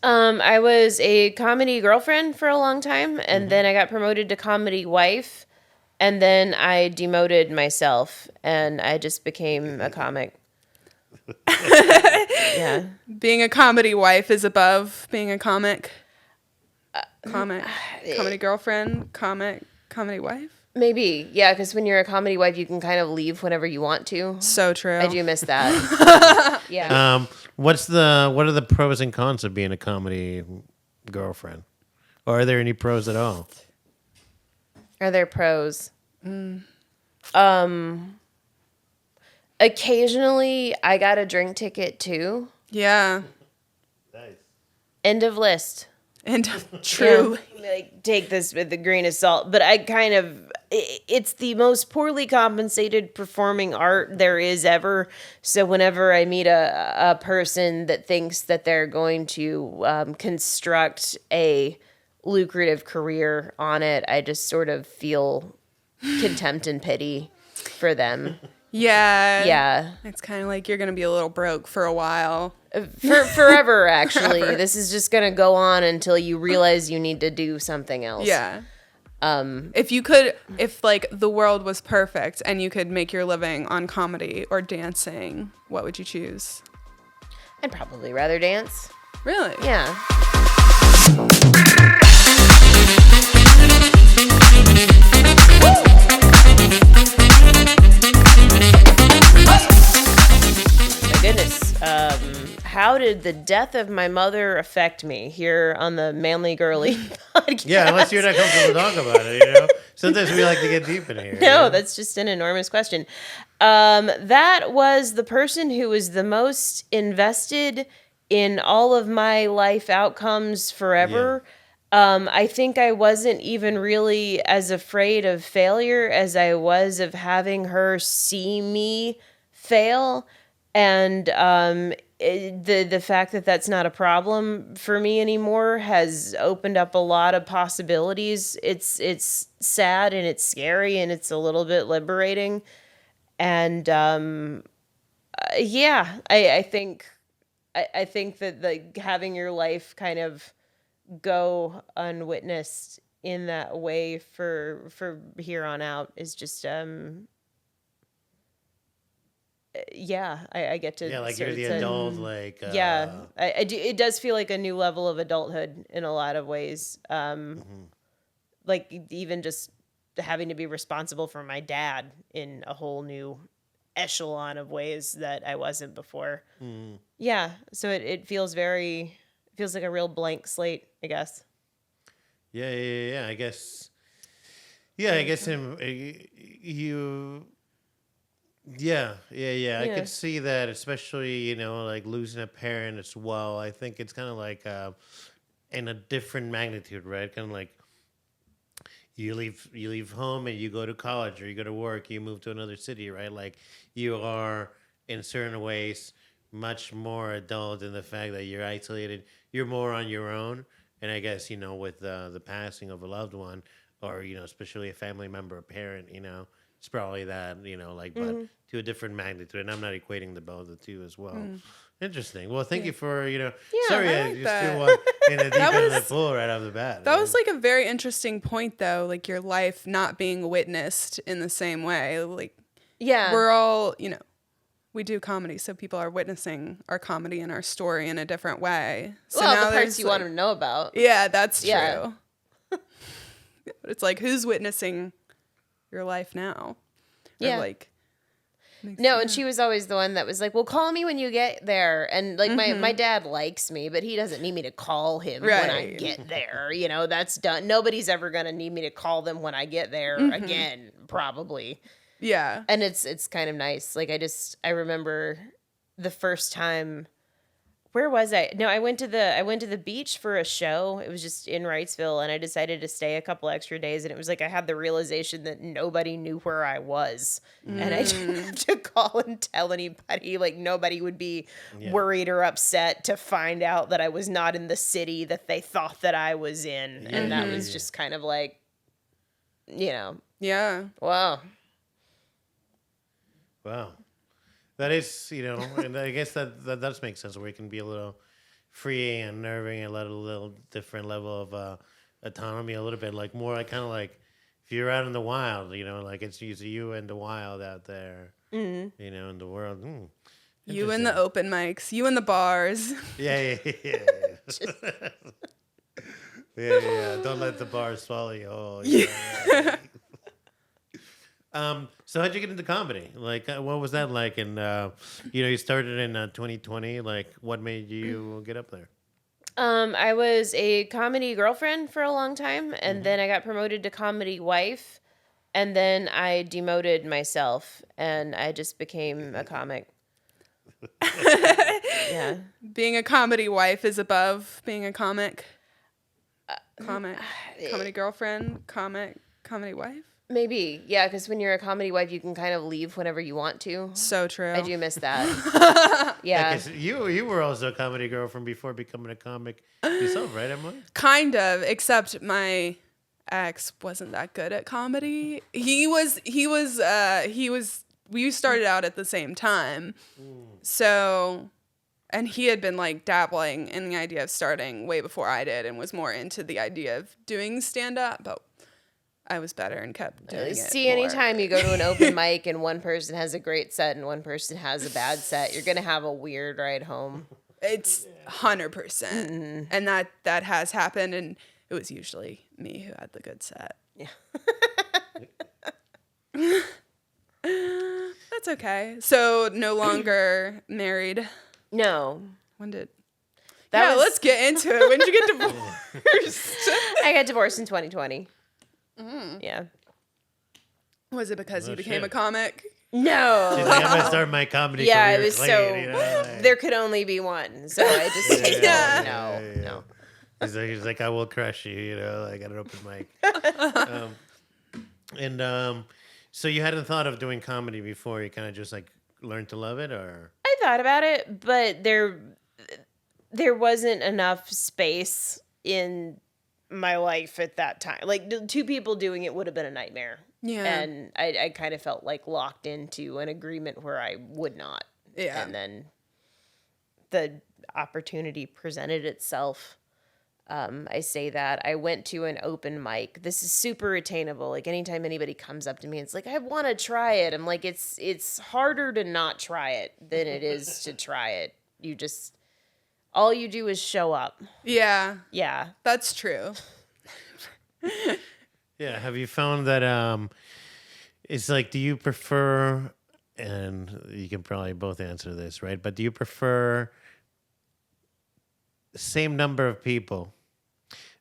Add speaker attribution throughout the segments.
Speaker 1: I was a comedy girlfriend for a long time, and then I got promoted to comedy wife, and then I demoted myself, and I just became a comic. Yeah.
Speaker 2: Being a comedy wife is above being a comic. Comedy girlfriend, comedy wife.
Speaker 1: Maybe, yeah, because when you're a comedy wife, you can kind of leave whenever you want to.
Speaker 2: So true.
Speaker 1: I do miss that. Yeah.
Speaker 3: What are the pros and cons of being a comedy girlfriend? Or are there any pros at all?
Speaker 1: Are there pros? Occasionally, I got a drink ticket too.
Speaker 2: Yeah.
Speaker 3: Nice.
Speaker 1: End of list.
Speaker 2: And true.
Speaker 1: Yeah. Like, take this with a grain of salt. But it's the most poorly compensated performing art there is ever. So whenever I meet a person that thinks that they're going to construct a lucrative career on it, I just sort of feel contempt and pity for them.
Speaker 2: Yeah.
Speaker 1: Yeah.
Speaker 2: It's kind of like you're going to be a little broke for a while.
Speaker 1: For forever, actually. Forever. This is just going to go on until you realize you need to do something else.
Speaker 2: Yeah. If like the world was perfect and you could make your living on comedy or dancing, what would you choose?
Speaker 1: I'd probably rather dance.
Speaker 2: Really?
Speaker 1: Yeah. My goodness. How did the death of my mother affect me here on the Manly Girly podcast?
Speaker 3: Yeah, unless you're not comfortable to talk about it, you know? Sometimes we like to get deep in here.
Speaker 1: No, that's just an enormous question. That was the person who was the most invested in all of my life outcomes forever. Yeah. I think I wasn't even really as afraid of failure as I was of having her see me fail. And the fact that that's not a problem for me anymore has opened up a lot of possibilities. It's sad and it's scary and it's a little bit liberating. And I think that like having your life kind of go unwitnessed in that way for here on out is just I get to
Speaker 3: like you're the adult, like
Speaker 1: I do. It does feel like a new level of adulthood in a lot of ways. Like even just having to be responsible for my dad in a whole new echelon of ways that I wasn't before. Yeah, so it feels like a real blank slate, I guess.
Speaker 3: Yeah. I guess. Yeah, I guess you. Yeah. I could see that, especially, like losing a parent as well. I think it's kind of like in a different magnitude, right? Kind of like you leave home and you go to college or you go to work, you move to another city, right? Like you are in certain ways much more adult in the fact that you're isolated, you're more on your own. And I guess, with the passing of a loved one or, especially a family member, a parent, it's probably that, but to a different magnitude. And I'm not equating the two as well. Interesting. Well, thank you for, sorry, I just threw one in the deep end of the pool right off the bat.
Speaker 2: That was like a very interesting point, though, like your life not being witnessed in the same way. Like, we're all, we do comedy, so people are witnessing our comedy and our story in a different way. So
Speaker 1: now the parts you want them to know about.
Speaker 2: Yeah, that's true. But it's like, who's witnessing your life now?
Speaker 1: Yeah.
Speaker 2: Or like,
Speaker 1: and she was always the one that was like, well, call me when you get there. And like my dad likes me, but he doesn't need me to call him when I get there. That's done. Nobody's ever going to need me to call them when I get there again, probably.
Speaker 2: Yeah.
Speaker 1: And it's kind of nice. Like I remember the first time, where was I? No, I went to the beach for a show. It was just in Wrightsville, and I decided to stay a couple extra days, and it was like I had the realization that nobody knew where I was. And I didn't have to call and tell anybody. Like nobody would be worried or upset to find out that I was not in the city that they thought that I was in. And that was just kind of like,
Speaker 2: Yeah.
Speaker 1: Wow.
Speaker 3: Wow. That is, and I guess that does make sense where it can be a little freeing and unnerving and a little different level of autonomy, a little bit like more like kind of like if you're out in the wild, you know, like it's usually you and the wild out there, you know, in the world.
Speaker 2: You in the open mics, you in the bars.
Speaker 3: Yeah. Yeah. Don't let the bar swallow you whole. Yeah. So how'd you get into comedy? Like, what was that like? And you know, you started in 2020. Like, what made you get up there?
Speaker 1: I was a comedy girlfriend for a long time, and then I got promoted to comedy wife, and then I demoted myself, and I just became a comic. Yeah.
Speaker 2: Being a comedy wife is above being a comic. Comedy girlfriend, comedy wife.
Speaker 1: Maybe, yeah, because when you're a comedy wife, you can kind of leave whenever you want to.
Speaker 2: So true.
Speaker 1: I do miss that. Yeah.
Speaker 3: 'Cause you were also a comedy girlfriend before becoming a comic yourself, right, Emily?
Speaker 2: Kind of, except my ex wasn't that good at comedy. We started out at the same time. So, and he had been like dabbling in the idea of starting way before I did and was more into the idea of doing stand up, but I was better and kept doing it.
Speaker 1: See, anytime you go to an open mic and one person has a great set and one person has a bad set, you're going to have a weird ride home.
Speaker 2: It's 100%. And that has happened, and it was usually me who had the good set.
Speaker 1: Yeah.
Speaker 2: That's okay. So no longer married.
Speaker 1: No.
Speaker 2: When did?
Speaker 1: That was-
Speaker 2: let's get into it. When did you get divorced?
Speaker 1: I got divorced in 2020. Yeah.
Speaker 2: Was it because you became a comic?
Speaker 1: No.
Speaker 3: She's like, I'm gonna start my comedy
Speaker 1: Yeah,
Speaker 3: career
Speaker 1: it was
Speaker 3: clean,
Speaker 1: so.
Speaker 3: you know, like-
Speaker 1: There could only be one, so I just take
Speaker 2: Yeah.
Speaker 1: it. No.
Speaker 3: He's like, I will crush you, you know, like at an open mic. So you hadn't thought of doing comedy before. You kind of just like learned to love it, or
Speaker 1: I thought about it, but there wasn't enough space in my life at that time. Like two people doing it would have been a nightmare.
Speaker 2: Yeah.
Speaker 1: And I kind of felt like locked into an agreement where I would not.
Speaker 2: Yeah.
Speaker 1: And then the opportunity presented itself. I say that. I went to an open mic. This is super attainable. Like anytime anybody comes up to me, it's like, I want to try it. I'm like, it's harder to not try it than it is to try it. All you do is show up.
Speaker 2: Yeah.
Speaker 1: Yeah.
Speaker 2: That's true.
Speaker 3: yeah. Have you found that it's like, do you prefer? And you can probably both answer this, right? But do you prefer the same number of people?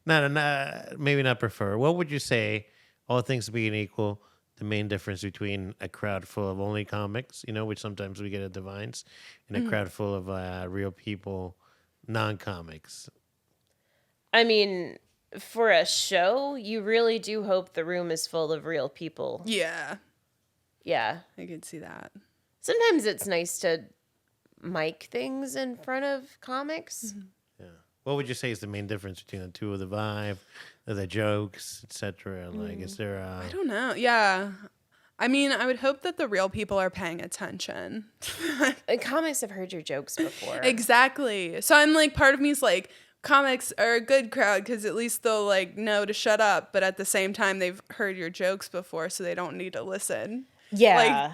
Speaker 3: Maybe not prefer. What would you say, all things being equal, the main difference between a crowd full of only comics, you know, which sometimes we get at Divines, and a crowd full of real people, non-comics?
Speaker 1: I mean, for a show, you really do hope the room is full of real people.
Speaker 2: Yeah.
Speaker 1: Yeah.
Speaker 2: I could see that.
Speaker 1: Sometimes it's nice to mic things in front of comics.
Speaker 3: Yeah. What would you say is the main difference between the two, of the vibe, the jokes, etc.? Like, is there a...
Speaker 2: I don't know. Yeah. I mean, I would hope that the real people are paying attention.
Speaker 1: Comics have heard your jokes before.
Speaker 2: Exactly. So I'm like, part of me is like, comics are a good crowd because at least they'll like know to shut up. But at the same time, they've heard your jokes before, so they don't need to listen.
Speaker 1: Yeah.
Speaker 2: Like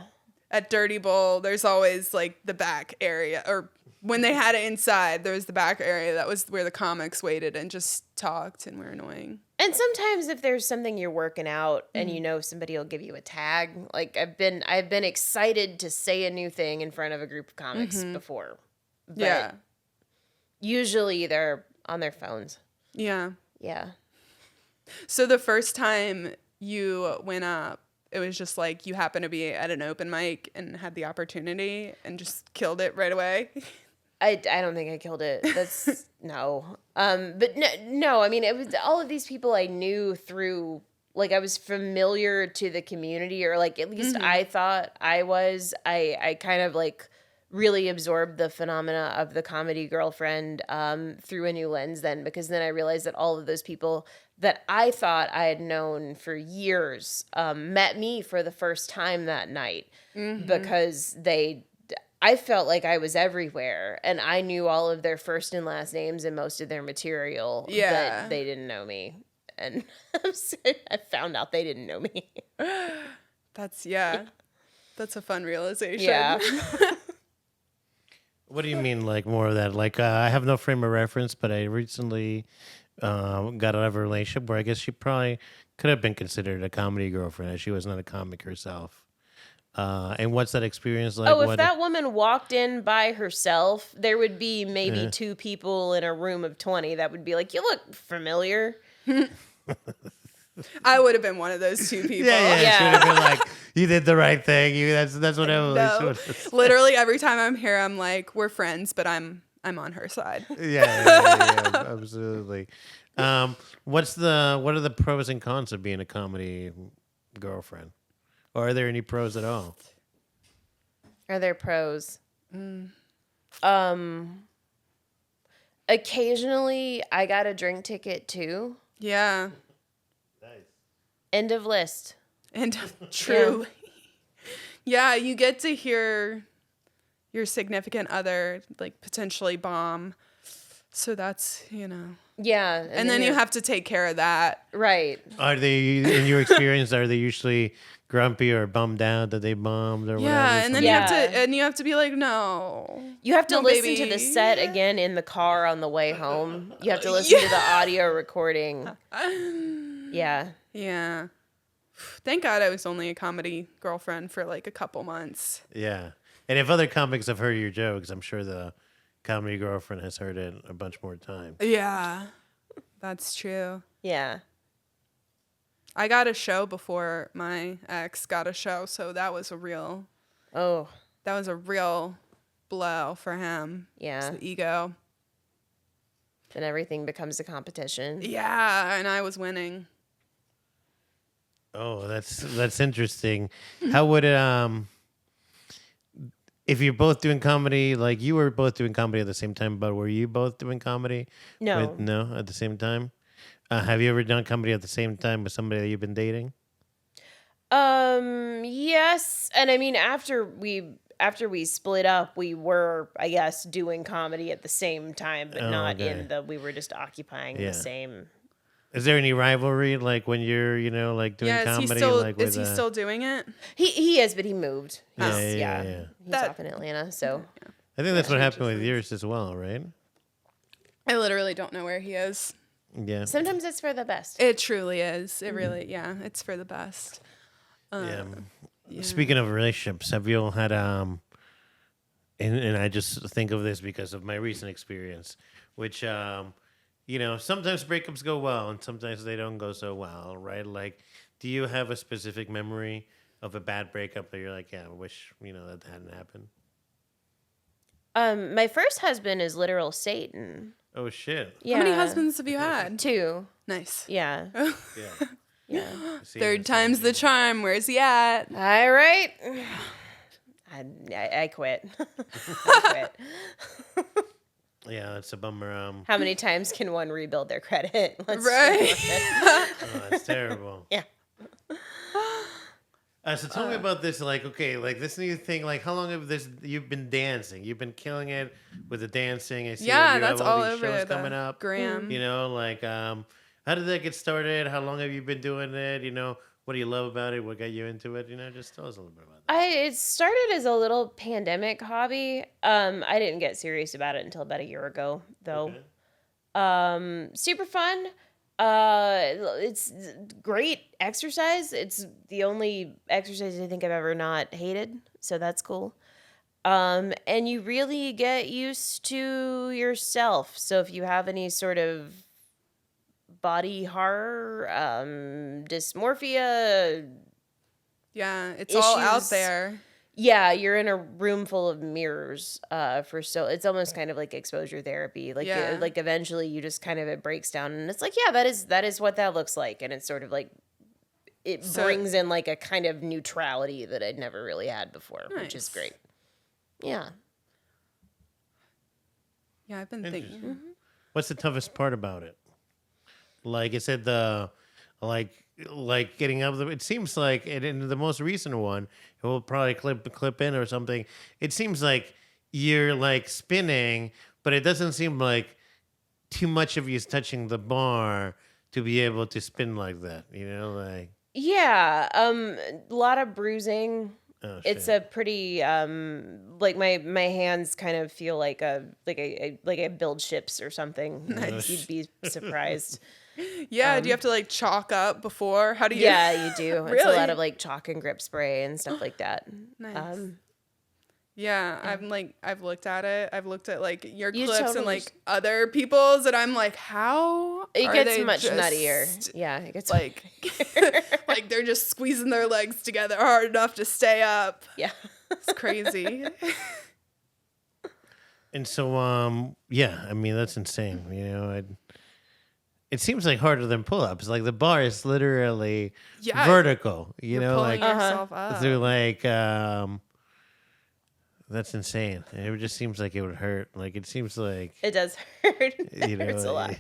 Speaker 2: at Dirty Bowl, there's always like the back area, or when they had it inside, there was the back area that was where the comics waited and just talked and were annoying.
Speaker 1: And sometimes if there's something you're working out and you know somebody will give you a tag, like I've been excited to say a new thing in front of a group of comics before. But
Speaker 2: Yeah.
Speaker 1: usually they're on their phones.
Speaker 2: Yeah.
Speaker 1: Yeah.
Speaker 2: So the first time you went up, it was just like you happened to be at an open mic and had the opportunity and just killed it right away.
Speaker 1: I don't think I killed it. That's no. But no, I mean, it was all of these people I knew through, like I was familiar to the community, or like at least I thought I was. I kind of like really absorbed the phenomena of the comedy girlfriend through a new lens then, because then I realized that all of those people that I thought I had known for years met me for the first time that night because I felt like I was everywhere, and I knew all of their first and last names and most of their material, but they didn't know me. And I found out they didn't know me.
Speaker 2: That's a fun realization.
Speaker 1: Yeah.
Speaker 3: What do you mean, like more of that? Like, I have no frame of reference, but I recently got out of a relationship where I guess she probably could have been considered a comedy girlfriend, as she was not a comic herself. And what's that experience like?
Speaker 1: Oh, if that woman walked in by herself, there would be maybe 2 people in a room of 20 that would be like, "You look familiar."
Speaker 2: I would have been one of those 2 people.
Speaker 3: Yeah. She would have been like, "You did the right thing." That's what Emily
Speaker 2: No. Literally every time I'm here, I'm like, "We're friends," but I'm on her side.
Speaker 3: Yeah, absolutely. What are the pros and cons of being a comedy girlfriend? Or are there any pros at all?
Speaker 1: Are there pros? Occasionally I got a drink ticket too.
Speaker 2: Yeah.
Speaker 3: Nice.
Speaker 1: End of list.
Speaker 2: And true. Yeah, you get to hear your significant other like potentially bomb. So that's,
Speaker 1: Yeah.
Speaker 2: And then you have to take care of that.
Speaker 1: Right.
Speaker 3: Are they, in your experience, are they usually grumpy or bummed out that they bombed or whatever?
Speaker 2: Yeah, and then you have to be like, no.
Speaker 1: You have to listen
Speaker 2: baby.
Speaker 1: to the set again in the car on the way home. You have to listen to the audio recording. Yeah.
Speaker 2: Yeah. Thank God I was only a comedy girlfriend for like a couple months.
Speaker 3: Yeah. And if other comics have heard your jokes, I'm sure the comedy girlfriend has heard it a bunch more times.
Speaker 2: Yeah. That's true.
Speaker 1: Yeah.
Speaker 2: I got a show before my ex got a show, so that was a real blow for him.
Speaker 1: Yeah.
Speaker 2: It's the ego.
Speaker 1: Then everything becomes a competition.
Speaker 2: Yeah, and I was winning.
Speaker 3: Oh, that's interesting. How would it if you're both doing comedy, like you were both doing comedy at the same time, but were you both doing comedy?
Speaker 1: No.
Speaker 3: No, at the same time? Have you ever done comedy at the same time with somebody that you've been dating?
Speaker 1: Yes. And I mean, after we split up, we were, I guess, doing comedy at the same time, but not in we were just occupying the same.
Speaker 3: Is there any rivalry, like when you're, like doing comedy?
Speaker 2: Is he still doing it?
Speaker 1: He is, but he moved.
Speaker 3: Yeah.
Speaker 1: He's off in Atlanta, so.
Speaker 3: I think that's what happened with yours as well, right?
Speaker 2: I literally don't know where he is.
Speaker 3: Yeah.
Speaker 1: Sometimes it's for the best.
Speaker 2: It truly is. It really, it's for the best.
Speaker 3: Yeah. Speaking of relationships, have you all had and I just think of this because of my recent experience, which sometimes breakups go well and sometimes they don't go so well, right? Like, do you have a specific memory of a bad breakup that you're like, yeah, I wish that hadn't happened?
Speaker 1: My first husband is literal Satan.
Speaker 3: Oh shit!
Speaker 1: Yeah.
Speaker 2: How many husbands have you had?
Speaker 1: 2.
Speaker 2: Nice.
Speaker 1: Yeah.
Speaker 3: Yeah.
Speaker 2: Third time's the charm. Where's he at?
Speaker 1: All right. I quit. I quit.
Speaker 3: Yeah, it's a bummer.
Speaker 1: How many times can one rebuild their credit?
Speaker 2: Right.
Speaker 3: Oh, that's terrible.
Speaker 1: Yeah.
Speaker 3: So tell me about this, this new thing. Like, how long have you've been dancing? You've been killing it with the dancing. I see you
Speaker 2: that's
Speaker 3: have
Speaker 2: all
Speaker 3: these
Speaker 2: over
Speaker 3: shows
Speaker 2: the
Speaker 3: coming up.
Speaker 2: gram.
Speaker 3: How did that get started? How long have you been doing it? What do you love about it? What got you into it? Just tell us a little bit about that.
Speaker 1: It started as a little pandemic hobby. I didn't get serious about it until about a year ago, though. Okay. Super fun. It's great exercise. It's the only exercise I think I've ever not hated, so that's cool. And you really get used to yourself. So if you have any sort of body horror, dysmorphia,
Speaker 2: it's
Speaker 1: issues,
Speaker 2: all out there.
Speaker 1: Yeah, you're in a room full of mirrors. It's almost kind of like exposure therapy. Like eventually you just kind of it breaks down, and it's like, yeah, that is what that looks like, and it's sort of like it brings in like a kind of neutrality that I'd never really had before, which is great. Yeah.
Speaker 2: Yeah, I've been thinking.
Speaker 3: What's the toughest part about it? Like I said, a like getting up. It seems like in the most recent one, it will probably clip in or something. It seems like you're like spinning, but it doesn't seem like too much of you is touching the bar to be able to spin like that. You know, like
Speaker 1: Yeah, a lot of bruising.
Speaker 3: oh
Speaker 1: It's
Speaker 3: shit.
Speaker 1: a pretty like my hands kind of feel like I build ships or something.
Speaker 2: Nice.
Speaker 1: You'd be surprised.
Speaker 2: Yeah, do you have to like chalk up before? How do you?
Speaker 1: Yeah, you do. It's a
Speaker 2: Really?
Speaker 1: lot of like chalk and grip spray and stuff like that.
Speaker 2: Nice. Yeah, I've looked at it. I've looked at like your
Speaker 1: You
Speaker 2: clips and
Speaker 1: totally
Speaker 2: like other people's, and I'm like, how
Speaker 1: It
Speaker 2: are
Speaker 1: gets
Speaker 2: they
Speaker 1: much
Speaker 2: just,
Speaker 1: nuttier. Yeah, it gets
Speaker 2: like like they're just squeezing their legs together hard enough to stay up.
Speaker 1: yeah.
Speaker 2: It's crazy.
Speaker 3: And so yeah, I mean that's insane. You know, it seems like harder than pull-ups. Like the bar is literally vertical. You
Speaker 2: You're
Speaker 3: know,
Speaker 2: pulling
Speaker 3: like
Speaker 2: yourself up.
Speaker 3: they're like that's insane. It just seems like it would hurt. Like it seems like
Speaker 1: It does hurt. It
Speaker 3: You know,
Speaker 1: hurts a lot.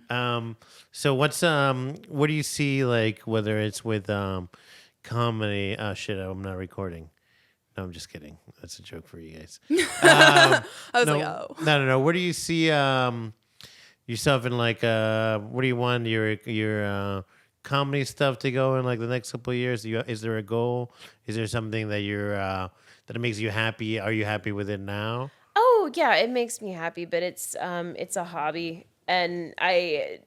Speaker 1: Yeah.
Speaker 3: So what do you see like whether it's with comedy? Oh shit, I'm not recording. No, I'm just kidding. That's a joke for you guys.
Speaker 2: I was
Speaker 3: no,
Speaker 2: like, oh.
Speaker 3: No. Where do you see yourself in like what do you want your comedy stuff to go in like the next couple of years? Is there a goal? Is there something that you're that makes you happy? Are you happy with it now?
Speaker 1: Oh yeah, it makes me happy, but it's a hobby, and I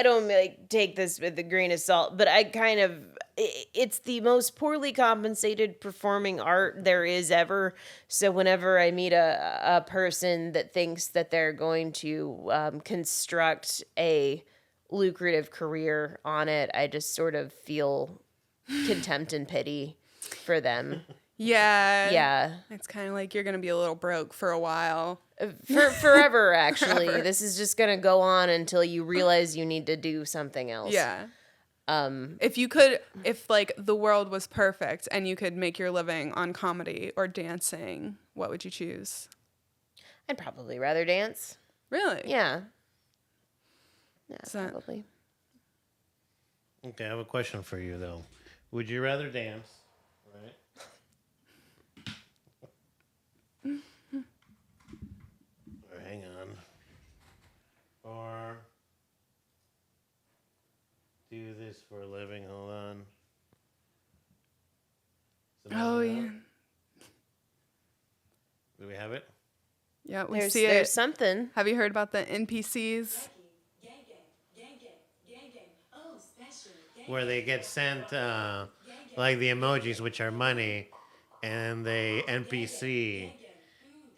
Speaker 1: don't like take this with a grain of salt, but I kind of it's the most poorly compensated performing art there is ever. So whenever I meet a person that thinks that they're going to construct a lucrative career on it, I just sort of feel contempt and pity for them.
Speaker 2: Yeah.
Speaker 1: Yeah.
Speaker 2: It's kind of like you're going to be a little broke for a while.
Speaker 1: For forever, actually. Forever. This is just going to go on until you realize you need to do something else.
Speaker 2: Yeah. If like the world was perfect and you could make your living on comedy or dancing, what would you choose?
Speaker 1: I'd probably rather dance.
Speaker 2: Really?
Speaker 1: Yeah. Yeah, probably.
Speaker 3: Okay, I have a question for you though. Would you rather dance, right? Or hang on. Or do this for a living. Hold on.
Speaker 2: Oh, yeah.
Speaker 3: Do we have it?
Speaker 2: Yeah,
Speaker 1: There's
Speaker 2: see it.
Speaker 1: Something.
Speaker 2: Have you heard about the NPCs?
Speaker 3: Where they get sent like the emojis, which are money, and the NPC,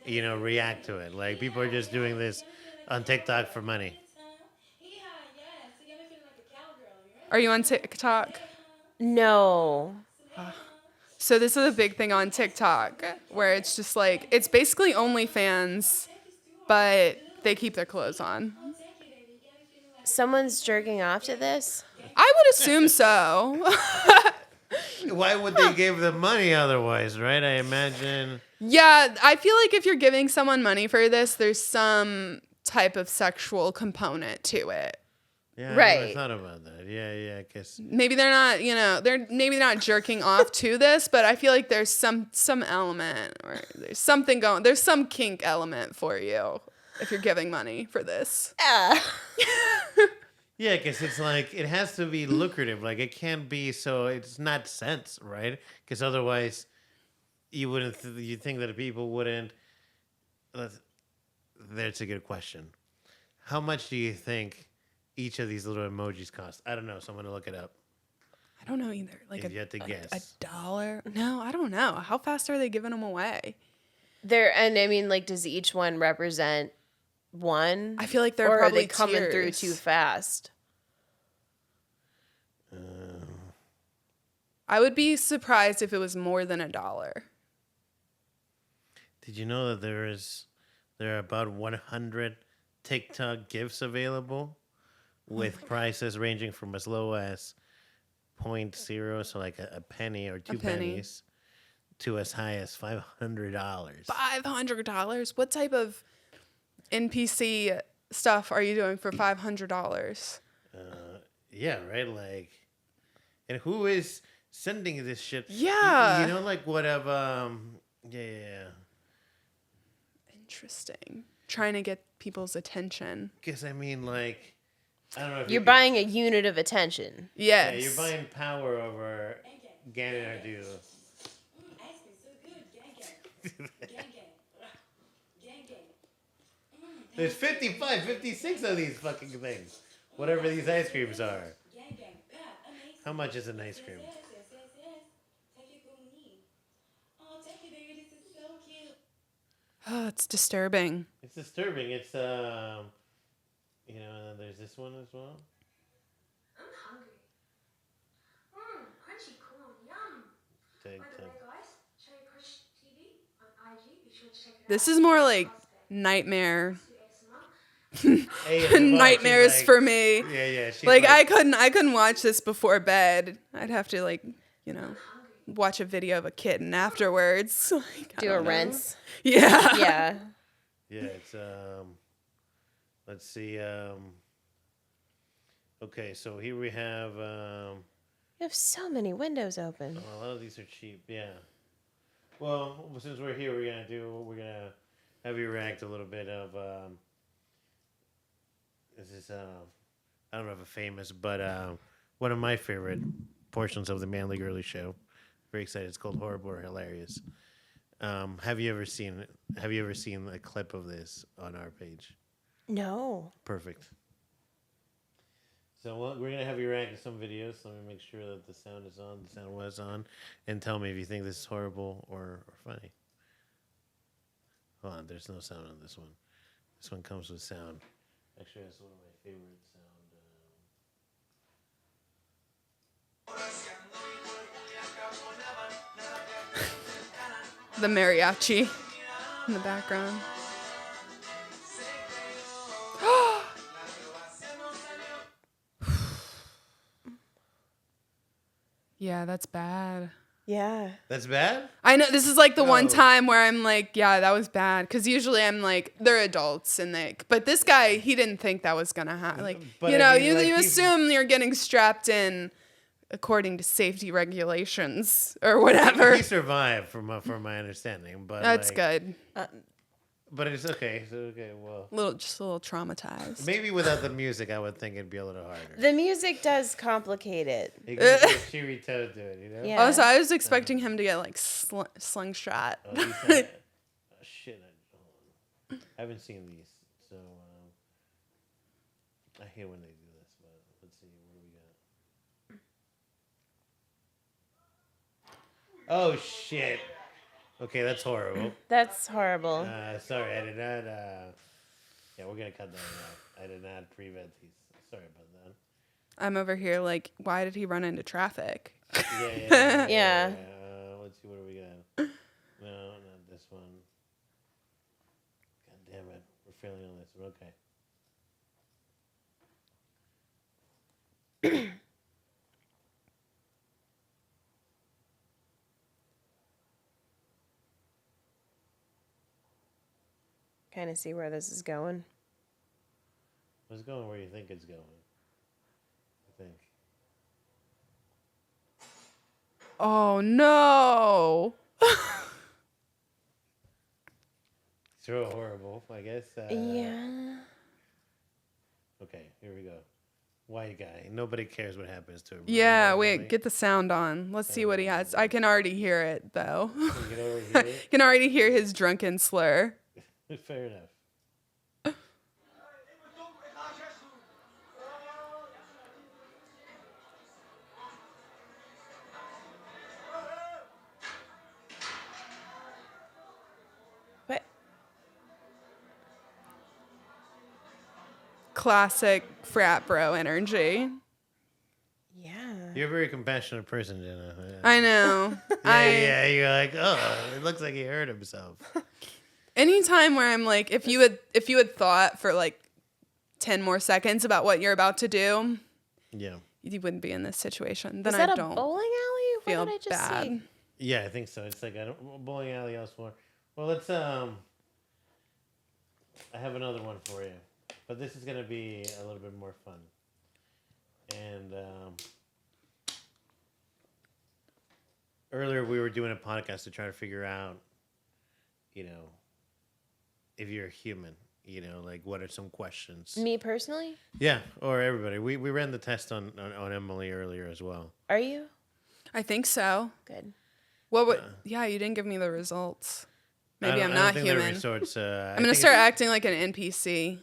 Speaker 3: react to it. Like people are just doing this on TikTok for money.
Speaker 2: Are you on TikTok?
Speaker 1: No.
Speaker 2: So this is a big thing on TikTok where it's just like, it's basically OnlyFans, but they keep their clothes on.
Speaker 1: Someone's jerking off to this?
Speaker 2: I would assume so.
Speaker 3: Why would they give them money otherwise, right? I imagine.
Speaker 2: Yeah, I feel like if you're giving someone money for this, there's some type of sexual component to it.
Speaker 3: Yeah,
Speaker 1: right.
Speaker 3: I never thought about that. Yeah, I guess.
Speaker 2: Maybe they're not, they're not jerking off to this, but I feel like there's some element or there's something going. There's some kink element for you if you're giving money for this.
Speaker 3: Yeah, because it's like it has to be lucrative. Like it can't be so. It's not sense, right? Because otherwise, you wouldn't. You think that people wouldn't. That's a good question. How much do you think each of these little emojis cost? I don't know. Someone to look it up.
Speaker 2: I don't know either. Like
Speaker 3: if you had to guess.
Speaker 2: $1? No, I don't know. How fast are they giving them away?
Speaker 1: And I mean, like, does each one represent one?
Speaker 2: I feel like they're
Speaker 1: or
Speaker 2: probably
Speaker 1: are they coming
Speaker 2: tiers.
Speaker 1: through too fast?
Speaker 2: I would be surprised if it was more than $1.
Speaker 3: Did you know that there are about 100 TikTok gifts available with prices ranging from as low as 0.0, so like a penny or two pennies, to as high as $500.
Speaker 2: $500? What type of NPC stuff are you doing for $500?
Speaker 3: Yeah, right. Like, and who is sending this shit?
Speaker 2: Yeah.
Speaker 3: You know, like whatever. Yeah.
Speaker 2: Interesting. Trying to get people's attention.
Speaker 3: Because I mean, like, I don't know if
Speaker 1: You're buying a unit of attention.
Speaker 2: Yes.
Speaker 3: Yeah, you're buying power over Gannon or Dude. There's 55, 56 of these fucking things. Whatever these ice creams are. How much is an ice cream?
Speaker 2: Oh, it's disturbing.
Speaker 3: It's disturbing. It's you know, there's this one as well.
Speaker 4: I'm hungry. Crunchy corn, yum. By the way, guys, Cherry Crush TV on IG. Be sure to check it out.
Speaker 2: This is more like nightmare.
Speaker 3: Hey,
Speaker 2: Nightmares
Speaker 3: like,
Speaker 2: for me.
Speaker 3: Yeah. She's
Speaker 2: Like I couldn't watch this before bed. I'd have to like, you know, watch a video of a kitten afterwards. Like,
Speaker 1: Do a rinse.
Speaker 2: Yeah.
Speaker 1: Yeah.
Speaker 3: Yeah, it's let's see, okay, so here we have
Speaker 1: You have so many windows open.
Speaker 3: a lot of these are cheap, yeah. Well, since we're here, we're gonna have you react a little bit of this is I don't know if it's famous, but one of my favorite portions of the Manly Girly Show. Very excited. It's called Horrible or Hilarious. Have you ever seen a clip of this on our page?
Speaker 1: No.
Speaker 3: Perfect. So we're gonna have you react to some videos. Let me make sure that the sound is on. The sound was on, and tell me if you think this is horrible or funny. Hold on, there's no sound on this one. This one comes with sound. Actually, that's one of my favorite sound.
Speaker 2: The mariachi in the background. Yeah, that's bad.
Speaker 1: Yeah.
Speaker 3: That's bad?
Speaker 2: I know this is like the one
Speaker 3: No.
Speaker 2: time where I'm like, yeah, that was bad. Because usually I'm like, they're adults and but this guy, he didn't think that was gonna happen. Like,
Speaker 3: But
Speaker 2: you
Speaker 3: I
Speaker 2: know,
Speaker 3: mean, like,
Speaker 2: you
Speaker 3: he-
Speaker 2: assume you're getting strapped in according to safety regulations or whatever.
Speaker 3: He survived, from my understanding. But
Speaker 2: That's
Speaker 3: like,
Speaker 2: good.
Speaker 3: But it's okay. So well,
Speaker 2: Just a little traumatized.
Speaker 3: maybe without the music, I would think it'd be a little harder.
Speaker 1: The music does complicate it.
Speaker 3: You can get a cheery toe to it, you know?
Speaker 1: Yeah.
Speaker 2: Also, I was expecting him to get like slingshot.
Speaker 3: Oh, these are- oh, shit. Hold on. I haven't seen these, so I hate when they do this. But let's see what we got. Oh shit. Okay, that's horrible.
Speaker 1: That's horrible.
Speaker 3: Sorry, I did not. Yeah, we're gonna cut that out. I did not prevent these. Sorry about that.
Speaker 2: I'm over here like, why did he run into traffic?
Speaker 3: Yeah.
Speaker 1: Yeah.
Speaker 3: Let's see, what do we got? No, not this one. God damn it. We're failing on this one. Okay.
Speaker 1: Kind of see where this is going.
Speaker 3: It's going where you think it's going. I think.
Speaker 2: Oh no.
Speaker 3: It's real horrible, I guess.
Speaker 1: Yeah.
Speaker 3: Okay, here we go. White guy. Nobody cares what happens to him.
Speaker 2: Yeah, wait, get the sound on. Let's see what he has. I can already hear it though.
Speaker 3: You can already hear it?
Speaker 2: Can already hear his drunken slur.
Speaker 3: Fair enough.
Speaker 1: But
Speaker 2: Classic frat bro energy.
Speaker 1: yeah.
Speaker 3: You're a very compassionate person, Jenna.
Speaker 2: I know.
Speaker 3: Yeah, you're like, oh, it looks like he hurt himself.
Speaker 2: Anytime where I'm like, if you had thought for like 10 more seconds about what you're about to do,
Speaker 3: Yeah.
Speaker 2: you wouldn't be in this situation. Then
Speaker 1: Is that
Speaker 2: I
Speaker 1: a
Speaker 2: don't
Speaker 1: bowling alley? What
Speaker 2: feel
Speaker 1: did I just
Speaker 2: bad.
Speaker 1: see?
Speaker 3: Yeah, I think so. It's like a bowling alley else for. Well, let's I have another one for you, but this is gonna be a little bit more fun. And earlier we were doing a podcast to try to figure out, you know, if you're a human, you know, like what are some questions?
Speaker 1: Me personally?
Speaker 3: Yeah, or everybody. We ran the test on Emily earlier as well.
Speaker 1: Are you?
Speaker 2: I think so.
Speaker 1: Good.
Speaker 2: What would? Yeah, you didn't give me the results. Maybe I'm
Speaker 3: I
Speaker 2: not
Speaker 3: don't think
Speaker 2: human.
Speaker 3: Resorts,
Speaker 2: I'm gonna start acting like an NPC.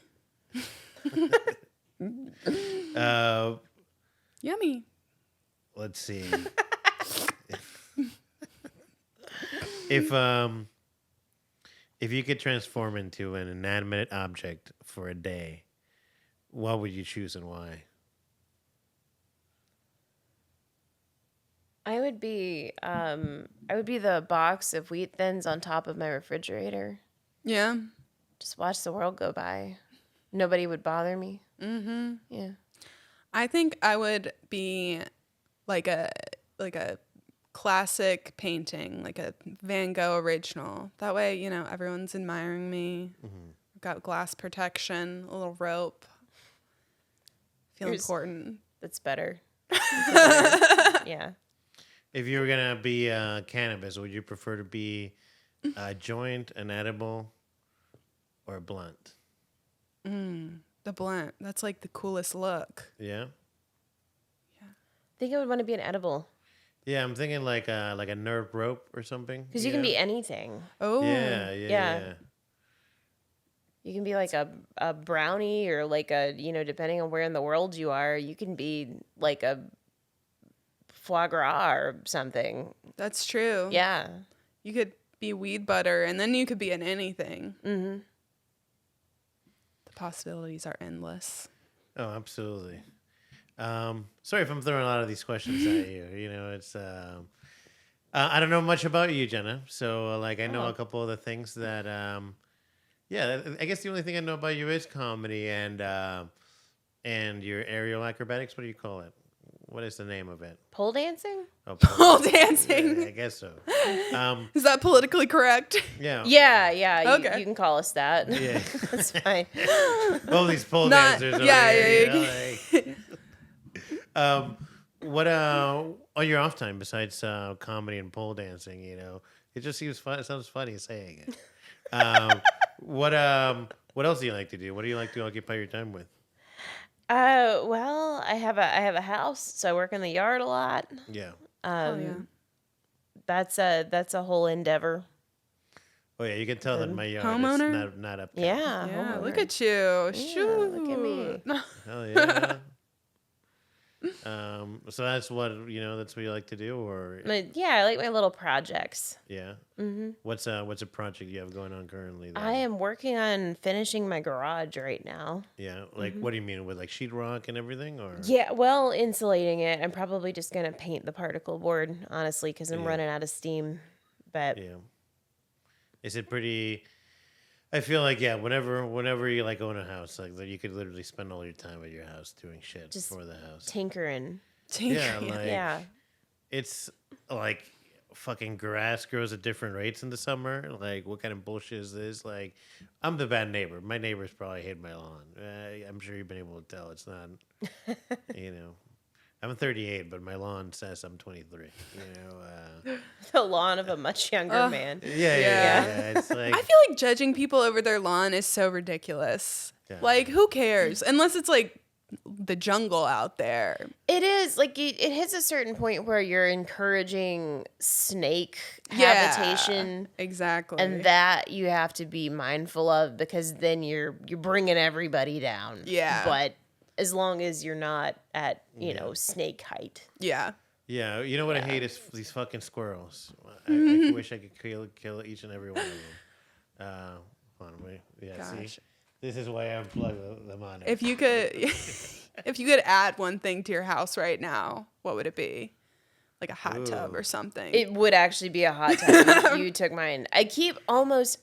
Speaker 2: Yummy.
Speaker 3: Let's see. If you could transform into an inanimate object for a day, what would you choose and why?
Speaker 1: I would be the box of wheat thins on top of my refrigerator.
Speaker 2: Yeah.
Speaker 1: Just watch the world go by. Nobody would bother me. Mm-hmm. Yeah.
Speaker 2: I think I would be like a classic painting, like a Van Gogh original. That way, you know, everyone's admiring me. Mm-hmm. I've got glass protection, a little rope. Feel important.
Speaker 1: That's better. Yeah.
Speaker 3: If you were gonna be cannabis, would you prefer to be a joint, an edible, or a blunt?
Speaker 2: The blunt. That's like the coolest look.
Speaker 3: Yeah.
Speaker 1: I think I would want to be an edible.
Speaker 3: Yeah, I'm thinking like a nerve rope or something.
Speaker 1: Because you can be anything.
Speaker 2: Oh.
Speaker 3: Yeah.
Speaker 1: You can be like a brownie or like a, you know, depending on where in the world you are, you can be like a foie gras or something.
Speaker 2: That's true.
Speaker 1: Yeah.
Speaker 2: You could be weed butter and then you could be in anything.
Speaker 1: Mm-hmm.
Speaker 2: The possibilities are endless.
Speaker 3: Oh, absolutely. Sorry if I'm throwing a lot of these questions at you. You know, it's I don't know much about you, Jenna. So like I know a couple of the things that I guess the only thing I know about you is comedy and your aerial acrobatics. What do you call it? What is the name of it?
Speaker 1: Pole dancing?
Speaker 3: Oh,
Speaker 2: Pole dancing.
Speaker 3: Yeah, I guess so.
Speaker 2: Is that politically correct?
Speaker 3: Yeah.
Speaker 1: Yeah.
Speaker 2: Okay.
Speaker 1: You can call us that.
Speaker 3: Yeah.
Speaker 1: That's fine.
Speaker 3: All these pole dancers. Over here,
Speaker 2: Yeah.
Speaker 3: What on your off time besides comedy and pole dancing? You know, it just seems fun. It sounds funny saying it. What else do you like to do? What do you like to occupy your time with?
Speaker 1: Well, I have a house, so I work in the yard a lot.
Speaker 3: Yeah.
Speaker 1: That's a whole endeavor.
Speaker 3: Oh yeah, you can tell that my yard
Speaker 2: homeowner?
Speaker 3: is not up.
Speaker 1: Yeah.
Speaker 2: Yeah,
Speaker 1: homeowner.
Speaker 2: look at you.
Speaker 1: Yeah,
Speaker 2: Shoot.
Speaker 1: look at me.
Speaker 3: Hell yeah. So that's what that's what you like to do, or
Speaker 1: Yeah, I like my little projects.
Speaker 3: yeah. Mm-hmm. What's a project you have going on currently? Then?
Speaker 1: I am working on finishing my garage right now.
Speaker 3: Yeah, like what do you mean with like sheetrock and everything, or?
Speaker 1: Yeah, well, insulating it. I'm probably just gonna paint the particle board, honestly, because I'm running out of steam. But
Speaker 3: yeah, is it pretty? I feel like whenever you like own a house, like you could literally spend all your time at your house doing shit
Speaker 1: just
Speaker 3: for the house.
Speaker 1: tinkering.
Speaker 3: Yeah, like
Speaker 1: Yeah.
Speaker 3: it's like fucking grass grows at different rates in the summer. Like, what kind of bullshit is this? Like, I'm the bad neighbor. My neighbors probably hate my lawn. I'm sure you've been able to tell. It's not, I'm 38, but my lawn says I'm 23.
Speaker 1: The lawn of a much younger man.
Speaker 3: Yeah. It's like
Speaker 2: I feel like judging people over their lawn is so ridiculous.
Speaker 3: Yeah.
Speaker 2: Like, who cares? Unless it's like the jungle out there.
Speaker 1: It is like it hits a certain point where you're encouraging snake habitation,
Speaker 2: Exactly.
Speaker 1: and that you have to be mindful of because then you're bringing everybody down.
Speaker 2: Yeah.
Speaker 1: But as long as you're not at snake height.
Speaker 2: Yeah.
Speaker 3: Yeah, you know what I hate is these fucking squirrels. I wish I could kill each and every one of them. Hold on, wait. Yeah,
Speaker 2: Gosh.
Speaker 3: see? This is why I unplug them on it.
Speaker 2: If you could add one thing to your house right now, what would it be? Like a hot tub or something.
Speaker 1: It would actually be a hot tub. You took mine. I keep almost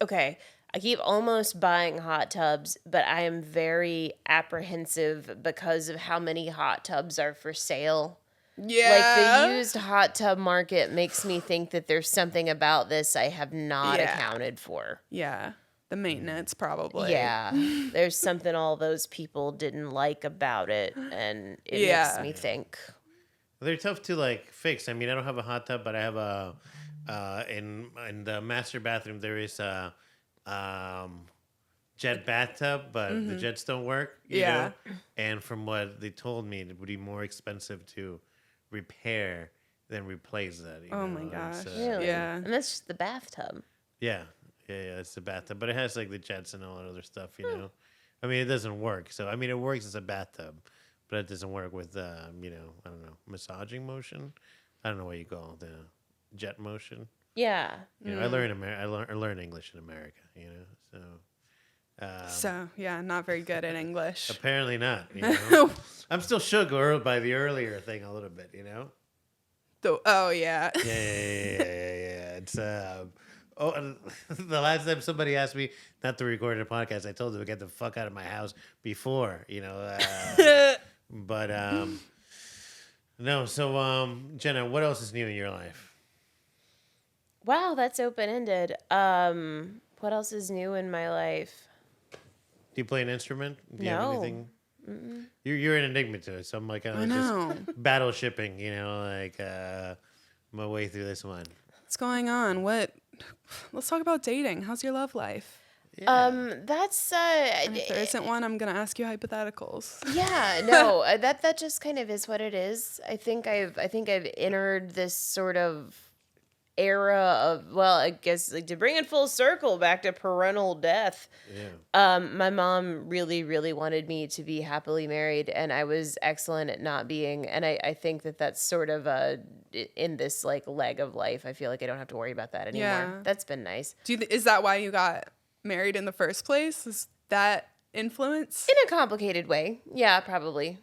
Speaker 1: buying hot tubs, but I am very apprehensive because of how many hot tubs are for sale.
Speaker 2: Yeah.
Speaker 1: Like the used hot tub market makes me think that there's something about this I have not accounted for.
Speaker 2: Yeah. the maintenance, probably.
Speaker 1: Yeah, there's something all those people didn't like about it, and it makes me think.
Speaker 3: They're tough to like fix. I mean, I don't have a hot tub, but I have a in the master bathroom there is a jet bathtub, but the jets don't work. You know? And from what they told me, it would be more expensive to repair than replace that. You know?
Speaker 2: My gosh.
Speaker 1: Really?
Speaker 2: Yeah.
Speaker 1: And that's just the bathtub.
Speaker 3: Yeah, it's the bathtub, but it has like the jets and all that other stuff. You know, I mean, it doesn't work. So I mean, it works as a bathtub, but it doesn't work with I don't know, massaging motion. I don't know what you call the jet motion.
Speaker 1: Yeah.
Speaker 3: You know, I learned English in America. You know,
Speaker 2: So yeah, not very good at English.
Speaker 3: apparently not. You know? I'm still shook by the earlier thing a little bit. You know.
Speaker 2: Oh yeah.
Speaker 3: Yeah. It's and the last time somebody asked me not to record a podcast, I told them to get the fuck out of my house before, you know. But no. So Jenna, what else is new in your life?
Speaker 1: Wow, that's open ended. What else is new in my life?
Speaker 3: Do you play an instrument? Do you
Speaker 1: No.
Speaker 3: have anything? You're an enigma to it, so I'm like just battle shipping, you know, like my way through this one.
Speaker 2: What's going on? Let's talk about dating. How's your love life?
Speaker 1: That's
Speaker 2: And if there isn't one, I'm gonna ask you hypotheticals.
Speaker 1: yeah, no, that just kind of is what it is. I think I've entered this sort of era of, well, I guess like to bring it full circle back to parental death.
Speaker 3: Yeah.
Speaker 1: My mom really, really wanted me to be happily married, and I was excellent at not being. And I think that's sort of in this like leg of life. I feel like I don't have to worry about that anymore.
Speaker 2: Yeah.
Speaker 1: That's been nice.
Speaker 2: Is that why you got married in the first place? Is that influence?
Speaker 1: In a complicated way. Yeah, probably.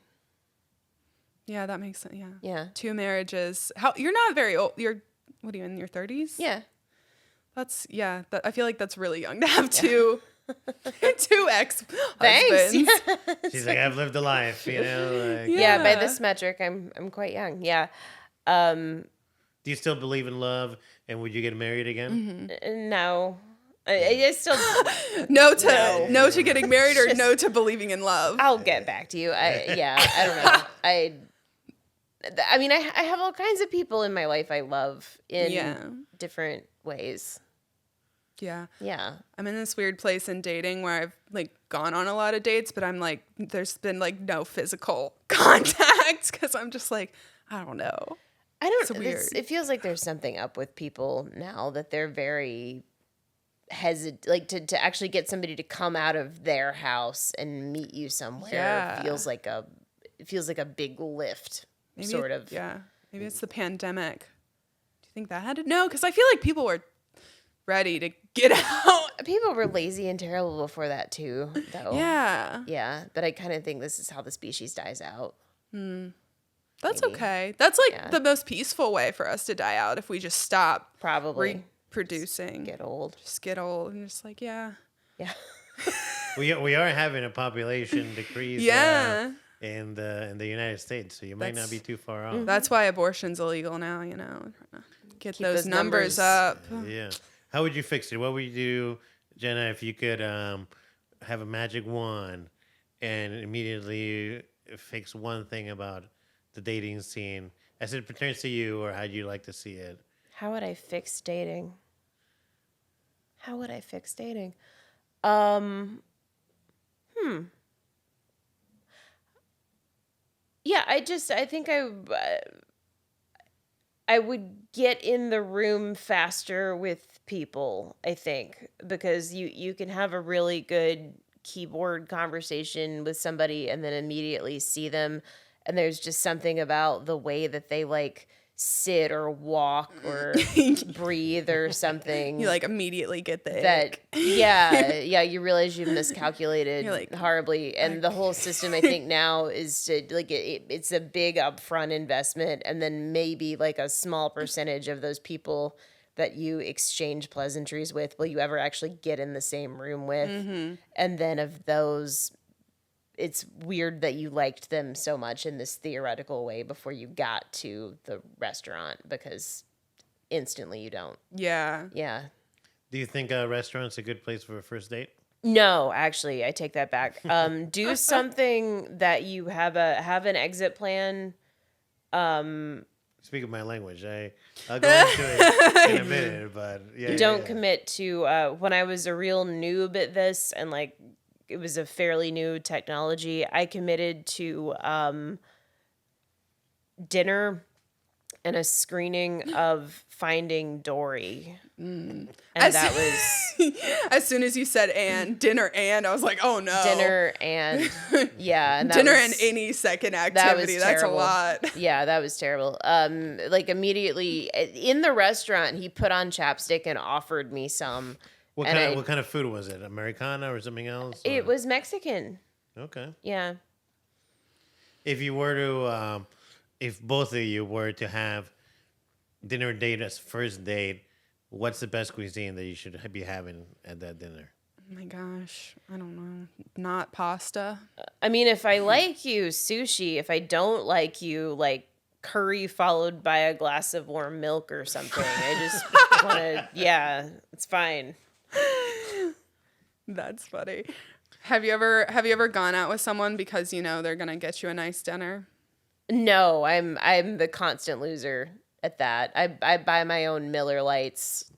Speaker 2: Yeah, that makes sense. Yeah.
Speaker 1: Yeah.
Speaker 2: 2 marriages. You're not very old. What are you, in your 30s?
Speaker 1: Yeah.
Speaker 2: I feel like that's really young to have two ex-husbands.
Speaker 1: Thanks. Yeah.
Speaker 3: She's like, I've lived a life, you know. Like,
Speaker 1: Yeah, by this metric, I'm quite young. Yeah.
Speaker 3: Do you still believe in love, and would you get married again?
Speaker 1: No. I still
Speaker 2: no to getting married, or no to believing in love.
Speaker 1: I'll get back to you. I don't know. I mean, I have all kinds of people in my life I love in different ways.
Speaker 2: Yeah.
Speaker 1: Yeah.
Speaker 2: I'm in this weird place in dating where I've like gone on a lot of dates, but I'm like, there's been like no physical contact because I'm just like, I don't know.
Speaker 1: It's weird. It feels like there's something up with people now that they're very hesitant, like to actually get somebody to come out of their house and meet you somewhere. Feels like a big lift.
Speaker 2: Maybe
Speaker 1: sort of.
Speaker 2: Yeah. Maybe it's the pandemic. Do you think that had to? No, because I feel like people were ready to get out.
Speaker 1: People were lazy and terrible before that too, though.
Speaker 2: Yeah.
Speaker 1: Yeah. But I kind of think this is how the species dies out.
Speaker 2: That's okay. That's like the most peaceful way for us to die out if we just stop
Speaker 1: Probably.
Speaker 2: reproducing.
Speaker 1: Get old.
Speaker 2: Just get old and just like, yeah.
Speaker 1: Yeah.
Speaker 3: We are having a population decrease.
Speaker 2: Yeah.
Speaker 3: In the United States, so you might not be too far off.
Speaker 2: That's why abortion's illegal now, you know. Get those numbers up.
Speaker 3: Yeah. How would you fix it? What would you do, Jenna, if you could have a magic wand and immediately fix one thing about the dating scene as it pertains to you, or how'd you like to see it?
Speaker 1: How would I fix dating? Yeah, I think I would get in the room faster with people, I think, because you can have a really good keyboard conversation with somebody and then immediately see them, and there's just something about the way that they like sit or walk or breathe or something.
Speaker 2: You like immediately get the
Speaker 1: that
Speaker 2: ick.
Speaker 1: You realize you've miscalculated horribly, and the whole system I think now is to like it's a big upfront investment, and then maybe like a small percentage of those people that you exchange pleasantries with will you ever actually get in the same room with. And then of those, it's weird that you liked them so much in this theoretical way before you got to the restaurant, because instantly you don't.
Speaker 2: Yeah.
Speaker 1: Yeah.
Speaker 3: Do you think a restaurant's a good place for a first date?
Speaker 1: No, actually, I take that back. Do something that you have an exit plan.
Speaker 3: Speak of my language. I'll go into it in a minute, but
Speaker 1: Don't commit to when I was a real noob at this and like it was a fairly new technology, I committed to dinner and a screening of Finding Dory. And that was
Speaker 2: as soon as you said dinner I was like, oh no.
Speaker 1: Dinner and and
Speaker 2: dinner and any second activity. That's a lot.
Speaker 1: Yeah, that was terrible. Like immediately in the restaurant, he put on chapstick and offered me some.
Speaker 3: What kind of food was it? Americana or something else? Or?
Speaker 1: It was Mexican.
Speaker 3: Okay.
Speaker 1: Yeah.
Speaker 3: If you were to, if both of you were to have dinner date as first date, what's the best cuisine that you should be having at that dinner?
Speaker 2: Oh my gosh, I don't know. Not pasta.
Speaker 1: I mean, if I like you, sushi. If I don't like you, like curry followed by a glass of warm milk or something. I just want to, it's fine.
Speaker 2: That's funny. Have you ever gone out with someone because you know they're gonna get you a nice dinner?
Speaker 1: No, I'm the constant loser at that. I buy my own Miller Lights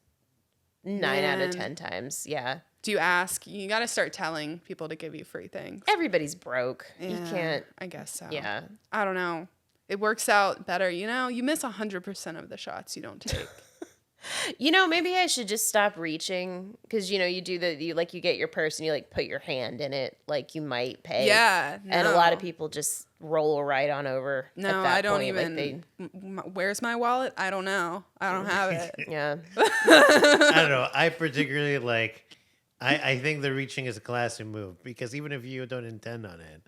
Speaker 1: 9 out of 10 times. Yeah.
Speaker 2: Do you ask? You got to start telling people to give you free things.
Speaker 1: Everybody's broke.
Speaker 2: Yeah,
Speaker 1: you can't.
Speaker 2: I guess so.
Speaker 1: Yeah.
Speaker 2: I don't know. It works out better. You know, you miss 100% of the shots you don't take.
Speaker 1: Maybe I should just stop reaching because, you do you get your purse and you like put your hand in it like you might pay.
Speaker 2: Yeah. No.
Speaker 1: And a lot of people just roll right on over.
Speaker 2: No,
Speaker 1: at that
Speaker 2: I don't
Speaker 1: point.
Speaker 2: even. Where's my wallet? I don't know. I don't have it.
Speaker 1: Yeah.
Speaker 3: I don't know. I particularly I think the reaching is a classy move because even if you don't intend on it,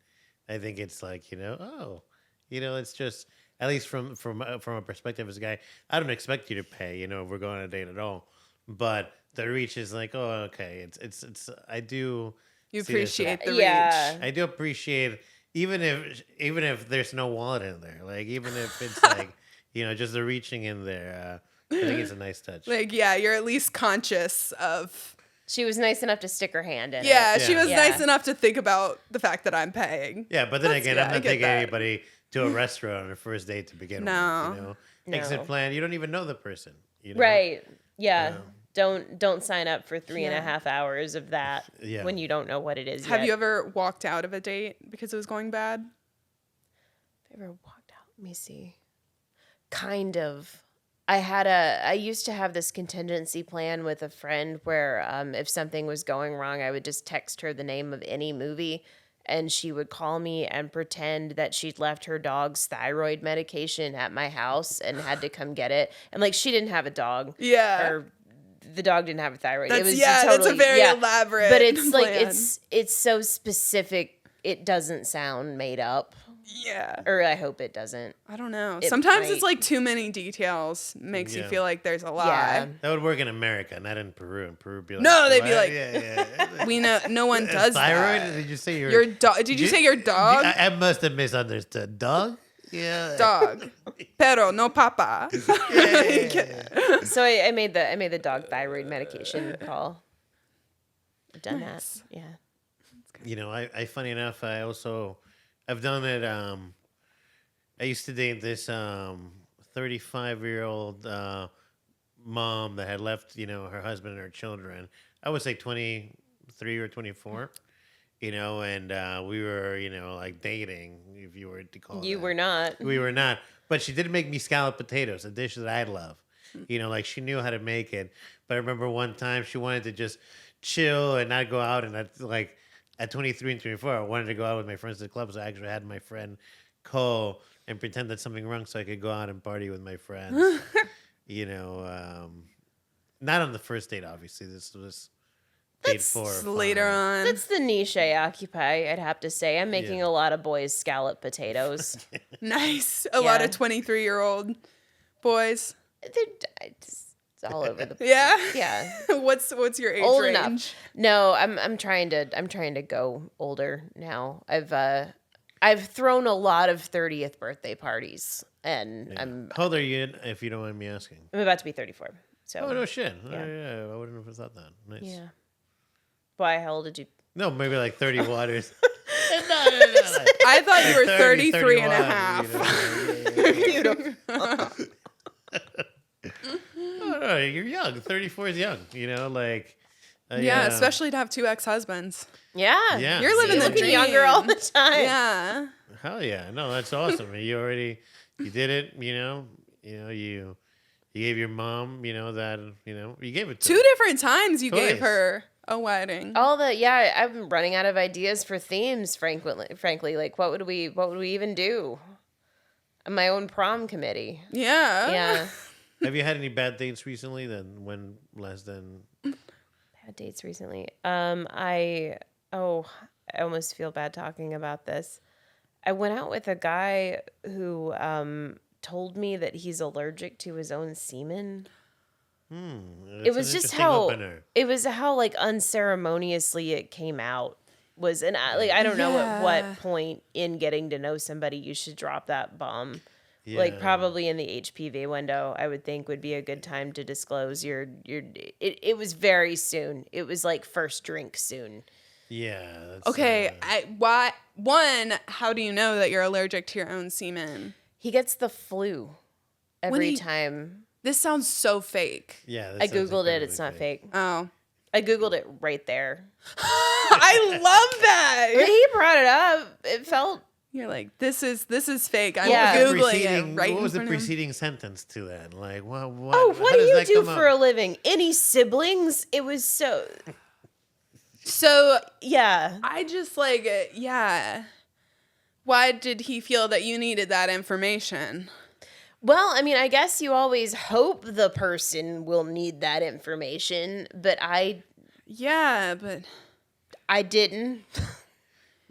Speaker 3: I think it's like, it's just, at least from a perspective as a guy, I don't expect you to pay, if we're going on a date at all. But the reach is like, oh, okay. It's I do.
Speaker 2: You appreciate the
Speaker 1: reach.
Speaker 2: reach.
Speaker 3: I do appreciate even if there's no wallet in there, like even if it's like, just the reaching in there. I think it's a nice touch.
Speaker 2: Like, yeah, you're at least conscious of.
Speaker 1: She was nice enough to stick her hand in it.
Speaker 2: Yeah, she was nice enough to think about the fact that I'm paying.
Speaker 3: Yeah, but then again, I'm not taking anybody to a restaurant on a first date to begin with.
Speaker 2: No.
Speaker 3: Exit plan, you don't even know the person.
Speaker 1: Right. Yeah. Don't sign up for 3.5 hours of that when you don't know what it is.
Speaker 2: Have you ever walked out of a date because it was going bad?
Speaker 1: Have I ever walked out? Let me see. Kind of. I used to have this contingency plan with a friend where if something was going wrong, I would just text her the name of any movie and she would call me and pretend that she'd left her dog's thyroid medication at my house and had to come get it. And like, she didn't have a dog.
Speaker 2: Yeah.
Speaker 1: Or the dog didn't have a thyroid.
Speaker 2: That's,
Speaker 1: It was
Speaker 2: that's a very elaborate
Speaker 1: But it's
Speaker 2: plan.
Speaker 1: like, it's so specific. It doesn't sound made up.
Speaker 2: Yeah.
Speaker 1: Or I hope it doesn't.
Speaker 2: I don't know.
Speaker 1: It
Speaker 2: Sometimes
Speaker 1: might.
Speaker 2: it's like too many details makes you feel like there's a lie.
Speaker 1: Yeah.
Speaker 3: That would work in America, not in Peru. In Peru, be like,
Speaker 2: No, they'd be
Speaker 3: "What?"
Speaker 2: like,
Speaker 3: yeah.
Speaker 2: We know no one does
Speaker 3: Thyroid?
Speaker 2: that.
Speaker 3: Did you say your
Speaker 2: dog? Did you say your dog?
Speaker 3: I must have misunderstood. Dog? Yeah.
Speaker 2: Dog. Pero no papa.
Speaker 3: Yeah.
Speaker 1: So I made the dog thyroid medication call. I've done that. Yeah.
Speaker 3: I funny enough, I've done it. I used to date this 35-year-old mom that had left, her husband and her children. I would say 23 or 24. And we were, like dating, if you were to call it.
Speaker 1: You were not.
Speaker 3: We were not. But she did make me scalloped potatoes, a dish that I love. Like she knew how to make it. But I remember one time she wanted to just chill and not go out. And at 23 and 24, I wanted to go out with my friends to the club. So I actually had my friend call and pretend that something wrong so I could go out and party with my friends. Not on the first date, obviously. This was date 4 or 5.
Speaker 2: Later on.
Speaker 1: That's the niche I occupy, I'd have to say. I'm making a lot of boys scallop potatoes.
Speaker 2: Nice. A lot of 23-year-old boys.
Speaker 1: It's all over the place.
Speaker 2: Yeah.
Speaker 1: Yeah.
Speaker 2: What's your age
Speaker 1: Old
Speaker 2: range?
Speaker 1: enough. No, I'm trying to go older now. I've thrown a lot of 30th birthday parties, and I'm
Speaker 3: How old are you, if you don't mind me asking?
Speaker 1: about to be 34. So.
Speaker 3: Oh no shit!
Speaker 1: Yeah.
Speaker 3: Oh, yeah, I wouldn't have thought that. Nice.
Speaker 1: Yeah. Why? How old did you?
Speaker 3: No, maybe like 30 waters.
Speaker 2: I thought you were
Speaker 3: 30,
Speaker 2: 33 and a
Speaker 3: waters,
Speaker 2: half.
Speaker 1: Beautiful.
Speaker 3: Oh, no, you're young. 34 is young.
Speaker 2: Yeah, especially to have 2 ex-husbands.
Speaker 1: Yeah.
Speaker 3: Yeah.
Speaker 2: You're living the
Speaker 1: Looking
Speaker 2: dream.
Speaker 1: younger all the time.
Speaker 2: Yeah.
Speaker 3: Hell yeah. No, that's awesome. You did it, you gave your mom, that, you gave it to
Speaker 2: 2
Speaker 3: her.
Speaker 2: different times you gave
Speaker 3: Twice.
Speaker 2: her a wedding.
Speaker 1: I'm running out of ideas for themes, frankly. Like what would we even do? My own prom committee.
Speaker 2: Yeah.
Speaker 1: Yeah.
Speaker 3: Have you had any bad dates recently? Then when less than
Speaker 1: Bad dates recently. I almost feel bad talking about this. I went out with a guy who told me that he's allergic to his own semen. It was just how like unceremoniously it came out. I don't know at what point in getting to know somebody you should drop that bomb.
Speaker 3: Yeah.
Speaker 1: Like probably in the HPV window, I would think would be a good time to disclose it was very soon. It was like first drink soon.
Speaker 3: Yeah. That's,
Speaker 2: Okay, how do you know that you're allergic to your own semen?
Speaker 1: He gets the flu every time.
Speaker 2: This sounds so fake.
Speaker 3: Yeah.
Speaker 1: I Googled it. It's not fake.
Speaker 2: Oh.
Speaker 1: I Googled it right there.
Speaker 2: I love that.
Speaker 1: When he brought it up, it felt...
Speaker 2: You're like, this is fake. I'm
Speaker 1: Yeah.
Speaker 2: Googling it right
Speaker 3: What was the
Speaker 2: in front of him.
Speaker 3: preceding sentence to that? Like, what?
Speaker 1: Oh, what do you do for a living? Any siblings? It was so...
Speaker 2: So,
Speaker 1: Yeah.
Speaker 2: I just yeah. Why did he feel that you needed that information?
Speaker 1: Well, I mean, I guess you always hope the person will need that information, but
Speaker 2: Yeah, but...
Speaker 1: I didn't.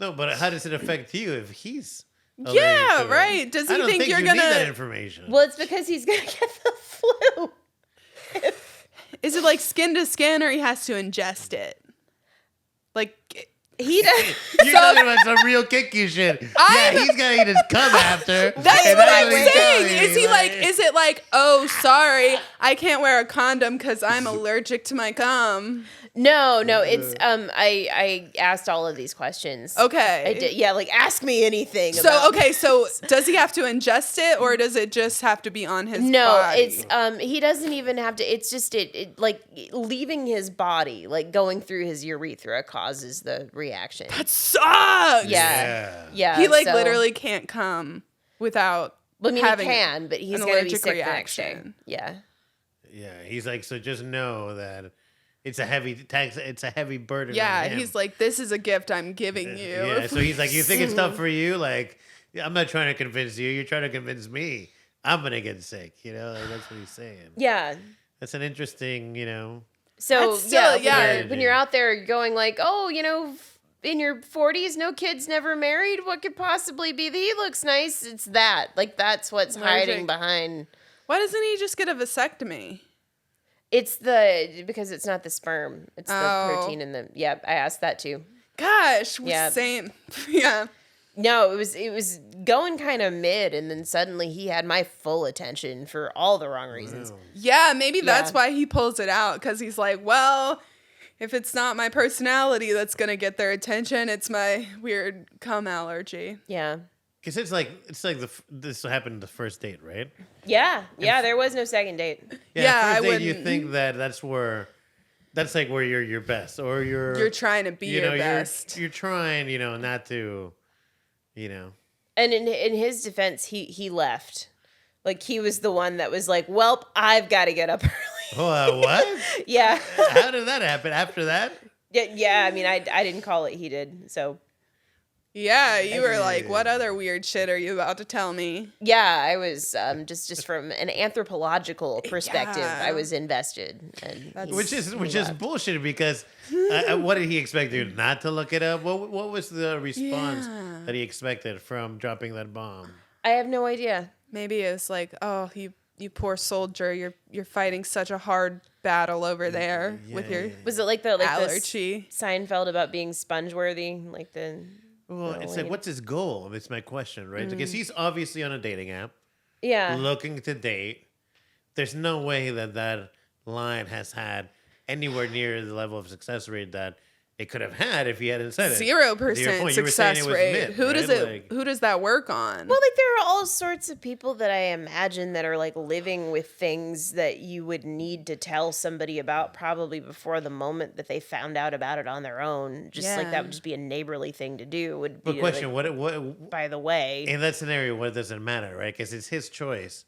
Speaker 3: No, but how does it affect you if he's...
Speaker 2: Yeah, right. Does he think you're
Speaker 3: going to
Speaker 2: gonna...
Speaker 3: need that information?
Speaker 1: Well, it's because he's going to get the flu.
Speaker 2: Is it like skin to skin, or he has to ingest it? Like...
Speaker 1: He does.
Speaker 3: You're talking about some real kinky shit. He's got to eat his cum after.
Speaker 2: That's
Speaker 3: and
Speaker 2: what I'm
Speaker 3: he's
Speaker 2: saying.
Speaker 3: telling
Speaker 2: Is he like, is it like, oh, sorry, I can't wear a condom because I'm allergic to my cum?
Speaker 1: No, it's I asked all of these questions.
Speaker 2: Okay.
Speaker 1: I did, yeah, like ask me anything.
Speaker 2: So does he have to ingest it, or does it just have to be on his body?
Speaker 1: It's he doesn't even have to. It's just it like leaving his body, like going through his urethra causes the reaction.
Speaker 2: That sucks.
Speaker 1: Yeah.
Speaker 2: He literally can't come without having
Speaker 1: he can, but he's
Speaker 2: an
Speaker 1: going to be
Speaker 2: allergic
Speaker 1: sick
Speaker 2: reaction.
Speaker 1: the next day. Yeah.
Speaker 3: Yeah, he's like, so just know that it's a heavy tax. It's a heavy burden.
Speaker 2: Yeah,
Speaker 3: on him.
Speaker 2: he's like, this is a gift I'm giving you.
Speaker 3: Yeah, so he's like, you think it's tough for you? Like, I'm not trying to convince you. You're trying to convince me. I'm gonna get sick. Like, that's what he's saying.
Speaker 1: Yeah.
Speaker 3: That's an interesting,
Speaker 1: So
Speaker 2: That's still-
Speaker 1: when you're out there going like, oh, in your 40s, no kids, never married. What could possibly be? He looks nice. It's that. Like that's what's hiding behind.
Speaker 2: Why doesn't he just get a vasectomy?
Speaker 1: It's because it's not the sperm. It's the protein in the. Yeah, I asked that too.
Speaker 2: Gosh,
Speaker 1: Yeah.
Speaker 2: same. Yeah.
Speaker 1: No, it was going kind of mid, and then suddenly he had my full attention for all the wrong reasons.
Speaker 3: Wow.
Speaker 2: Yeah, maybe that's why he pulls it out, because he's like, well, if it's not my personality that's going to get their attention, it's my weird cum allergy.
Speaker 1: Yeah.
Speaker 3: Because this happened the first date, right?
Speaker 1: Yeah. Yeah. There was no second date.
Speaker 2: Yeah,
Speaker 3: first
Speaker 2: I
Speaker 3: date, you
Speaker 2: wouldn't.
Speaker 3: think that's like where you're your best, or
Speaker 2: You're trying to be your best.
Speaker 3: You're trying, not to,
Speaker 1: And in his defense, he left. Like he was the one that was like, "Welp, I've got to get up early."
Speaker 3: What?
Speaker 1: Yeah.
Speaker 3: How did that happen? After that?
Speaker 1: Yeah. I mean, I didn't call it. He did. So.
Speaker 2: Yeah, you were like, what other weird shit are you about to tell me?
Speaker 1: Yeah, I was just from an anthropological perspective, I was invested, and
Speaker 3: Which is bullshit, because what did he expect you not to look it up? What was the response that he expected from dropping that bomb?
Speaker 1: I have no idea.
Speaker 2: Maybe it's like, oh, you poor soldier, you're fighting such a hard battle over there with your
Speaker 1: Was it like the
Speaker 2: allergy.
Speaker 1: Seinfeld about being sponge-worthy, like the?
Speaker 3: Well, it's like, what's his goal? It's my question, right? Because he's obviously on a dating app,
Speaker 1: Yeah.
Speaker 3: looking to date. There's no way that line has had anywhere near the level of success rate that it could have had if he hadn't said it.
Speaker 2: 0% success rate.
Speaker 3: Myth,
Speaker 2: who
Speaker 3: right?
Speaker 2: does it? Who does that work on?
Speaker 1: Well, like there are all sorts of people that I imagine that are like living with things that you would need to tell somebody about probably before the moment that they found out about it on their own. Just like that would just be a neighborly thing to do. Would be
Speaker 3: But question:
Speaker 1: like,
Speaker 3: what?
Speaker 1: By the way,
Speaker 3: In that scenario, what doesn't matter, right? Because it's his choice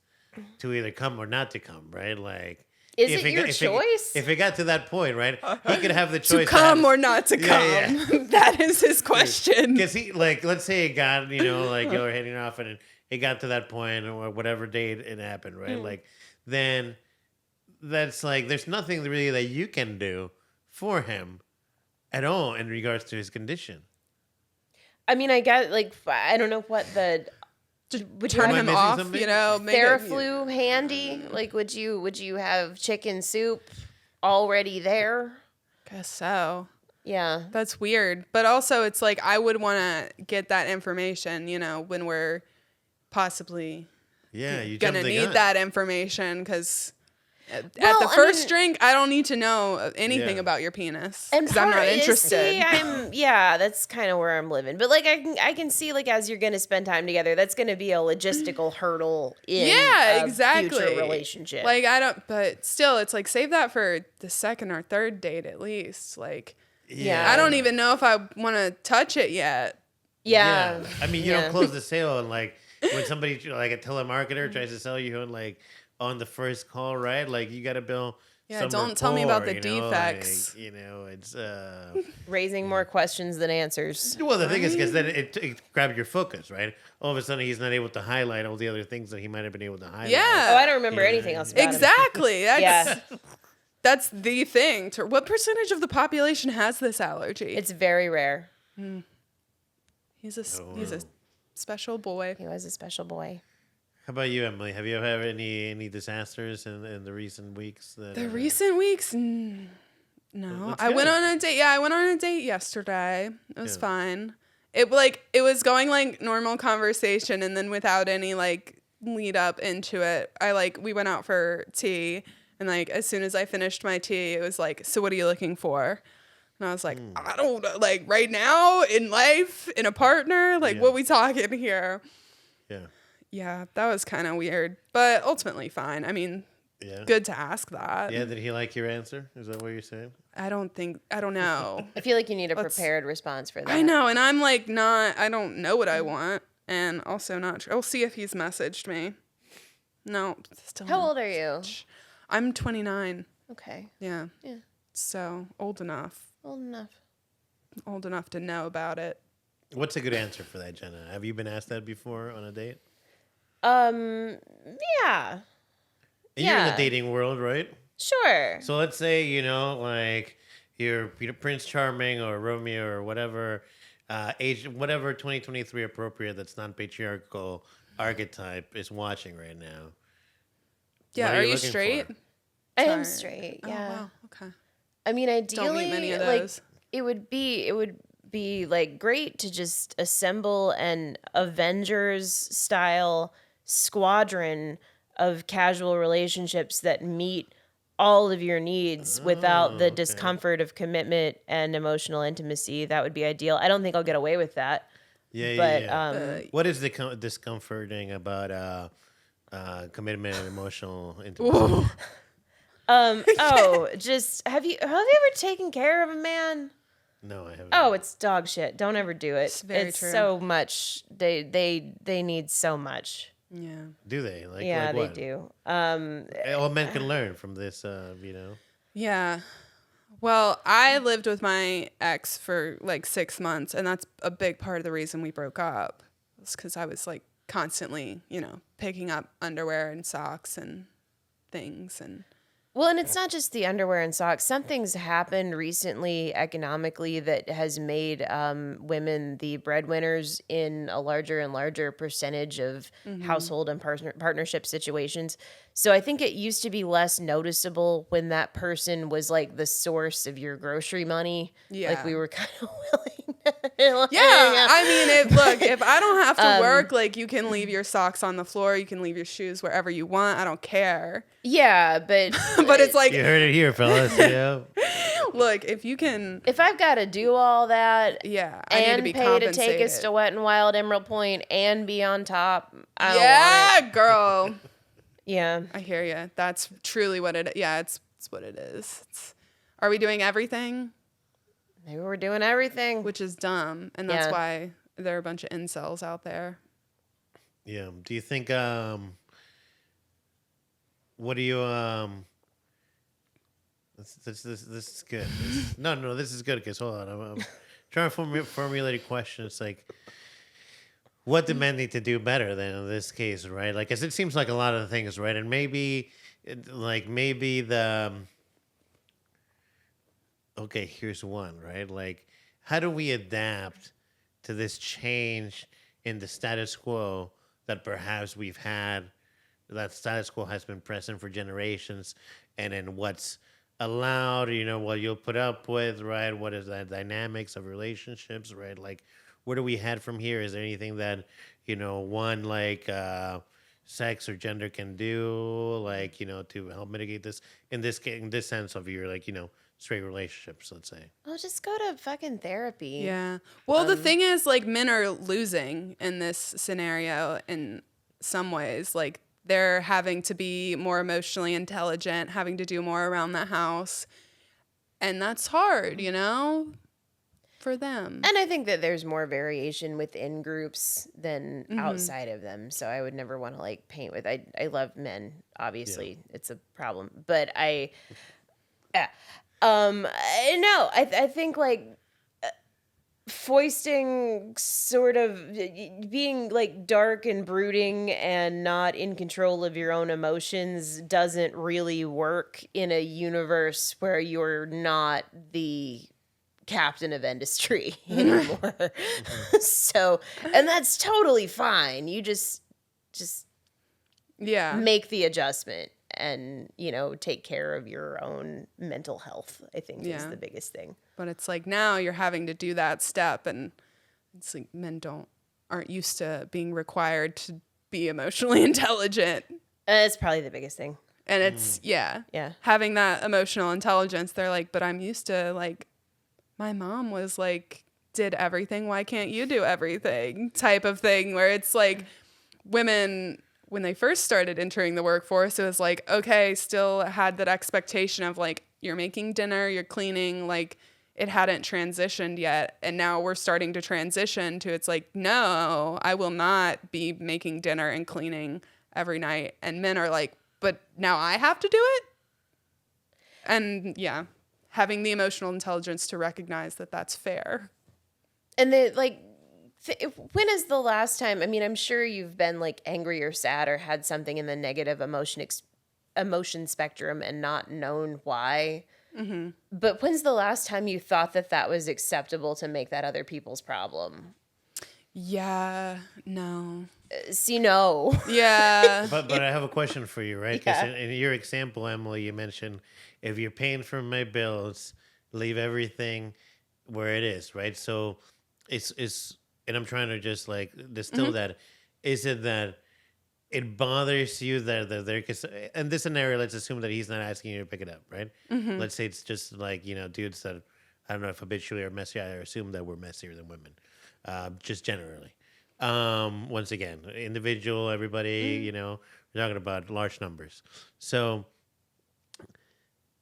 Speaker 3: to either come or not to come, right? Like.
Speaker 1: Is it your choice?
Speaker 3: If it got to that point, right, he could have the choice
Speaker 2: to come or not to come.
Speaker 3: Yeah.
Speaker 2: That is his question.
Speaker 3: Because he, like, let's say it got, like, you're hitting off and it got to that point or whatever date it happened, right? Like, then that's like, there's nothing really that you can do for him at all in regards to his condition.
Speaker 1: I mean, I got like, I don't know what the...
Speaker 2: Would turn him off,
Speaker 3: something?
Speaker 1: Theraflu handy? Like, would you have chicken soup already there?
Speaker 2: Guess so.
Speaker 1: Yeah.
Speaker 2: That's weird. But also, it's like, I would want to get that information, when we're possibly going to need that information. Because at the first drink, I don't need to know anything about your penis. Because I'm not interested.
Speaker 1: That's kind of where I'm living. But, like, I can see, like, as you're going to spend time together, that's going to be a logistical hurdle in a future relationship.
Speaker 2: Like, but still, it's like, save that for the second or third date at least. Like, I don't even know if I want to touch it yet.
Speaker 1: Yeah.
Speaker 3: I mean, you don't close the sale, and, like, when somebody, like, a telemarketer tries to sell you, and, like, on the first call, right? Like, you got to build some
Speaker 2: don't tell me about the defects.
Speaker 3: Like, it's...
Speaker 1: raising more questions than answers.
Speaker 3: Well, the thing is, because then it grabbed your focus, right? All of a sudden, he's not able to highlight all the other things that he might have been able to highlight.
Speaker 2: Yeah.
Speaker 1: Oh, I don't remember anything else about
Speaker 2: exactly. That's the thing. What percentage of the population has this allergy?
Speaker 1: It's very rare.
Speaker 2: He's a special boy.
Speaker 1: He was a special boy.
Speaker 3: How about you, Emily? Have you ever had any disasters in the recent weeks?
Speaker 2: Recent weeks? No. I went on a date. Yeah, I went on a date yesterday. It was fine. It was going like normal conversation, and then without any like lead up into it, we went out for tea, and like as soon as I finished my tea, it was like, so what are you looking for? And I was like, I don't know, like right now in life, in a partner, like what we talking here?
Speaker 3: Yeah.
Speaker 2: Yeah, that was kind of weird, but ultimately fine. I mean, good to ask that.
Speaker 3: Yeah, did he like your answer? Is that what you're saying?
Speaker 2: I don't know.
Speaker 1: I feel like you need a prepared response for that.
Speaker 2: I know, and I'm like I don't know what I want, and also not sure. I'll see if he's messaged me. No, still
Speaker 1: How old are you?
Speaker 2: I'm 29.
Speaker 1: Okay.
Speaker 2: Yeah. Yeah. So, old enough.
Speaker 1: Old enough
Speaker 2: to know about it.
Speaker 3: What's a good answer for that, Jenna? Have you been asked that before on a date?
Speaker 1: Yeah.
Speaker 3: You're in the dating world, right?
Speaker 1: Sure.
Speaker 3: So let's say, like you're Prince Charming or Romeo or whatever age, whatever 2023 appropriate that's non-patriarchal archetype is watching right now.
Speaker 2: Yeah, are you straight?
Speaker 1: I am straight. Yeah.
Speaker 2: Oh, wow. Okay.
Speaker 1: I mean, ideally,
Speaker 2: don't meet many of those.
Speaker 1: Like, it would be like great to just assemble an avengers style squadron of casual relationships that meet all of your needs without the discomfort of commitment and emotional intimacy. That would be ideal. I don't think I'll get away with that.
Speaker 3: Yeah. What is the discomforting about commitment and emotional intimacy?
Speaker 1: Just have you ever taken care of a man?
Speaker 3: No, I haven't.
Speaker 1: Oh, it's dog shit. Don't ever do it. It's
Speaker 2: very true.
Speaker 1: So much. They need so much.
Speaker 2: Yeah.
Speaker 3: Do they? Like,
Speaker 1: yeah,
Speaker 3: like
Speaker 1: they
Speaker 3: what?
Speaker 1: do.
Speaker 3: All men can learn from this,
Speaker 2: Yeah. Well, I lived with my ex for like 6 months, and that's a big part of the reason we broke up. It's because I was like constantly, picking up underwear and socks and things and.
Speaker 1: Well, and it's not just the underwear and socks. Something's happened recently economically that has made women the breadwinners in a larger and larger percentage of household and partnership situations. So I think it used to be less noticeable when that person was like the source of your grocery money.
Speaker 2: Yeah.
Speaker 1: Like we were kind of willing
Speaker 2: I mean, if I don't have to work, like, you can leave your socks on the floor, you can leave your shoes wherever you want. I don't care.
Speaker 1: Yeah, but
Speaker 2: but it's like,
Speaker 3: you heard it here, fellas. Yeah.
Speaker 2: Look, if
Speaker 1: I've got to do all that,
Speaker 2: I need to be
Speaker 1: pay
Speaker 2: compensated.
Speaker 1: to take us to Wet and Wild Emerald Point and be on top, I don't want it.
Speaker 2: Girl.
Speaker 1: Yeah,
Speaker 2: I hear you. That's truly what it is. Yeah, it's what it is. Are we doing everything?
Speaker 1: maybe we're doing everything.
Speaker 2: Which is dumb, and that's why there are a bunch of incels out there.
Speaker 3: Yeah. Do you think? What do you? This is good. No, this is good. Because hold on, I'm trying to formulate a question. It's like, what do men need to do better than in this case, right? Like, 'cause it seems like a lot of the things, right? And maybe the. Okay, here's one, right? Like, how do we adapt to this change in the status quo that perhaps we've had? That status quo has been present for generations, and then what's allowed, what you'll put up with, right? What is the dynamics of relationships, right? Like, where do we head from here? Is there anything that, one, like, sex or gender can do, like, to help mitigate this in this sense of your, like, straight relationships, let's say?
Speaker 1: Well, just go to fucking therapy.
Speaker 2: Yeah. Well, the thing is, like, men are losing in this scenario in some ways. Like, they're having to be more emotionally intelligent, having to do more around the house. And that's hard, for them.
Speaker 1: And I think that there's more variation within groups than outside of them. So I would never want to, like, paint with, I love men, obviously. Yeah. It's a problem. But I think, like, foisting sort of being, like, dark and brooding and not in control of your own emotions doesn't really work in a universe where you're not the captain of industry anymore. So, and that's totally fine. You just make the adjustment and, take care of your own mental health, I think is the biggest thing.
Speaker 2: But it's like now you're having to do that step, and it's like men aren't used to being required to be emotionally intelligent.
Speaker 1: It's probably the biggest thing.
Speaker 2: And it's, having that emotional intelligence, they're like, but I'm used to, like, my mom was like, did everything, why can't you do everything type of thing, where it's like women, when they first started entering the workforce, it was like, okay, still had that expectation of, like, you're making dinner, you're cleaning, like, it hadn't transitioned yet. And now we're starting to transition to, it's like, no, I will not be making dinner and cleaning every night. And men are like, but now I have to do it? And having the emotional intelligence to recognize that that's fair.
Speaker 1: And when is the last time, I mean, I'm sure you've been, like, angry or sad or had something in the negative emotion spectrum and not known why. Mm-hmm. But when's the last time you thought that was acceptable to make that other people's problem?
Speaker 2: Yeah, no.
Speaker 1: No.
Speaker 2: Yeah.
Speaker 3: But I have a question for you, right? Because in your example, Emily, you mentioned, if you're paying for my bills, leave everything where it is, right? So it's and I'm trying to just, like, distill that. Is it that it bothers you that they're, cause in this scenario, let's assume that he's not asking you to pick it up, right? Mm-hmm. Let's say it's just like, dudes that, I don't know if habitually are messy. I assume that we're messier than women, just generally. Once again, individual, everybody, we're talking about large numbers. So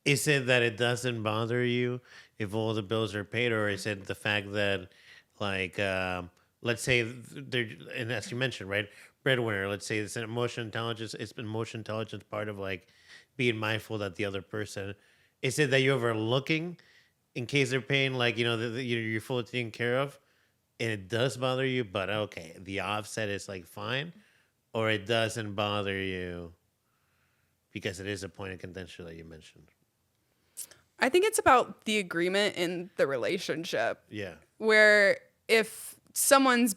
Speaker 3: is it that it doesn't bother you if all the bills are paid, or is it the fact that, like, let's say they're, and as you mentioned, right, breadwinner, let's say it's an emotional intelligence, it's been emotional intelligence part of, like, being mindful that the other person, is it that you're overlooking in case they're paying, like, you're fully taken care of, and it does bother you, but okay, the offset is, like, fine, or it doesn't bother you because it is a point of contention that you mentioned?
Speaker 2: I think it's about the agreement in the relationship.
Speaker 3: Yeah.
Speaker 2: Where if someone's,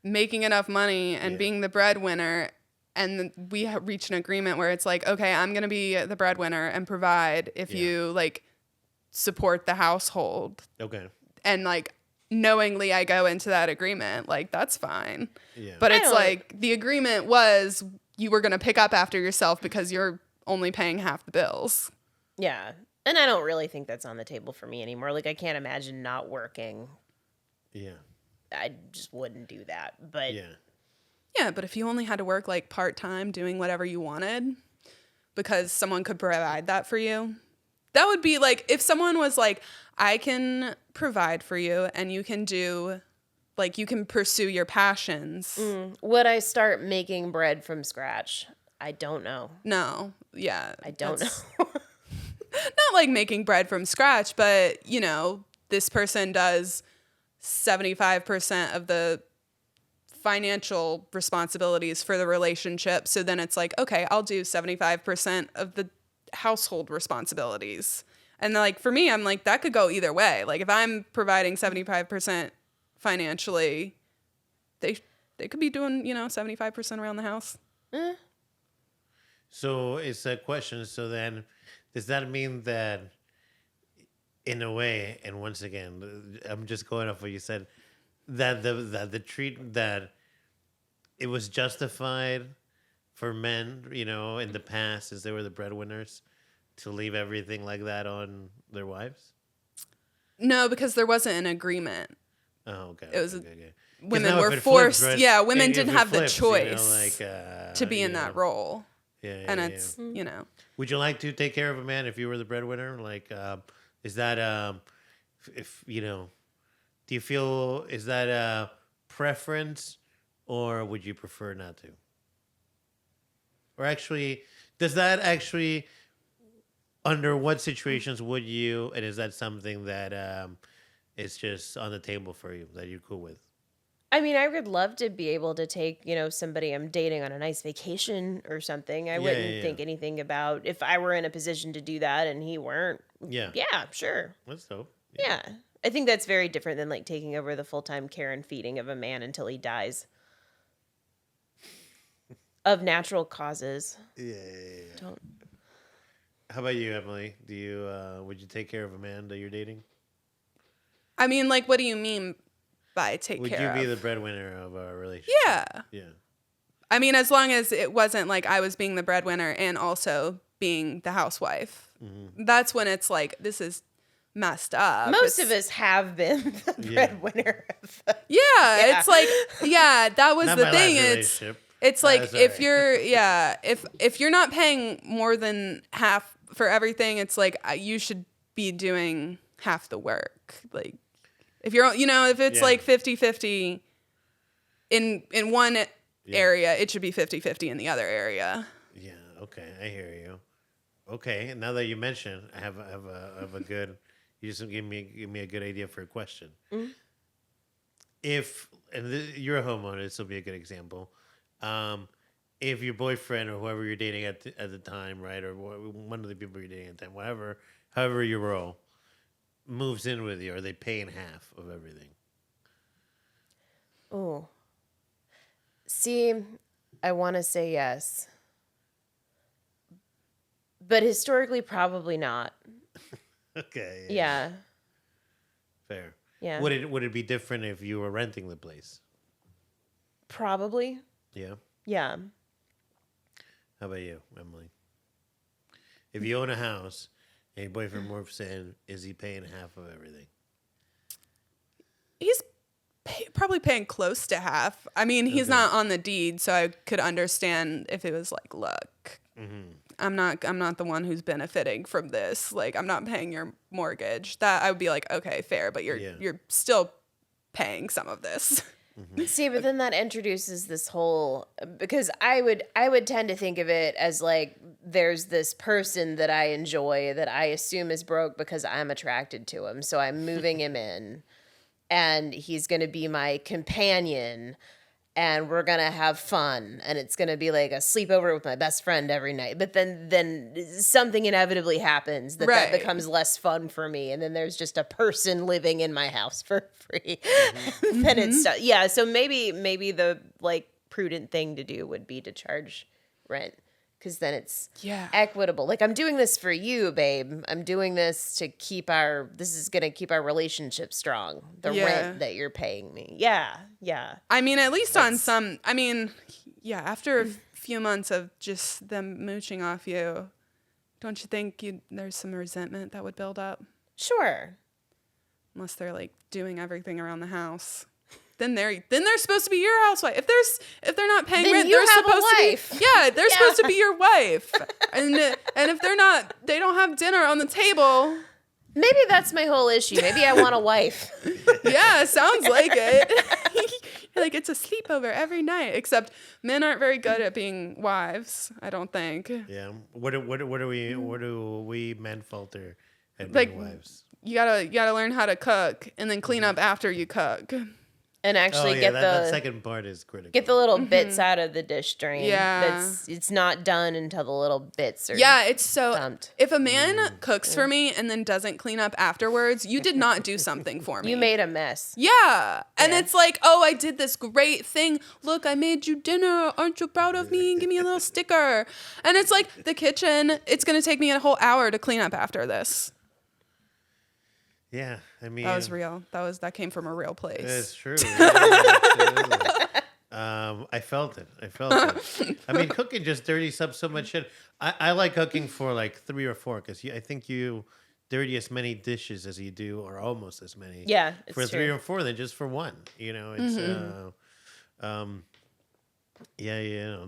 Speaker 2: making enough money and being the breadwinner, and we reach an agreement where it's like, okay, I'm going to be the breadwinner and provide if you, like, support the household.
Speaker 3: Okay.
Speaker 2: And, like, knowingly I go into that agreement, like that's fine.
Speaker 3: Yeah.
Speaker 2: But it's like the agreement was you were going to pick up after yourself because you're only paying half the bills.
Speaker 1: Yeah. And I don't really think that's on the table for me anymore. Like, I can't imagine not working.
Speaker 3: Yeah.
Speaker 1: I just wouldn't do that. But
Speaker 2: yeah, but if you only had to work like part-time doing whatever you wanted because someone could provide that for you, that would be like, if someone was like, I can provide for you and you can do, like, you can pursue your passions.
Speaker 1: Would I start making bread from scratch? I don't know.
Speaker 2: No. Yeah.
Speaker 1: I don't know.
Speaker 2: Not like making bread from scratch, but, you know, this person does 75% of the financial responsibilities for the relationship. So then it's like, okay, I'll do 75% of the household responsibilities. And like, for me, I'm like, that could go either way. Like, if I'm providing 75% financially, they could be doing, you know, 75% around the house.
Speaker 3: So it's a question. So then, does that mean that, in a way, and once again, I'm just going off what you said, that that it was justified for men, you know, in the past, as they were the breadwinners, to leave everything like that on their wives?
Speaker 2: No, because there wasn't an agreement.
Speaker 3: Oh, okay.
Speaker 2: It was
Speaker 3: okay.
Speaker 2: Women were forced.
Speaker 3: Flips, right?
Speaker 2: Yeah, women
Speaker 3: If
Speaker 2: didn't
Speaker 3: it
Speaker 2: have the
Speaker 3: flips,
Speaker 2: choice
Speaker 3: you know,
Speaker 2: to be in that role.
Speaker 3: Yeah,
Speaker 2: and it's, you know.
Speaker 3: Would you like to take care of a man if you were the breadwinner? Like, is that, if, you know, do you feel, is that a preference, or would you prefer not to? Or actually, does that actually, under what situations would you, and is that something that is just on the table for you, that you're cool with?
Speaker 1: I mean, I would love to be able to take, you know, somebody I'm dating on a nice vacation or something. I wouldn't think anything about if I were in a position to do that and he weren't.
Speaker 3: Yeah.
Speaker 1: Yeah, sure.
Speaker 3: That's dope.
Speaker 1: Yeah. I think that's very different than like taking over the full-time care and feeding of a man until he dies. Of natural causes.
Speaker 3: Yeah.
Speaker 1: Don't.
Speaker 3: How about you, Emily? Do you would you take care of a man that you're dating?
Speaker 2: I mean, like, what do you mean by take
Speaker 3: Would
Speaker 2: care of?
Speaker 3: you be the breadwinner of a relationship?
Speaker 2: Yeah.
Speaker 3: Yeah.
Speaker 2: I mean, as long as it wasn't like I was being the breadwinner and also being the housewife. Mm-hmm. That's when it's like, this is messed up.
Speaker 1: Most of us have been the breadwinner.
Speaker 2: Yeah, it's like, that was
Speaker 3: not
Speaker 2: the
Speaker 3: my
Speaker 2: thing.
Speaker 3: last
Speaker 2: It's like, if
Speaker 3: right.
Speaker 2: you're, if you're not paying more than half for everything, it's like, you should be doing half the work. Like, if you're, you know, if it's like 50-50 in one area, it should be 50-50 in the other area.
Speaker 3: Yeah. Okay, I hear you. Okay, and now that you mention, I have a good. You just give me a good idea for a question. Mm-hmm. If you're a homeowner, this will be a good example. If your boyfriend or whoever you're dating at the time, right, or one of the people you're dating at the time, however you roll, moves in with you, are they paying half of everything?
Speaker 1: Oh. See, I want to say yes. But historically, probably not.
Speaker 3: Okay.
Speaker 1: Yeah.
Speaker 3: Fair.
Speaker 1: Yeah.
Speaker 3: Would it be different if you were renting the place?
Speaker 1: Probably.
Speaker 3: Yeah.
Speaker 1: Yeah.
Speaker 3: How about you, Emily? If you own a house and your boyfriend moves in, is he paying half of everything?
Speaker 2: He's probably paying close to half. I mean, he's not on the deed, so I could understand if it was like, look, I'm not the one who's benefiting from this. Like, I'm not paying your mortgage. That I would be like, okay, fair, but you're still paying some of this.
Speaker 1: Mm-hmm. See, but then that introduces this whole, because I would tend to think of it as like there's this person that I enjoy that I assume is broke because I'm attracted to him, so I'm moving him in, and he's gonna be my companion, and we're gonna have fun, and it's gonna be like a sleepover with my best friend every night. But then something inevitably happens that becomes less fun for me, and then there's just a person living in my house for free. Mm-hmm. Then it's so maybe the like prudent thing to do would be to charge rent, because then it's equitable. Like, I'm doing this for you, babe. I'm doing this to this is going to keep our relationship strong. The rent that you're paying me. Yeah. Yeah.
Speaker 2: I mean, at least on some, I mean, after a few months of just them mooching off you, don't you think there's some resentment that would build up?
Speaker 1: Sure.
Speaker 2: Unless they're like doing everything around the house. Then they're supposed to be your housewife. If they're not paying rent, they're supposed to be they're supposed to be your wife. And if they're not, they don't have dinner on the table.
Speaker 1: Maybe that's my whole issue. Maybe I want a wife.
Speaker 2: Yeah, sounds like it. Like it's a sleepover every night. Except men aren't very good at being wives, I don't think.
Speaker 3: Yeah. What do we men falter at being wives?
Speaker 2: You gotta learn how to cook and then clean up after you cook.
Speaker 1: And actually
Speaker 3: that second part is critical.
Speaker 1: Get the little bits out of the dish drain.
Speaker 2: Yeah.
Speaker 1: It's not done until the little bits are
Speaker 2: it's so dumped. If a man cooks for me and then doesn't clean up afterwards, you did not do something for me.
Speaker 1: You made a mess.
Speaker 2: Yeah. And it's like, oh, I did this great thing. Look, I made you dinner. Aren't you proud of me? Give me a little sticker. And it's like the kitchen, it's going to take me a whole hour to clean up after this.
Speaker 3: Yeah, I mean...
Speaker 2: That was real. That came from a real place.
Speaker 3: It's true. I felt it. I mean, cooking just dirties up so much shit. I like cooking for like 3 or 4 because I think you dirty as many dishes as you do, or almost as many.
Speaker 1: Yeah, it's
Speaker 3: for
Speaker 1: true.
Speaker 3: 3 or 4 than just for 1. You know, it's...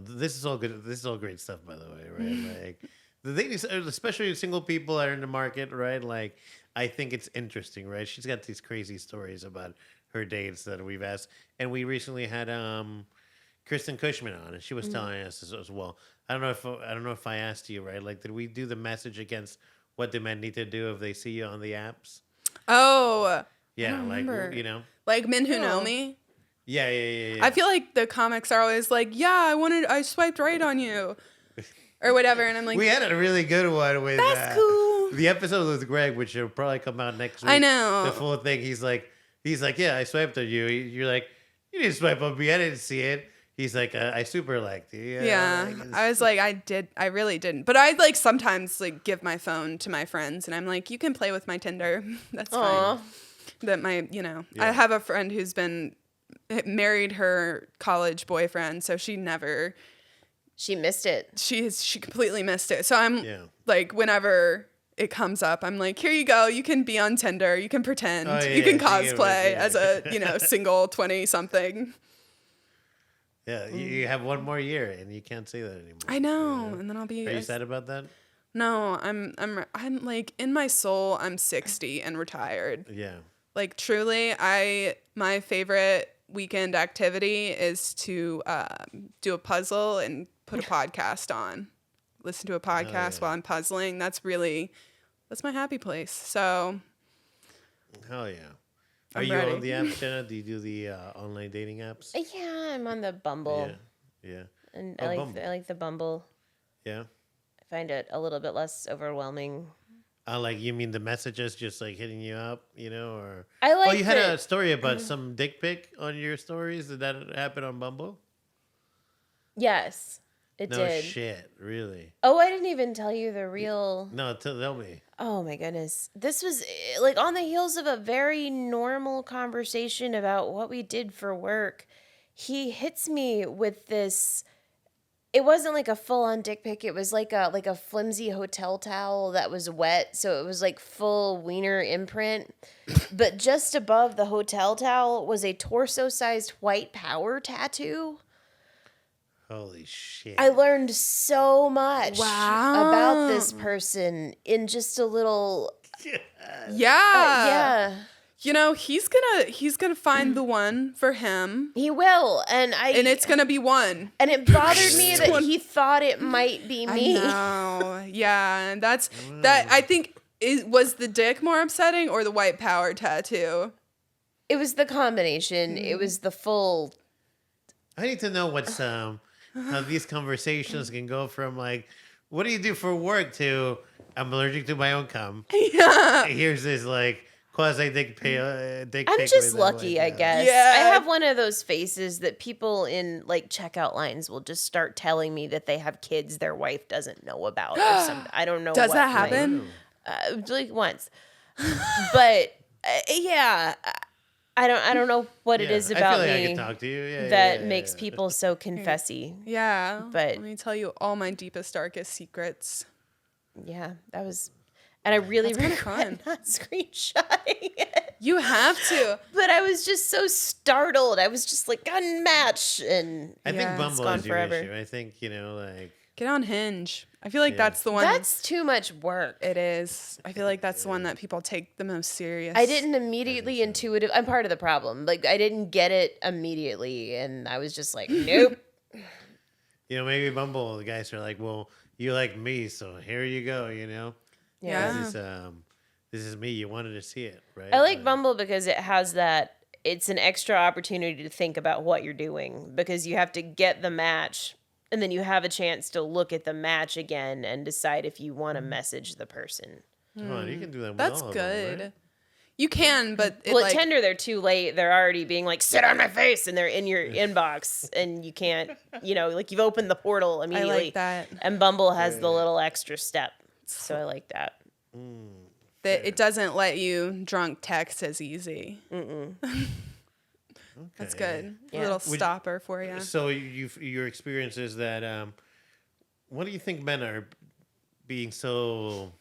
Speaker 3: This is all good. This is all great stuff, by the way, right? Like, the thing is, especially single people that are in the market, right? Like... I think it's interesting, right? She's got these crazy stories about her dates that we've asked. And we recently had Kristen Cushman on, and she was telling us as well. I don't know if I asked you, right? Like, did we do the message against what the men need to do if they see you on the apps?
Speaker 2: Oh.
Speaker 3: Yeah, like,
Speaker 2: remember.
Speaker 3: you know.
Speaker 2: Like men who know me?
Speaker 3: Yeah.
Speaker 2: I feel like the comics are always like, I swiped right on you. Or whatever, and I'm like...
Speaker 3: We had a really good one with...
Speaker 2: That's cool.
Speaker 3: The episode with Greg, which will probably come out next week.
Speaker 2: I know.
Speaker 3: The full thing, he's like, yeah, I swiped on you. You're like, you didn't swipe on me. I didn't see it. He's like, I super liked you.
Speaker 2: Yeah. I was like, I really didn't. But I like sometimes like give my phone to my friends, and I'm like, you can play with my Tinder. That's fine. That I have a friend who's been married her college boyfriend, so she missed it. She completely missed it. So I'm like, whenever it comes up, I'm like, here you go. You can be on Tinder. You can pretend. You can cosplay as a single 20-something.
Speaker 3: Yeah, you have 1 more year, and you can't say that anymore.
Speaker 2: I know, and then I'll be.
Speaker 3: Are you sad about that?
Speaker 2: No, I'm like in my soul, I'm 60 and retired.
Speaker 3: Yeah.
Speaker 2: Like truly, my favorite weekend activity is to do a puzzle and put a podcast on. Listen to a podcast while I'm puzzling. That's my happy place. So.
Speaker 3: Hell yeah. Are you on the apps, Jenna? Do you do the online dating apps?
Speaker 1: Yeah, I'm on the Bumble.
Speaker 3: Yeah.
Speaker 1: And I like the Bumble.
Speaker 3: Yeah.
Speaker 1: I find it a little bit less overwhelming.
Speaker 3: Like, you mean the messages just like hitting you up, or...
Speaker 1: I like
Speaker 3: you had a story about some dick pic on your stories. Did that happen on Bumble?
Speaker 1: Yes, it did.
Speaker 3: No shit, really?
Speaker 1: Oh, I didn't even tell you the real...
Speaker 3: No, tell me.
Speaker 1: Oh my goodness. This was like on the heels of a very normal conversation about what we did for work. He hits me with this... It wasn't like a full-on dick pic. It was like a flimsy hotel towel that was wet, so it was like full wiener imprint. But just above the hotel towel was a torso-sized white power tattoo.
Speaker 3: Holy shit.
Speaker 1: I learned so much about this person in just a little...
Speaker 2: Yeah. He's gonna find the one for him.
Speaker 1: He will, and
Speaker 2: it's gonna be one.
Speaker 1: And it bothered me that he thought it might be me.
Speaker 2: I know. Yeah, and that. I think was the dick more upsetting or the white power tattoo?
Speaker 1: It was the combination. It was the full.
Speaker 3: I need to know what's how these conversations can go from like, what do you do for work to I'm allergic to my own cum.
Speaker 2: Yeah.
Speaker 3: Here's this like quasi dick pic.
Speaker 1: I'm just lucky, I guess.
Speaker 2: Yeah.
Speaker 1: I have one of those faces that people in like checkout lines will just start telling me that they have kids their wife doesn't know about or something. I don't know.
Speaker 2: Does
Speaker 1: what
Speaker 2: that happen?
Speaker 1: like once, but yeah, I don't know what it is about
Speaker 3: I feel like
Speaker 1: me
Speaker 3: I can talk to you.
Speaker 1: that makes people so confessy.
Speaker 2: Yeah.
Speaker 1: But
Speaker 2: let me tell you all my deepest, darkest secrets.
Speaker 1: yeah, that was, and I really
Speaker 2: That's kinda
Speaker 1: regret
Speaker 2: fun.
Speaker 1: not screenshotting it.
Speaker 2: You have to.
Speaker 1: But I was just so startled. I was just like, unmatched, and
Speaker 3: I think
Speaker 2: Yeah.
Speaker 3: Bumble
Speaker 1: gone
Speaker 3: is your
Speaker 1: forever.
Speaker 3: issue. I think, like...
Speaker 2: Get on Hinge. I feel like that's the one.
Speaker 1: that's too much work.
Speaker 2: It is. I feel like that's the one that people take the most serious.
Speaker 1: I didn't immediately intuitive. I'm part of the problem. Like I didn't get it immediately, and I was just like, nope.
Speaker 3: Maybe Bumble, the guys are like, well, you like me, so here you go,
Speaker 2: Yeah.
Speaker 3: This is me. You wanted to see it, right?
Speaker 1: I like Bumble because it has that. It's an extra opportunity to think about what you're doing because you have to get the match, and then you have a chance to look at the match again and decide if you want to message the person.
Speaker 3: Come on, you can do that with
Speaker 2: That's
Speaker 3: all of
Speaker 2: good.
Speaker 3: them, right?
Speaker 2: You can, but
Speaker 1: Well, at Tinder, they're too late. They're already being like, sit on my face, and they're in your inbox, and you can't, like you've opened the portal
Speaker 2: I
Speaker 1: immediately.
Speaker 2: like that.
Speaker 1: And Bumble has the little extra step. So I like that.
Speaker 2: That it doesn't let you drunk text as easy. That's good.
Speaker 1: Yeah.
Speaker 2: A little stopper for you.
Speaker 3: So your experience is that, what do you think men are being so,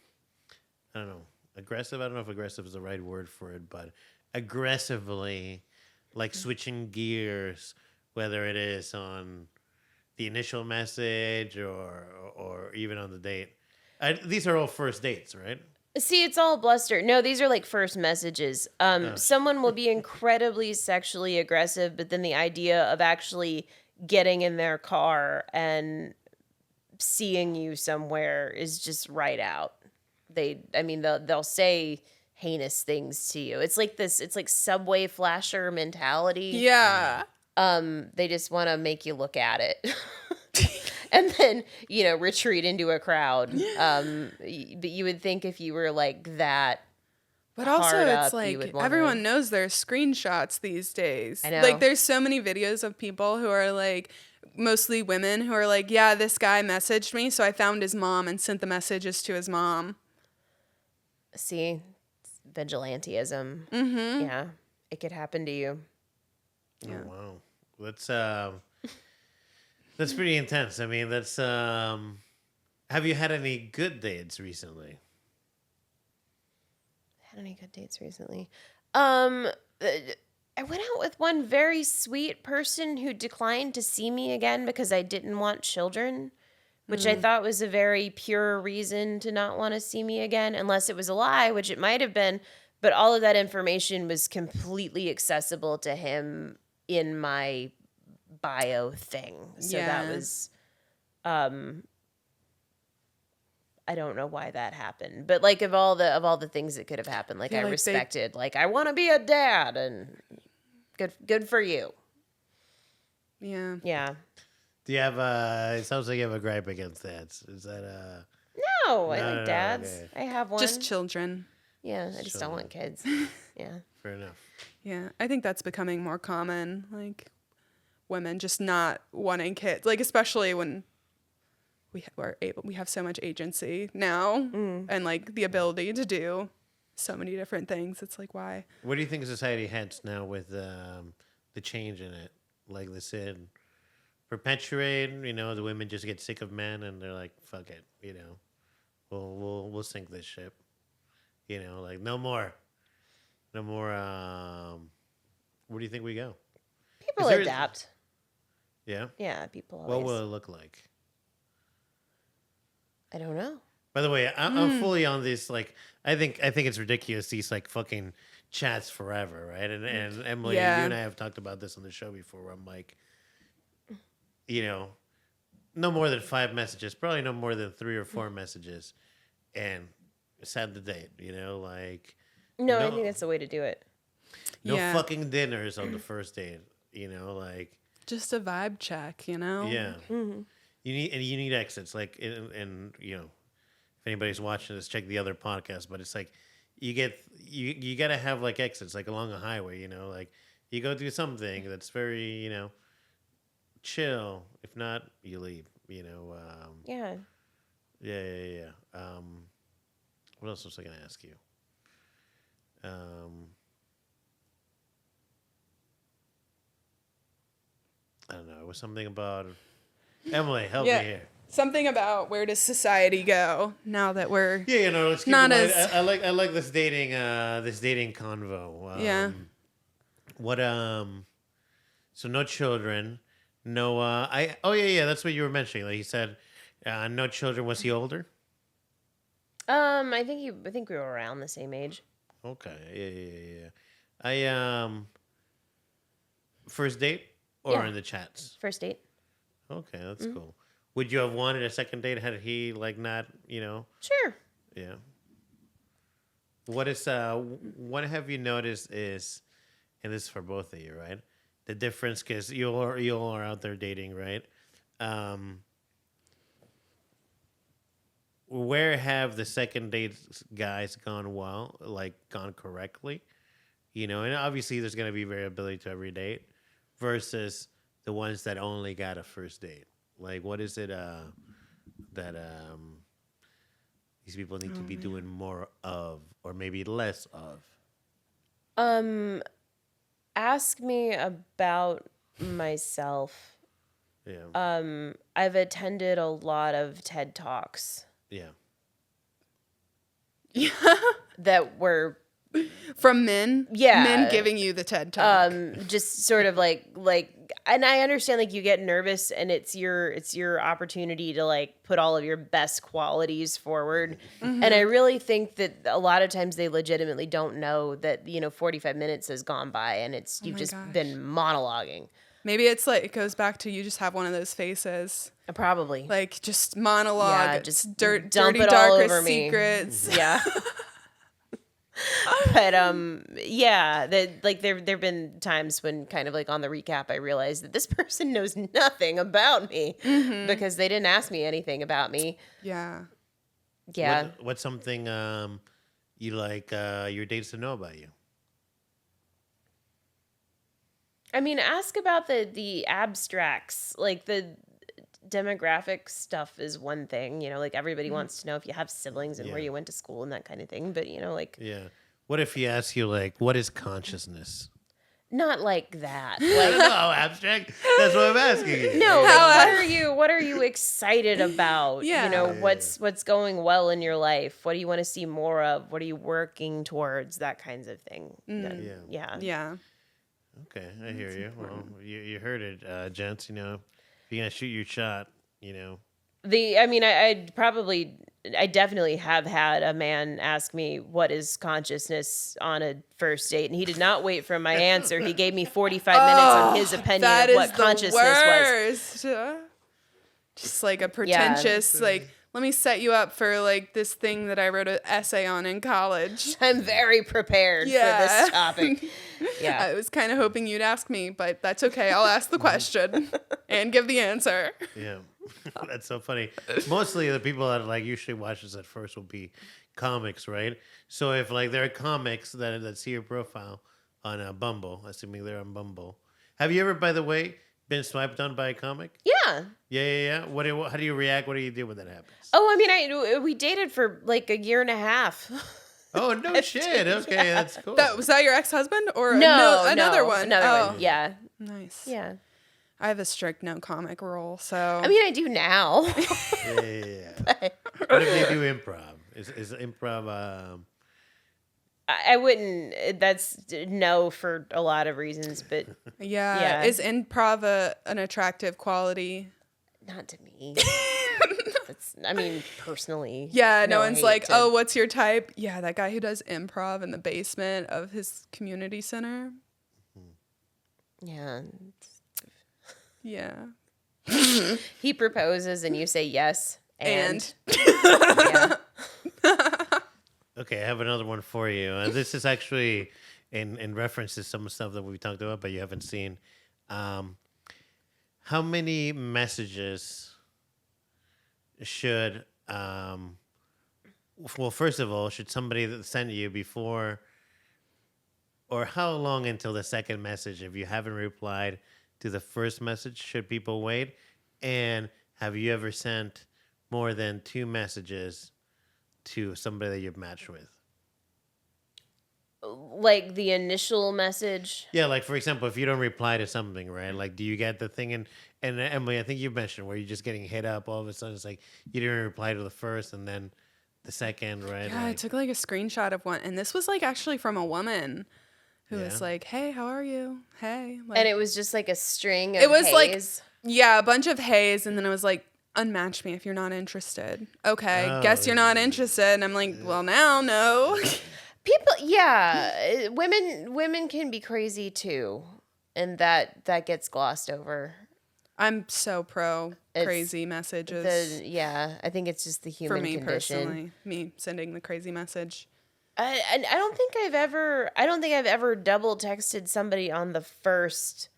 Speaker 3: I don't know, aggressive? I don't know if aggressive is the right word for it, but aggressively, like switching gears, whether it is on the initial message or even on the date. These are all first dates, right?
Speaker 1: See, it's all bluster. No, these are like first messages. Someone will be incredibly sexually aggressive, but then the idea of actually getting in their car and seeing you somewhere is just right out. They'll say heinous things to you. It's like this. It's like subway flasher mentality.
Speaker 2: Yeah.
Speaker 1: They just want to make you look at it. And then, retreat into a crowd. But you would think if you were like that.
Speaker 2: But also,
Speaker 1: hard
Speaker 2: it's
Speaker 1: up, you would
Speaker 2: like
Speaker 1: wanna-
Speaker 2: everyone knows their screenshots these days.
Speaker 1: I know.
Speaker 2: Like, there's so many videos of people who are like, mostly women, who are like, yeah, this guy messaged me, so I found his mom and sent the messages to his mom.
Speaker 1: See, it's vigilantism. Mm-hmm. Yeah, it could happen to you.
Speaker 2: Yeah.
Speaker 3: Oh, wow. That's pretty intense. I mean, have you had any good dates recently?
Speaker 1: Had any good dates recently? I went out with one very sweet person who declined to see me again because I didn't want children, which I thought was a very pure reason to not want to see me again, unless it was a lie, which it might have been. But all of that information was completely accessible to him in my bio thing. So that was, I don't know why that happened, but like of all the things that could have happened, like I respected, like I want to be a dad, and good for you.
Speaker 2: Yeah.
Speaker 1: Yeah.
Speaker 3: Do you have it sounds like you have a gripe against dads. Is that
Speaker 1: No, I
Speaker 3: No,
Speaker 1: like dads.
Speaker 3: okay.
Speaker 1: I have one.
Speaker 2: Just children.
Speaker 1: Yeah, I just don't want kids. Yeah.
Speaker 3: fair enough?
Speaker 2: Yeah. I think that's becoming more common. Like, women just not wanting kids. Like, especially when we have so much agency now and like the ability to do so many different things. It's like, why?
Speaker 3: What do you think society heads now with the change in it? Like they said, perpetuate. The women just get sick of men and they're like, "Fuck it," we'll sink this ship. Like no more. Where do you think we go?
Speaker 1: People adapt.
Speaker 3: Yeah.
Speaker 1: Yeah, people always.
Speaker 3: What will it look like?
Speaker 1: I don't know.
Speaker 3: By the way, I'm fully on this. Like, I think it's ridiculous. These like fucking chats forever, right? And Emily,
Speaker 2: Yeah.
Speaker 3: you and I have talked about this on the show before. Where I'm like, no more than 5 messages, probably no more than 3 or 4 messages, and send the date. Like
Speaker 1: No, I think that's the way to do it.
Speaker 3: no
Speaker 2: Yeah.
Speaker 3: fucking dinners on the first date. Like
Speaker 2: Just a vibe check, you know?
Speaker 3: yeah. You need exits. Like, and if anybody's watching this, check the other podcast. But it's like you gotta have like exits like along a highway, you know, like you go do something that's very, you know, chill. If not, you leave, you know.
Speaker 1: Yeah.
Speaker 3: Yeah. What else was I gonna ask you? I don't know. It was something about Emily. Help me here.
Speaker 2: Something about where does society go now that we're
Speaker 3: Yeah, you know, let's keep
Speaker 2: not
Speaker 3: in mind,
Speaker 2: as
Speaker 3: I like this dating convo.
Speaker 2: Yeah.
Speaker 3: What so no children, no that's what you were mentioning. Like he said, no children. Was he older?
Speaker 1: I think we were around the same age.
Speaker 3: Okay, yeah. First date or in the chats?
Speaker 1: First date.
Speaker 3: Okay, that's cool. Would you have wanted a second date had he like not, you know?
Speaker 1: Sure.
Speaker 3: Yeah. What have you noticed is, and this is for both of you, right? The difference, because you all are out there dating, right? Where have the second date guys gone well, like gone correctly? You know, and obviously there's going to be variability to every date versus the ones that only got a first date. Like, what is it that these people need to be doing more of, or maybe less of?
Speaker 1: Ask me about myself.
Speaker 3: Yeah.
Speaker 1: I've attended a lot of TED Talks.
Speaker 3: Yeah.
Speaker 1: That were
Speaker 2: from men.
Speaker 1: Yeah.
Speaker 2: Men giving you the TED Talk.
Speaker 1: Just sort of like, and I understand like you get nervous and it's your opportunity to like put all of your best qualities forward. Mm-hmm. And I really think that a lot of times they legitimately don't know that, 45 minutes has gone by and you've just been monologuing.
Speaker 2: Maybe it's like, it goes back to you just have one of those faces.
Speaker 1: Probably.
Speaker 2: Like just monologue.
Speaker 1: Yeah, just
Speaker 2: dirty,
Speaker 1: darkest
Speaker 2: all over secrets.
Speaker 1: Me. Yeah. But yeah, there've been times when kind of like on the recap I realized that this person knows nothing about me because they didn't ask me anything about me.
Speaker 2: Yeah.
Speaker 1: Yeah.
Speaker 3: What's something you like your dates to know about you?
Speaker 1: I mean, ask about the abstracts, like the demographic stuff is one thing, like everybody wants to know if you have siblings and where you went to school and that kind of thing. But like,
Speaker 3: yeah. What if he asks you like, what is consciousness?
Speaker 1: Not like that.
Speaker 3: I don't know, abstract. That's what I'm asking you.
Speaker 1: No, what are you excited about?
Speaker 2: Yeah.
Speaker 1: What's going well in your life? What do you want to see more of? What are you working towards? That kinds of thing.
Speaker 2: Yeah.
Speaker 3: Okay, I hear you. Well, you heard it, gents. If you're gonna shoot your shot,
Speaker 1: I definitely have had a man ask me what is consciousness on a first date, and he did not wait for my answer. He gave me 45 minutes on his opinion of what consciousness was.
Speaker 2: Just like a pretentious, like, let me set you up for like this thing that I wrote an essay on in college.
Speaker 1: I'm very prepared for this topic. Yeah.
Speaker 2: I was kind of hoping you'd ask me, but that's okay. I'll ask the question and give the answer.
Speaker 3: Yeah. That's so funny. Mostly the people that like usually watch this at first will be comics, right? So if like there are comics that see your profile on Bumble, assuming they're on Bumble. Have you ever, by the way, been swiped on by a comic?
Speaker 1: Yeah.
Speaker 3: Yeah. How do you react? What do you do when that happens?
Speaker 1: Oh, I mean, we dated for like a year and a half.
Speaker 3: Oh, no shit. Okay, that's cool.
Speaker 2: Was that your ex-husband or
Speaker 1: another
Speaker 2: one?
Speaker 1: Another one. Yeah.
Speaker 2: Nice.
Speaker 1: Yeah.
Speaker 2: I have a strict no comic rule, so.
Speaker 1: I mean, I do now.
Speaker 3: Yeah. What if they do improv? Is improv?
Speaker 1: I wouldn't. That's no for a lot of reasons, but
Speaker 2: yeah. Is improv an attractive quality?
Speaker 1: Not to me. Personally.
Speaker 2: Yeah, no one's like, oh, what's your type? Yeah, that guy who does improv in the basement of his community center.
Speaker 1: Yeah.
Speaker 2: Yeah.
Speaker 1: He proposes and you say yes. And.
Speaker 3: Okay, I have another one for you. This is actually in reference to some stuff that we talked about, but you haven't seen. How many messages should well, first of all, should somebody that sent you before, or how long until the second message, if you haven't replied to the first message, should people wait? And have you ever sent more than 2 messages to somebody that you've matched with?
Speaker 1: Like the initial message?
Speaker 3: Yeah, like for example, if you don't reply to something, right? Like, do you get the thing? And Emily, I think you mentioned where you're just getting hit up all of a sudden. It's like you didn't reply to the first and then the second, right?
Speaker 2: Yeah, I took like a screenshot of one, and this was like actually from a woman who was like, "Hey, how are you? Hey," like,
Speaker 1: and it was just like a string of
Speaker 2: it was
Speaker 1: hays.
Speaker 2: a bunch of hays, and then it was like, "Unmatch me if you're not interested." Okay, guess you're not interested. And I'm like, well, now no.
Speaker 1: People, women can be crazy too, and that gets glossed over.
Speaker 2: I'm so pro crazy messages.
Speaker 1: I think it's just the human condition.
Speaker 2: For me personally, me sending the crazy message.
Speaker 1: I don't think I've ever double texted somebody on the first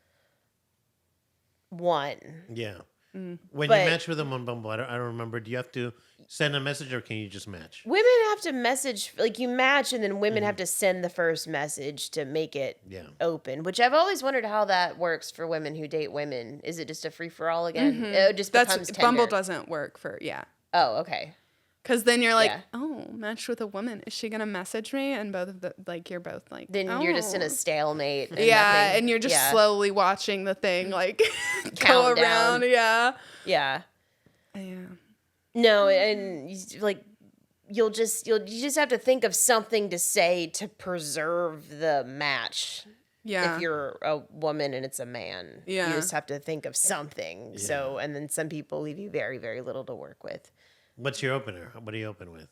Speaker 1: one.
Speaker 3: Yeah. When you match with them on Bumble, I don't remember. Do you have to send a message or can you just match?
Speaker 1: Women have to message, like you match, and then women have to send the first message to make it open, which I've always wondered how that works for women who date women. Is it just a free-for-all again? It just becomes Tinder.
Speaker 2: Bumble doesn't work for,
Speaker 1: Oh, okay.
Speaker 2: Because then you're like, oh, matched with a woman. Is she going to message me? And both of you're both like,
Speaker 1: then you're just in a stalemate. And
Speaker 2: and you're just slowly watching the thing like go around. Yeah.
Speaker 1: No, and like you just have to think of something to say to preserve the match.
Speaker 2: Yeah.
Speaker 1: If you're a woman and it's a man, you just have to think of something.
Speaker 3: Yeah.
Speaker 1: So, and then some people leave you very, very little to work with.
Speaker 3: What's your opener? What do you open with?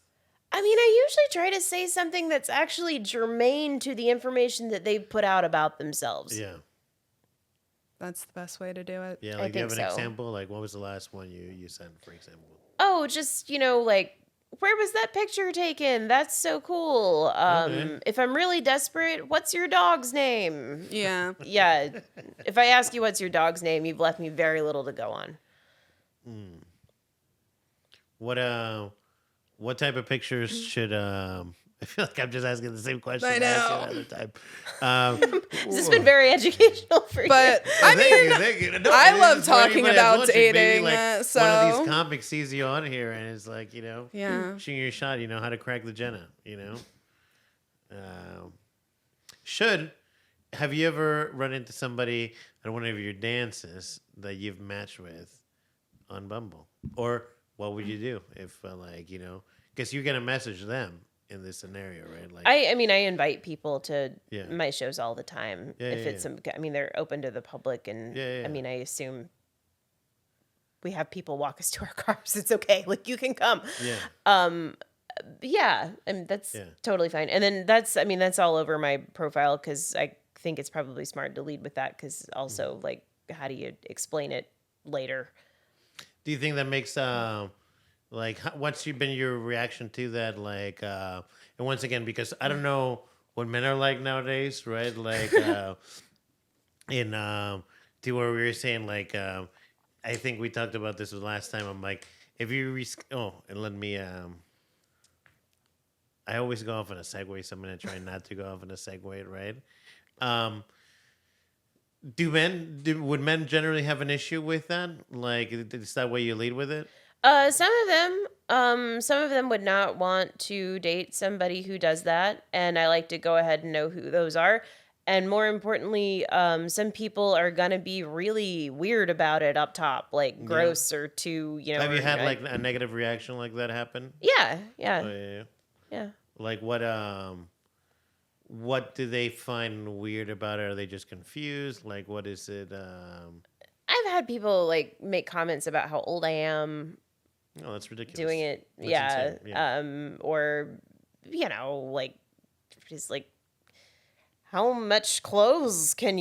Speaker 1: I mean, I usually try to say something that's actually germane to the information that they've put out about themselves.
Speaker 3: Yeah.
Speaker 2: That's the best way to do it.
Speaker 3: Yeah, like do you have an example? Like what was the last one you sent, for example?
Speaker 1: Oh, just, like, where was that picture taken? That's so cool. If I'm really desperate, what's your dog's name?
Speaker 2: Yeah.
Speaker 1: Yeah. If I ask you what's your dog's name, you've left me very little to go on.
Speaker 3: What type of pictures should I feel like I'm just asking the same question
Speaker 2: I know.
Speaker 3: I asked you time.
Speaker 1: This has been very educational for you.
Speaker 2: But I mean,
Speaker 3: No,
Speaker 2: I love talking about
Speaker 3: Maybe,
Speaker 2: dating.
Speaker 3: like,
Speaker 2: So
Speaker 3: one of these comics sees you on here and it's like,
Speaker 2: Yeah.
Speaker 3: shooting your shot, how to crack the Jenna, Have you ever run into somebody at one of your dances that you've matched with on Bumble? Or what would you do if, because you're going to message them in this scenario, right? Like,
Speaker 1: I mean, I invite people to my shows all the time. I mean, they're open to the public, and I mean, I assume we have people walk us to our cars. It's okay. Like, you can come. Yeah. I mean, that's totally fine. And then that's all over my profile because I think it's probably smart to lead with that because also, like, how do you explain it later?
Speaker 3: Do you think that makes what's been your reaction to that? Like, and once again, because I don't know what men are like nowadays, right? Like, to where we were saying, like, I think we talked about this last time. I'm like, if you and let me. I always go off on a segue, so I'm gonna try not to go off on a segue, right? Would men generally have an issue with that? Like, is that way you lead with it?
Speaker 1: Some of them would not want to date somebody who does that, and I like to go ahead and know who those are. And more importantly, some people are gonna be really weird about it up top, like gross or too,
Speaker 3: Have you had like a negative reaction like that happen?
Speaker 1: Yeah.
Speaker 3: Oh, yeah. Like what do they find weird about it? Are they just confused? Like, what is it?
Speaker 1: I've had people like make comments about how old I am.
Speaker 3: Oh, that's ridiculous.
Speaker 1: Doing it,
Speaker 3: That's insane.
Speaker 1: or like just like, how much clothes do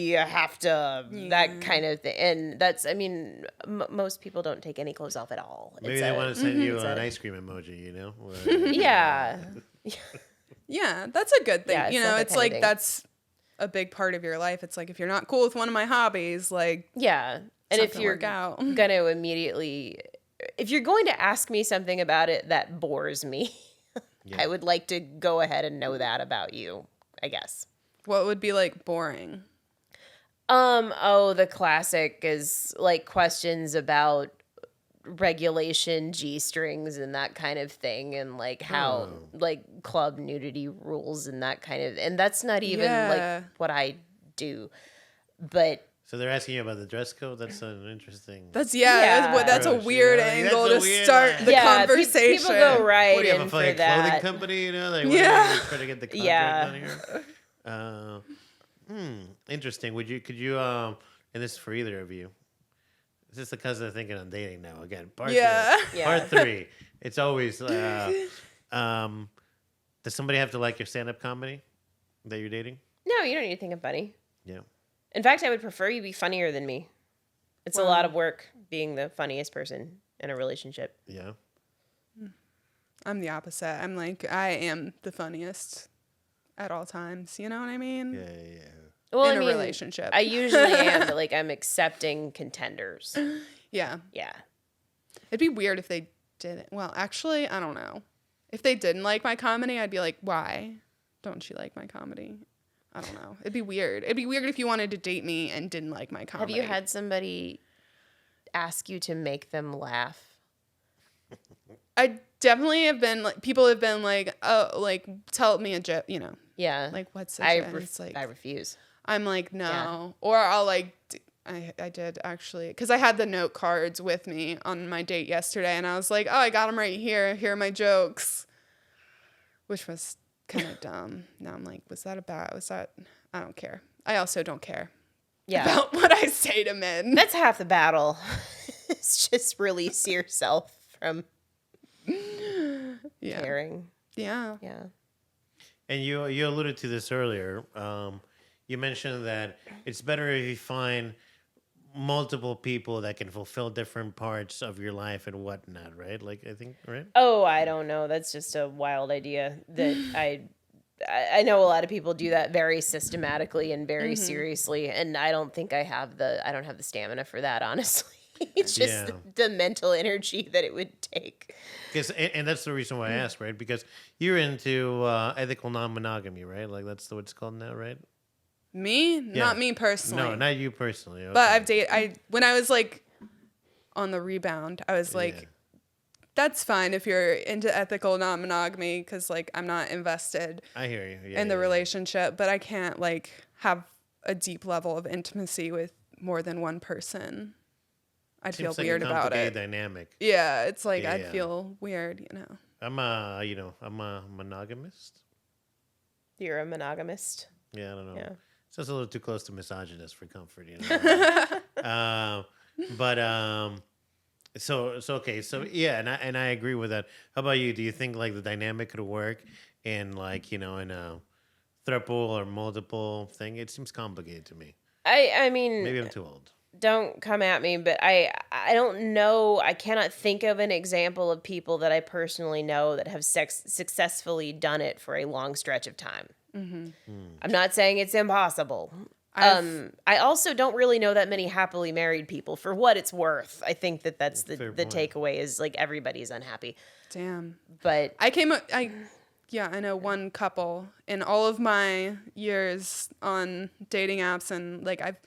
Speaker 1: you have to, that kind of thing. And that's, I mean, most people don't take any clothes off at all.
Speaker 3: Maybe they want to send you an ice cream emoji,
Speaker 1: Yeah.
Speaker 2: Yeah, that's a good thing.
Speaker 1: Yeah,
Speaker 2: it's like that's a big part of your life. It's like if you're not cool with one of my hobbies, like
Speaker 1: and if you're
Speaker 2: out.
Speaker 1: gonna immediately if you're going to ask me something about it that bores me, I would like to go ahead and know that about you, I guess.
Speaker 2: What would be like boring?
Speaker 1: The classic is like questions about regulation, G-strings and that kind of thing, and like how like club nudity rules and that kind of, and that's not even like what I do. But
Speaker 3: so they're asking you about the dress code. That's an interesting.
Speaker 2: That's a weird angle to start the conversation.
Speaker 1: People go right
Speaker 3: what do you have,
Speaker 1: in
Speaker 3: a
Speaker 1: for
Speaker 3: clothing
Speaker 1: that.
Speaker 3: company, you know? Like, trying to get the contract on here. Interesting. Could you and this is for either of you. This is because they're thinking on dating now. Again, part 3. It's always does somebody have to like your stand-up comedy that you're dating?
Speaker 1: No, you don't need to think I'm funny.
Speaker 3: Yeah.
Speaker 1: In fact, I would prefer you be funnier than me. It's a lot of work being the funniest person in a relationship.
Speaker 3: Yeah.
Speaker 2: I'm the opposite. I'm like, I am the funniest at all times. You know what I mean?
Speaker 3: Yeah.
Speaker 1: Well,
Speaker 2: in a relationship.
Speaker 1: I usually am, but like I'm accepting contenders.
Speaker 2: Yeah.
Speaker 1: Yeah.
Speaker 2: It'd be weird if they didn't. Well, actually, I don't know. If they didn't like my comedy, I'd be like, why don't you like my comedy? I don't know. It'd be weird. It'd be weird if you wanted to date me and didn't like my comedy.
Speaker 1: Have you had somebody ask you to make them laugh?
Speaker 2: I definitely have been like, people have been like, oh, like, tell me a joke, you know.
Speaker 1: Yeah.
Speaker 2: Like, what's a joke? It's like,
Speaker 1: I refuse.
Speaker 2: I'm like, no. Yeah. Or I'll like, I did actually, because I had the note cards with me on my date yesterday, and I was like, oh, I got them right here. Here are my jokes. Which was kind of dumb. Now I'm like, I don't care. I also don't care about what I say to men.
Speaker 1: That's half the battle. It's just release yourself from caring.
Speaker 2: Yeah.
Speaker 1: Yeah.
Speaker 3: And you alluded to this earlier. You mentioned that it's better if you find multiple people that can fulfill different parts of your life and whatnot, right? Like, I think, right?
Speaker 1: Oh, I don't know. That's just a wild idea that I know a lot of people do that very systematically and very seriously, and I don't think I don't have the stamina for that, honestly. It's just the mental energy that it would take.
Speaker 3: And that's the reason why I asked, right? Because you're into ethical non-monogamy, right? Like that's what it's called now, right?
Speaker 2: Me? Yeah. Not me personally.
Speaker 3: No, not you personally. Okay.
Speaker 2: But when I was like on the rebound, I was like, that's fine if you're into ethical non-monogamy, because like I'm not invested
Speaker 3: I hear you.
Speaker 2: in the relationship, but I can't like have a deep level of intimacy with more than one person. I'd feel weird about it.
Speaker 3: Dynamic.
Speaker 2: Yeah, it's like I'd feel weird, you know.
Speaker 3: I'm a monogamist.
Speaker 1: You're a monogamist.
Speaker 3: Yeah, I don't know.
Speaker 1: Yeah.
Speaker 3: So it's a little too close to misogynist for comfort, you know. So okay, so yeah, and I agree with that. How about you? Do you think like the dynamic could work in like, you know, in a throuple or multiple thing? It seems complicated to me.
Speaker 1: I mean,
Speaker 3: maybe I'm too old.
Speaker 1: Don't come at me, but I don't know. I cannot think of an example of people that I personally know that have successfully done it for a long stretch of time. Mm-hmm. I'm not saying it's impossible. I also don't really know that many happily married people. For what it's worth, I think that's the takeaway is like everybody's unhappy.
Speaker 2: Damn.
Speaker 1: But
Speaker 2: I know one couple in all of my years on dating apps, and like I've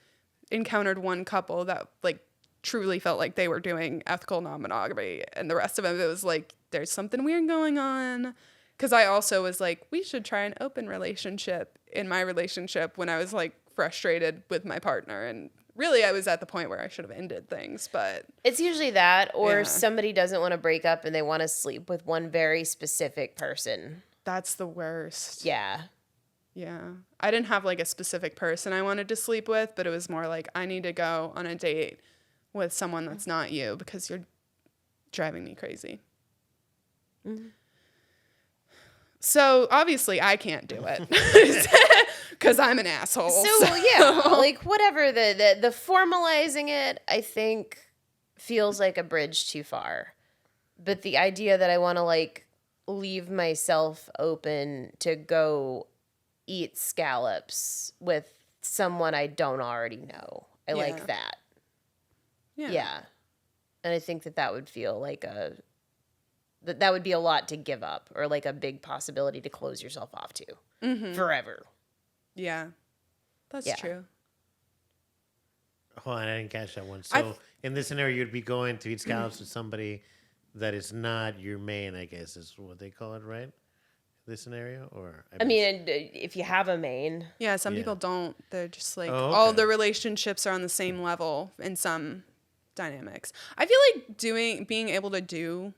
Speaker 2: encountered one couple that like truly felt like they were doing ethical non-monogamy, and the rest of them, it was like there's something weird going on. Because I also was like, we should try an open relationship in my relationship when I was like frustrated with my partner, and really I was at the point where I should have ended things. But
Speaker 1: it's usually that, or somebody doesn't want to break up and they want to sleep with one very specific person.
Speaker 2: That's the worst.
Speaker 1: Yeah.
Speaker 2: I didn't have like a specific person I wanted to sleep with, but it was more like I need to go on a date with someone that's not you because you're driving me crazy. Mm-hmm. So obviously I can't do it because I'm an asshole.
Speaker 1: So yeah, like whatever the formalizing it, I think feels like a bridge too far. But the idea that I want to like leave myself open to go eat scallops with someone I don't already know. I like that. Yeah. And I think that would feel like that would be a lot to give up, or like a big possibility to close yourself off to forever.
Speaker 2: Yeah, that's true.
Speaker 3: Oh, I didn't catch that one. So in this scenario, you'd be going to eat scallops with somebody that is not your main, I guess is what they call it, right? This scenario? Or
Speaker 1: I mean, if you have a main.
Speaker 2: Yeah, some people don't. They're just like,
Speaker 3: Oh,
Speaker 2: all the relationships are on the same level in some dynamics. I feel like being able to do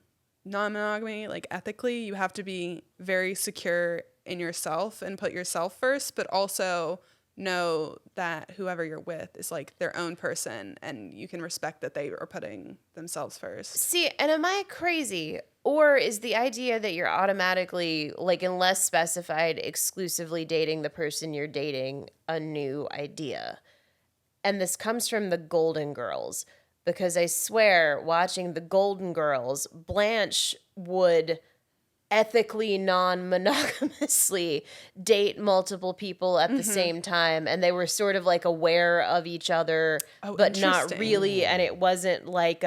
Speaker 2: non-monogamy, like ethically, you have to be very secure in yourself and put yourself first, but also know that whoever you're with is like their own person, and you can respect that they are putting themselves first.
Speaker 1: See, and am I crazy? Or is the idea that you're automatically, like, unless specified, exclusively dating the person you're dating a new idea? And this comes from the Golden Girls, because I swear, watching the Golden Girls, Blanche would ethically non-monogamously date multiple people at the same time, and they were sort of like aware of each other, but not really. And it wasn't like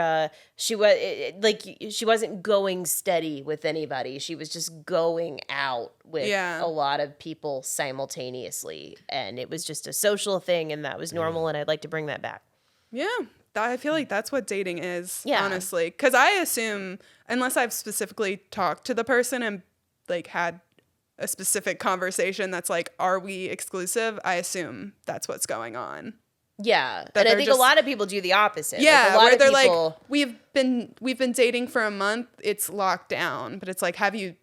Speaker 1: she wasn't going steady with anybody. She was just going out with a lot of people simultaneously, and it was just a social thing, and that was normal. And I'd like to bring that back.
Speaker 2: Yeah. I feel like that's what dating is, honestly. Because I assume, unless I've specifically talked to the person and like had a specific conversation that's like, are we exclusive? I assume that's what's going on.
Speaker 1: Yeah. And I think a lot of people do the opposite.
Speaker 2: Yeah,
Speaker 1: like, a lot
Speaker 2: where
Speaker 1: of
Speaker 2: they're
Speaker 1: people,
Speaker 2: like, we've been dating for a month, it's locked down. But it's like, have you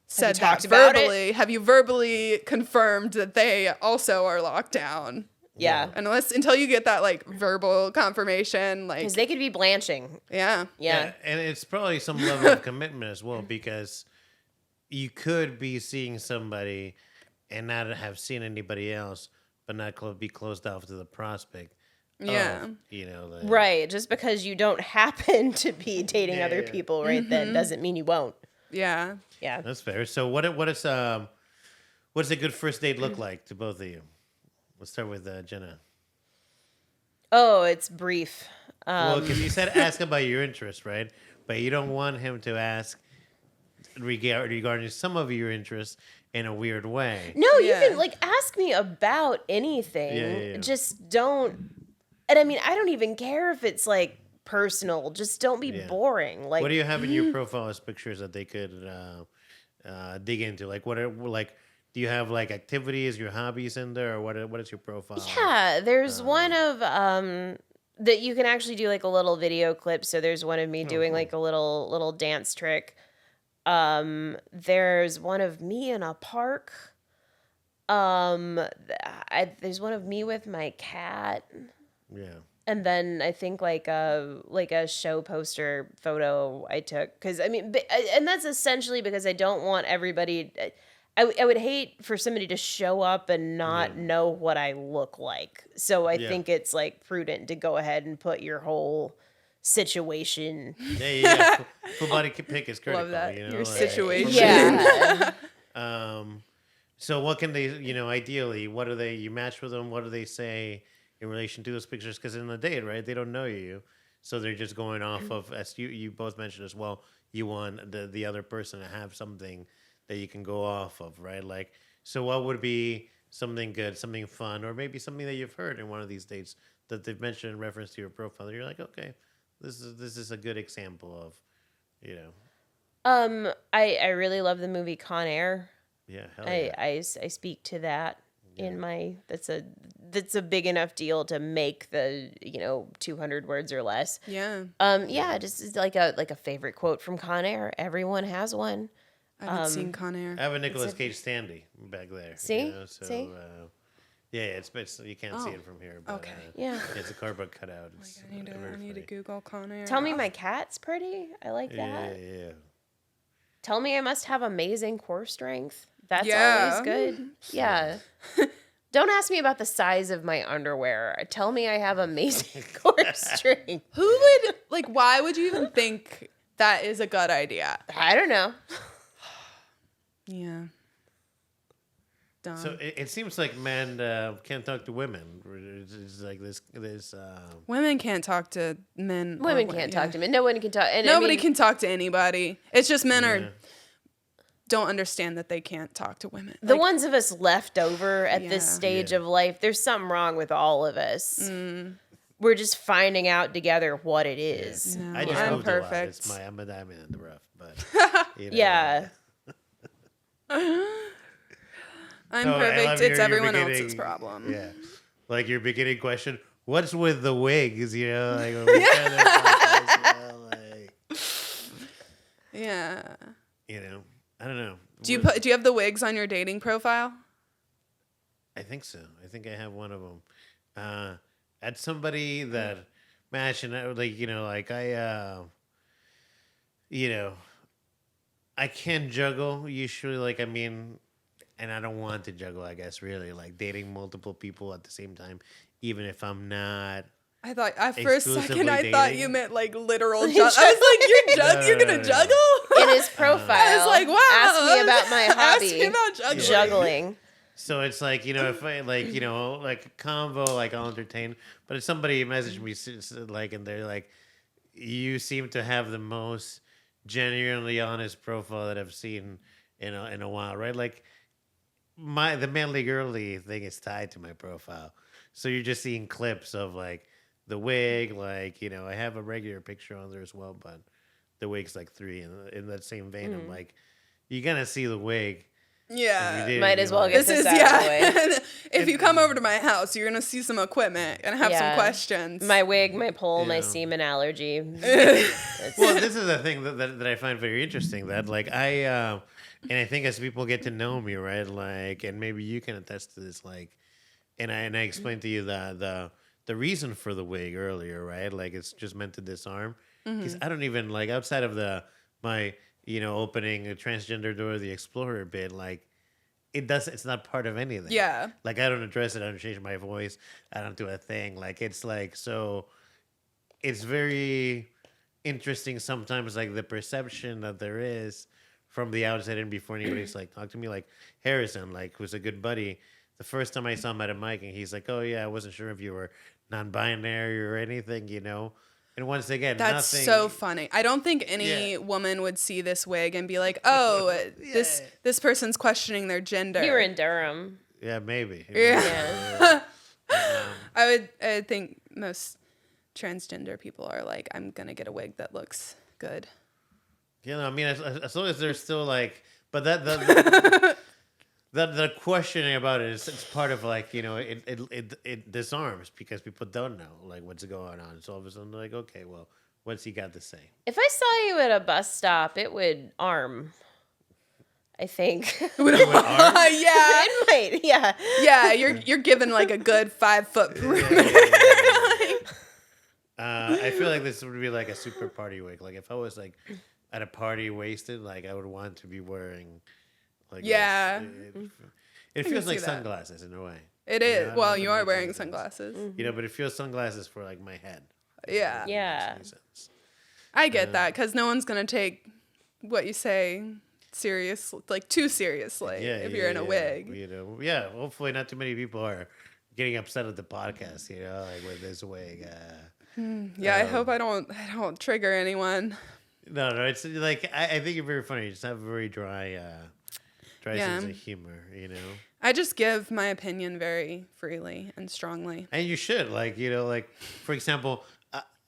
Speaker 2: said that verbally? Have you verbally confirmed that they also are locked down?
Speaker 1: Yeah.
Speaker 2: Until you get that like verbal confirmation, like,
Speaker 1: because they could be blanching.
Speaker 2: Yeah.
Speaker 3: And it's probably some level of commitment as well, because you could be seeing somebody and not have seen anybody else, but not be closed off to the prospect.
Speaker 2: Yeah.
Speaker 3: Of,
Speaker 1: right. Just because you don't happen to be dating other people right then doesn't mean you won't.
Speaker 2: Yeah.
Speaker 1: Yeah.
Speaker 3: That's fair. So what does a good first date look like to both of you? Let's start with Jenna.
Speaker 1: Oh, it's brief.
Speaker 3: Well, because you said ask about your interests, right? But you don't want him to ask regarding some of your interests in a weird way.
Speaker 1: No, you can like ask me about anything.
Speaker 3: Yeah.
Speaker 1: Just don't. And I mean, I don't even care if it's like personal. Just don't be boring. Like,
Speaker 3: what do you have in your profile as pictures that they could dig into? Like, do you have like activities, your hobbies in there, or what is your profile?
Speaker 1: Yeah, there's one of that you can actually do like a little video clip. So there's one of me doing like a little dance trick. There's one of me in a park. There's one of me with my cat.
Speaker 3: Yeah.
Speaker 1: And then I think like a show poster photo I took, because I mean, and that's essentially because I don't want everybody. I would hate for somebody to show up and not know what I look like. So I think it's like prudent to go ahead and put your whole situation.
Speaker 3: Yeah. Full body pick is critical.
Speaker 2: Love that.
Speaker 3: Your
Speaker 2: like, situation.
Speaker 1: Yeah.
Speaker 3: So what can they, ideally, what do you match with them? What do they say in relation to those pictures? Because in the date, right, they don't know you. So they're just going off of, as you both mentioned as well, you want the other person to have something that you can go off of, right? Like, so what would be something good, something fun, or maybe something that you've heard in one of these dates that they've mentioned in reference to your profile? You're like, okay, this is a good example of,
Speaker 1: I really love the movie Con Air.
Speaker 3: Yeah, hell yeah.
Speaker 1: I speak to that in my that's a big enough deal to make the 200 words or less.
Speaker 2: Yeah.
Speaker 1: Just like a favorite quote from Con Air. Everyone has one.
Speaker 2: I haven't seen Con Air.
Speaker 3: I have a Nicolas Cage standee back there.
Speaker 1: See?
Speaker 3: See? It's you can't see it from here. But,
Speaker 2: okay.
Speaker 3: It's a cardboard cutout.
Speaker 2: I need to Google Con Air.
Speaker 1: Tell me my cat's pretty. I like that.
Speaker 3: Yeah.
Speaker 1: Tell me I must have amazing core strength. That's always good. Yeah. Don't ask me about the size of my underwear. Tell me I have amazing core strength.
Speaker 2: Who would, why would you even think that is a good idea?
Speaker 1: I don't know.
Speaker 2: Yeah. done.
Speaker 3: So it seems like men can't talk to women. It's like this.
Speaker 2: Women can't talk to men.
Speaker 1: Women can't talk to men. No one can talk. And
Speaker 2: Nobody can talk to anybody. It's just men don't understand that they can't talk to women.
Speaker 1: The ones of us left over at this stage
Speaker 3: Yeah.
Speaker 1: of life, there's something wrong with all of us. We're just finding out together what it is.
Speaker 2: No,
Speaker 3: I just
Speaker 2: I'm
Speaker 3: moved a lot.
Speaker 2: perfect.
Speaker 3: I'm a diamond in the rough, but
Speaker 1: Yeah.
Speaker 2: I'm
Speaker 3: No, I
Speaker 2: perfect.
Speaker 3: love
Speaker 2: It's
Speaker 3: your
Speaker 2: everyone
Speaker 3: beginning-
Speaker 2: else's problem.
Speaker 3: Yeah, like your beginning question. What's with the wigs? You know, like, when we started that podcast, like,
Speaker 2: Yeah.
Speaker 3: you know, I don't know.
Speaker 2: Do you have the wigs on your dating profile?
Speaker 3: I think so. I think I have one of them. At somebody that match, and like I can juggle usually. Like I mean, and I don't want to juggle. I guess really like dating multiple people at the same time, even if I'm not.
Speaker 2: I thought for a second
Speaker 3: Exclusively
Speaker 2: thought
Speaker 3: dating?
Speaker 2: you meant like literal juggle. I was like, you're gonna
Speaker 3: No.
Speaker 2: juggle?
Speaker 1: In his profile.
Speaker 2: I was like, wow.
Speaker 1: Ask me about my
Speaker 2: Ask
Speaker 1: hobby.
Speaker 2: me about juggling.
Speaker 1: Juggling.
Speaker 3: So it's like, if I like, like a convo, like I'll entertain. But if somebody messaged me like, and they're like, you seem to have the most genuinely honest profile that I've seen in a while, right? Like the Manly Girly thing is tied to my profile. So you're just seeing clips of like the wig, like, I have a regular picture on there as well, but the wig's like 3 in that same vein. I'm like, you're going to see the wig.
Speaker 2: Yeah.
Speaker 1: Might as well get
Speaker 2: This is,
Speaker 1: out of the way.
Speaker 2: If you come over to my house, you're going to see some equipment and have some questions.
Speaker 1: My wig, my pole, my
Speaker 3: Yeah.
Speaker 1: semen allergy.
Speaker 3: Well, this is the thing that I find very interesting. That like and I think as people get to know me, right? Like, and maybe you can attest to this. Like, and I explained to you the reason for the wig earlier, right? Like, it's just meant to disarm. Because I don't even like outside of my opening a transgender door, the explorer bit, like. It's not part of anything.
Speaker 2: Yeah.
Speaker 3: Like I don't address it. I don't change my voice. I don't do a thing. Like it's like so. It's very interesting sometimes. Like the perception that there is from the outside and before anybody's like talk to me. Like Harrison, like who's a good buddy. The first time I saw him at a mic, and he's like, "Oh yeah, I wasn't sure if you were non-binary or anything, And once again,
Speaker 2: That's
Speaker 3: nothing.
Speaker 2: so funny. I don't think any woman would see this wig and be like, "Oh, this person's questioning their gender."
Speaker 1: You were in Durham.
Speaker 3: Yeah, maybe.
Speaker 1: Yeah.
Speaker 2: I would think most transgender people are like, "I'm gonna get a wig that looks good."
Speaker 3: I mean, as long as they're still like, but that the questioning about it is it's part of like it disarms because people don't know like what's going on. So all of a sudden they're like, okay, well, what's he got to say?
Speaker 1: If I saw you at a bus stop, it would arm. I think.
Speaker 2: Yeah,
Speaker 1: It might. Yeah.
Speaker 2: yeah. You're given like a good 5 foot perimeter.
Speaker 3: I feel like this would be like a super party wig. Like if I was like at a party wasted, like I would want to be wearing. Like
Speaker 2: Yeah.
Speaker 3: it feels
Speaker 2: see
Speaker 3: like
Speaker 2: that.
Speaker 3: sunglasses in a way.
Speaker 2: It
Speaker 3: I
Speaker 2: is.
Speaker 3: don't know
Speaker 2: Well,
Speaker 3: if
Speaker 2: you
Speaker 3: it
Speaker 2: are
Speaker 3: makes
Speaker 2: wearing
Speaker 3: any sense.
Speaker 2: sunglasses.
Speaker 3: But it feels sunglasses for like my head.
Speaker 2: Yeah.
Speaker 1: Yeah.
Speaker 3: Makes any sense.
Speaker 2: I get that because no one's gonna take what you say too seriously if you're in a wig.
Speaker 3: Hopefully not too many people are getting upset at the podcast, like with this wig.
Speaker 2: Yeah, I hope I don't trigger anyone.
Speaker 3: No, it's like I think you're very funny. You just have a very dry sense of humor,
Speaker 2: I just give my opinion very freely and strongly.
Speaker 3: And you should, like for example,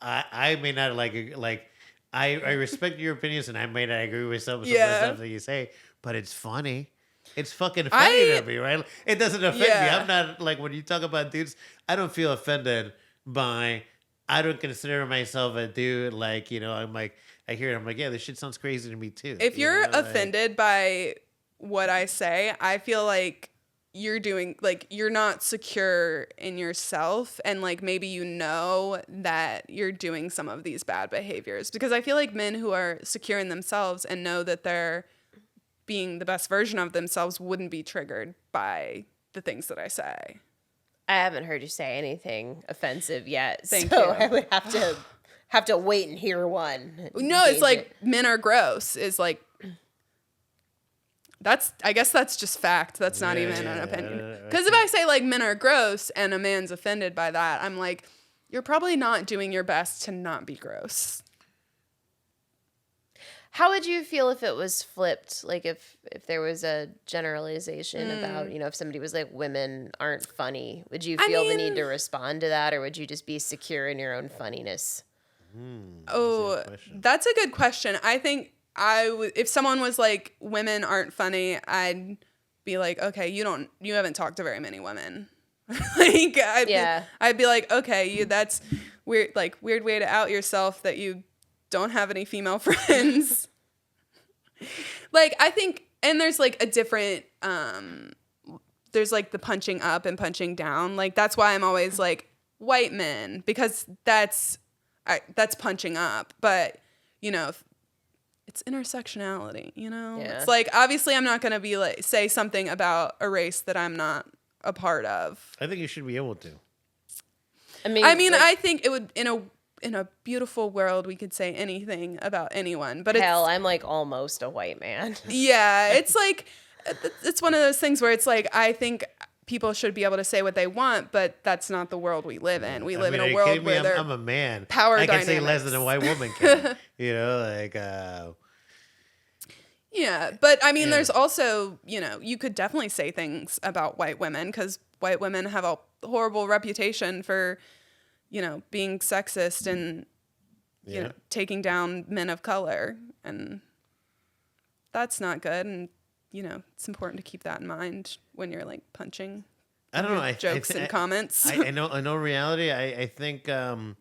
Speaker 3: I may not I respect your opinions, and I may not agree with some of the stuff that you say, but it's funny. It's fucking funny to me, right? It doesn't offend me. I'm not like when you talk about dudes, I don't feel offended by. I don't consider myself a dude. Like I'm like I hear it. I'm like, yeah, this shit sounds crazy to me too.
Speaker 2: If you're offended by what I say, I feel like you're not secure in yourself, and like maybe that you're doing some of these bad behaviors, because I feel like men who are secure in themselves and know that they're being the best version of themselves wouldn't be triggered by the things that I say.
Speaker 1: I haven't heard you say anything offensive yet.
Speaker 2: Thank
Speaker 1: so
Speaker 2: you.
Speaker 1: I would have to wait and hear one.
Speaker 2: No, it's like men are gross. Is like I guess that's just fact. That's not even an opinion. Because if I say like men are gross and a man's offended by that, I'm like, you're probably not doing your best to not be gross.
Speaker 1: How would you feel if it was flipped? Like if there was a generalization about, if somebody was like, women aren't funny, would you feel the need to respond to that, or would you just be secure in your own funniness?
Speaker 2: That's a good question. I think if someone was like, women aren't funny, I'd be like, okay, you haven't talked to very many women. Like, I'd be like, okay, that's weird, like weird way to out yourself that you don't have any female friends. Like, I think, and there's like a different, there's like the punching up and punching down. Like, that's why I'm always like white men, because that's punching up. But, it's intersectionality, It's like, obviously I'm not going to be like, say something about a race that I'm not a part of.
Speaker 3: I think you should be able to.
Speaker 2: I mean, I think it would, in a beautiful world, we could say anything about anyone, but
Speaker 1: I'm like almost a white man.
Speaker 2: Yeah, it's like, it's one of those things where it's like, I think people should be able to say what they want, but that's not the world we live in. We live in a world where
Speaker 3: I'm a man.
Speaker 2: Power
Speaker 3: I can
Speaker 2: dynamics.
Speaker 3: say less than a white woman can.
Speaker 2: Yeah, but I mean, there's also, you could definitely say things about white women, because white women have a horrible reputation for, being sexist and, taking down men of color. And that's not good. And, it's important to keep that in mind when you're like punching.
Speaker 3: I don't know.
Speaker 2: Jokes and comments.
Speaker 3: I know reality. I think, and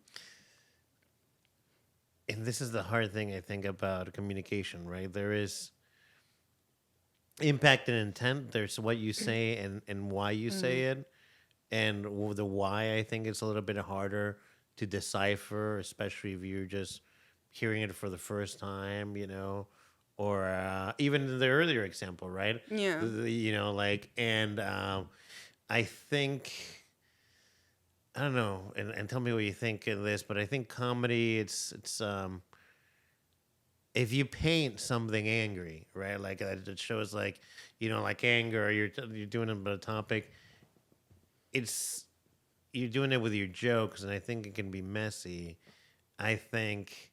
Speaker 3: this is the hard thing I think about communication, right? There is impact and intent. There's what you say and why you say it. And the why, I think, is a little bit harder to decipher, especially if you're just hearing it for the first time, or even in the earlier example, right?
Speaker 2: Yeah.
Speaker 3: I think, I don't know, and tell me what you think of this, but I think comedy, it's if you paint something angry, right? Like it shows like, like anger, you're doing it about a topic. You're doing it with your jokes, and I think it can be messy. I think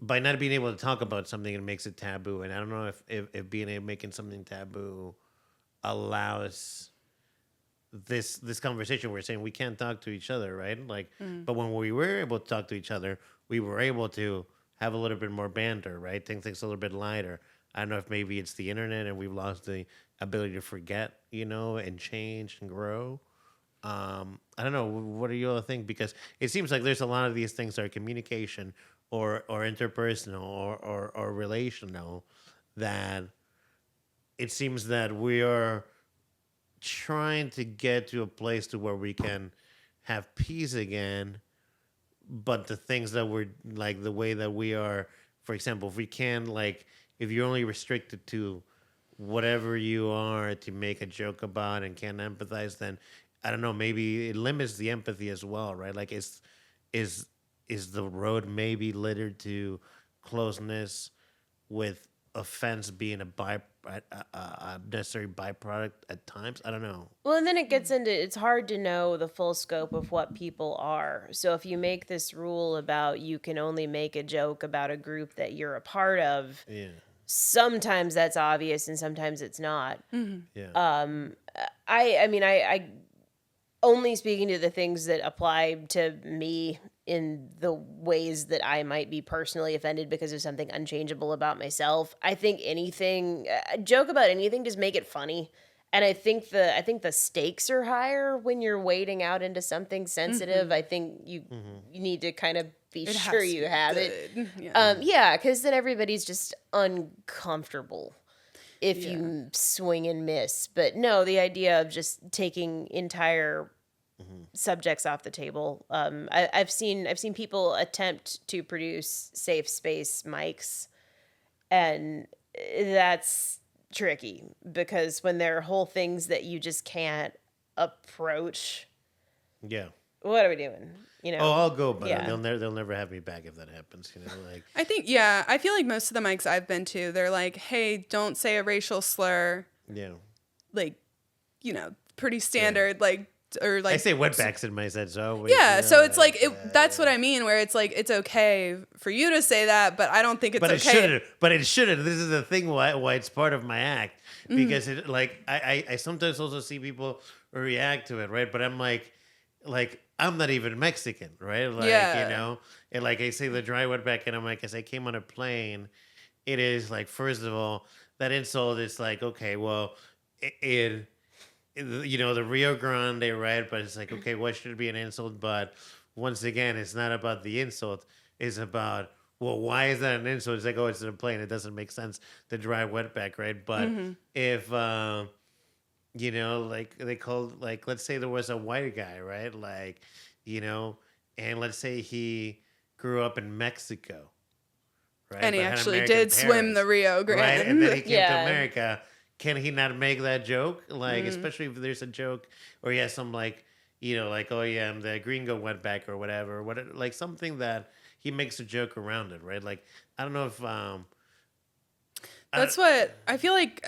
Speaker 3: by not being able to talk about something, it makes it taboo. And I don't know if making something taboo allows this conversation. We're saying we can't talk to each other, right? Like, but when we were able to talk to each other, we were able to have a little bit more banter, right? Things a little bit lighter. I don't know if maybe it's the internet and we've lost the ability to forget, and change and grow. I don't know. What do you all think? Because it seems like there's a lot of these things that are communication or interpersonal or relational, that it seems that we are trying to get to a place to where we can have peace again. But the things that we're like, the way that we are, for example, if we can, like, if you're only restricted to whatever you are to make a joke about and can't empathize, then I don't know, maybe it limits the empathy as well, right? Like, is the road maybe littered to closeness, with offense being a necessary byproduct at times? I don't know.
Speaker 1: Well, and then it gets into, it's hard to know the full scope of what people are. So if you make this rule about you can only make a joke about a group that you're a part of, sometimes that's obvious and sometimes it's not.
Speaker 2: Mm-hmm.
Speaker 3: Yeah.
Speaker 1: I only speaking to the things that apply to me in the ways that I might be personally offended because of something unchangeable about myself. I think a joke about anything, just make it funny. And I think the stakes are higher when you're wading out into something sensitive. Mm-hmm. I think you need to kind of be sure you have it. Yeah, because then everybody's just uncomfortable if you swing and miss. But no, the idea of just taking entire subjects off the table. I've seen people attempt to produce safe space mics, and that's tricky because when there are whole things that you just can't approach what are we doing?
Speaker 3: Oh, I'll go, but
Speaker 1: Yeah.
Speaker 3: they'll never have me back if that happens. Like.
Speaker 2: I think, yeah, I feel like most of the mics I've been to, they're like, hey, don't say a racial slur.
Speaker 3: Yeah.
Speaker 2: Like, pretty standard, like, or like.
Speaker 3: I say wetbacks in my set, so.
Speaker 2: Yeah, so it's like, that's what I mean, where it's like, it's okay for you to say that, but I don't think it's okay.
Speaker 3: But it shouldn't. This is the thing why it's part of my act. Because it, like, I sometimes also see people react to it, right? But I'm like, I'm not even Mexican, right? Like, and like I say the dry wetback, and I'm like, as I came on a plane, it is like, first of all, that insult is like, okay, well, the Rio Grande, right? But it's like, okay, what should be an insult? But once again, it's not about the insult. It's about, well, why is that an insult? It's like, oh, it's in a plane. It doesn't make sense, the dry wetback, right? But if, like they called, like, let's say there was a white guy, right? Like, and let's say he grew up in Mexico, right?
Speaker 2: And he
Speaker 3: but had
Speaker 2: actually
Speaker 3: American
Speaker 2: did swim
Speaker 3: parents,
Speaker 2: the Rio Grande.
Speaker 3: right? And then he came to
Speaker 1: Yeah.
Speaker 3: America. Can he not make that joke? Like, especially if there's a joke, or he has some like, like, oh yeah, I'm the gringo wetback or whatever, like something that he makes a joke around it, right? Like, I don't know if
Speaker 2: That's what I feel like.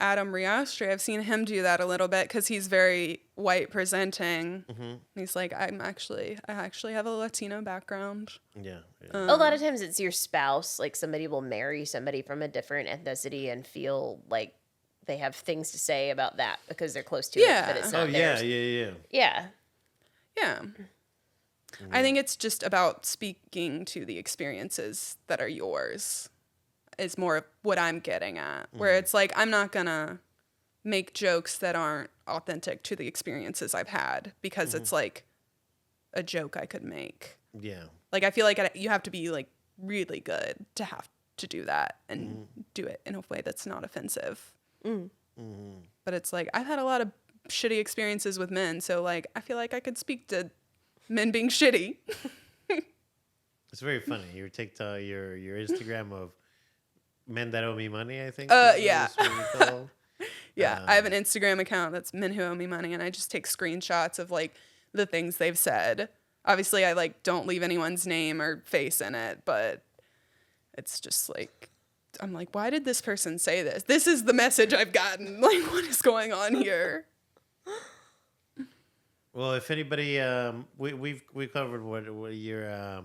Speaker 2: Adam Riastre, I've seen him do that a little bit because he's very white presenting. He's like, I actually have a Latino background.
Speaker 3: Yeah.
Speaker 1: A lot of times it's your spouse. Like somebody will marry somebody from a different ethnicity and feel like they have things to say about that because they're close to it, but it's not theirs.
Speaker 3: Yeah.
Speaker 2: Yeah. I think it's just about speaking to the experiences that are yours is more of what I'm getting at, where it's like, I'm not gonna make jokes that aren't authentic to the experiences I've had because it's like a joke I could make.
Speaker 3: Yeah.
Speaker 2: Like, I feel like you have to be like really good to have to do that and do it in a way that's not offensive. But it's like, I've had a lot of shitty experiences with men, so like, I feel like I could speak to men being shitty.
Speaker 3: It's very funny. Your TikTok, your Instagram of Men That Owe Me Money, I think.
Speaker 2: Yeah.
Speaker 3: Is what you call.
Speaker 2: Yeah, I have an Instagram account that's Men Who Owe Me Money, and I just take screenshots of like the things they've said. Obviously, I like don't leave anyone's name or face in it, but it's just like, I'm like, why did this person say this? This is the message I've gotten. Like, what is going on here?
Speaker 3: Well, if anybody, we covered what your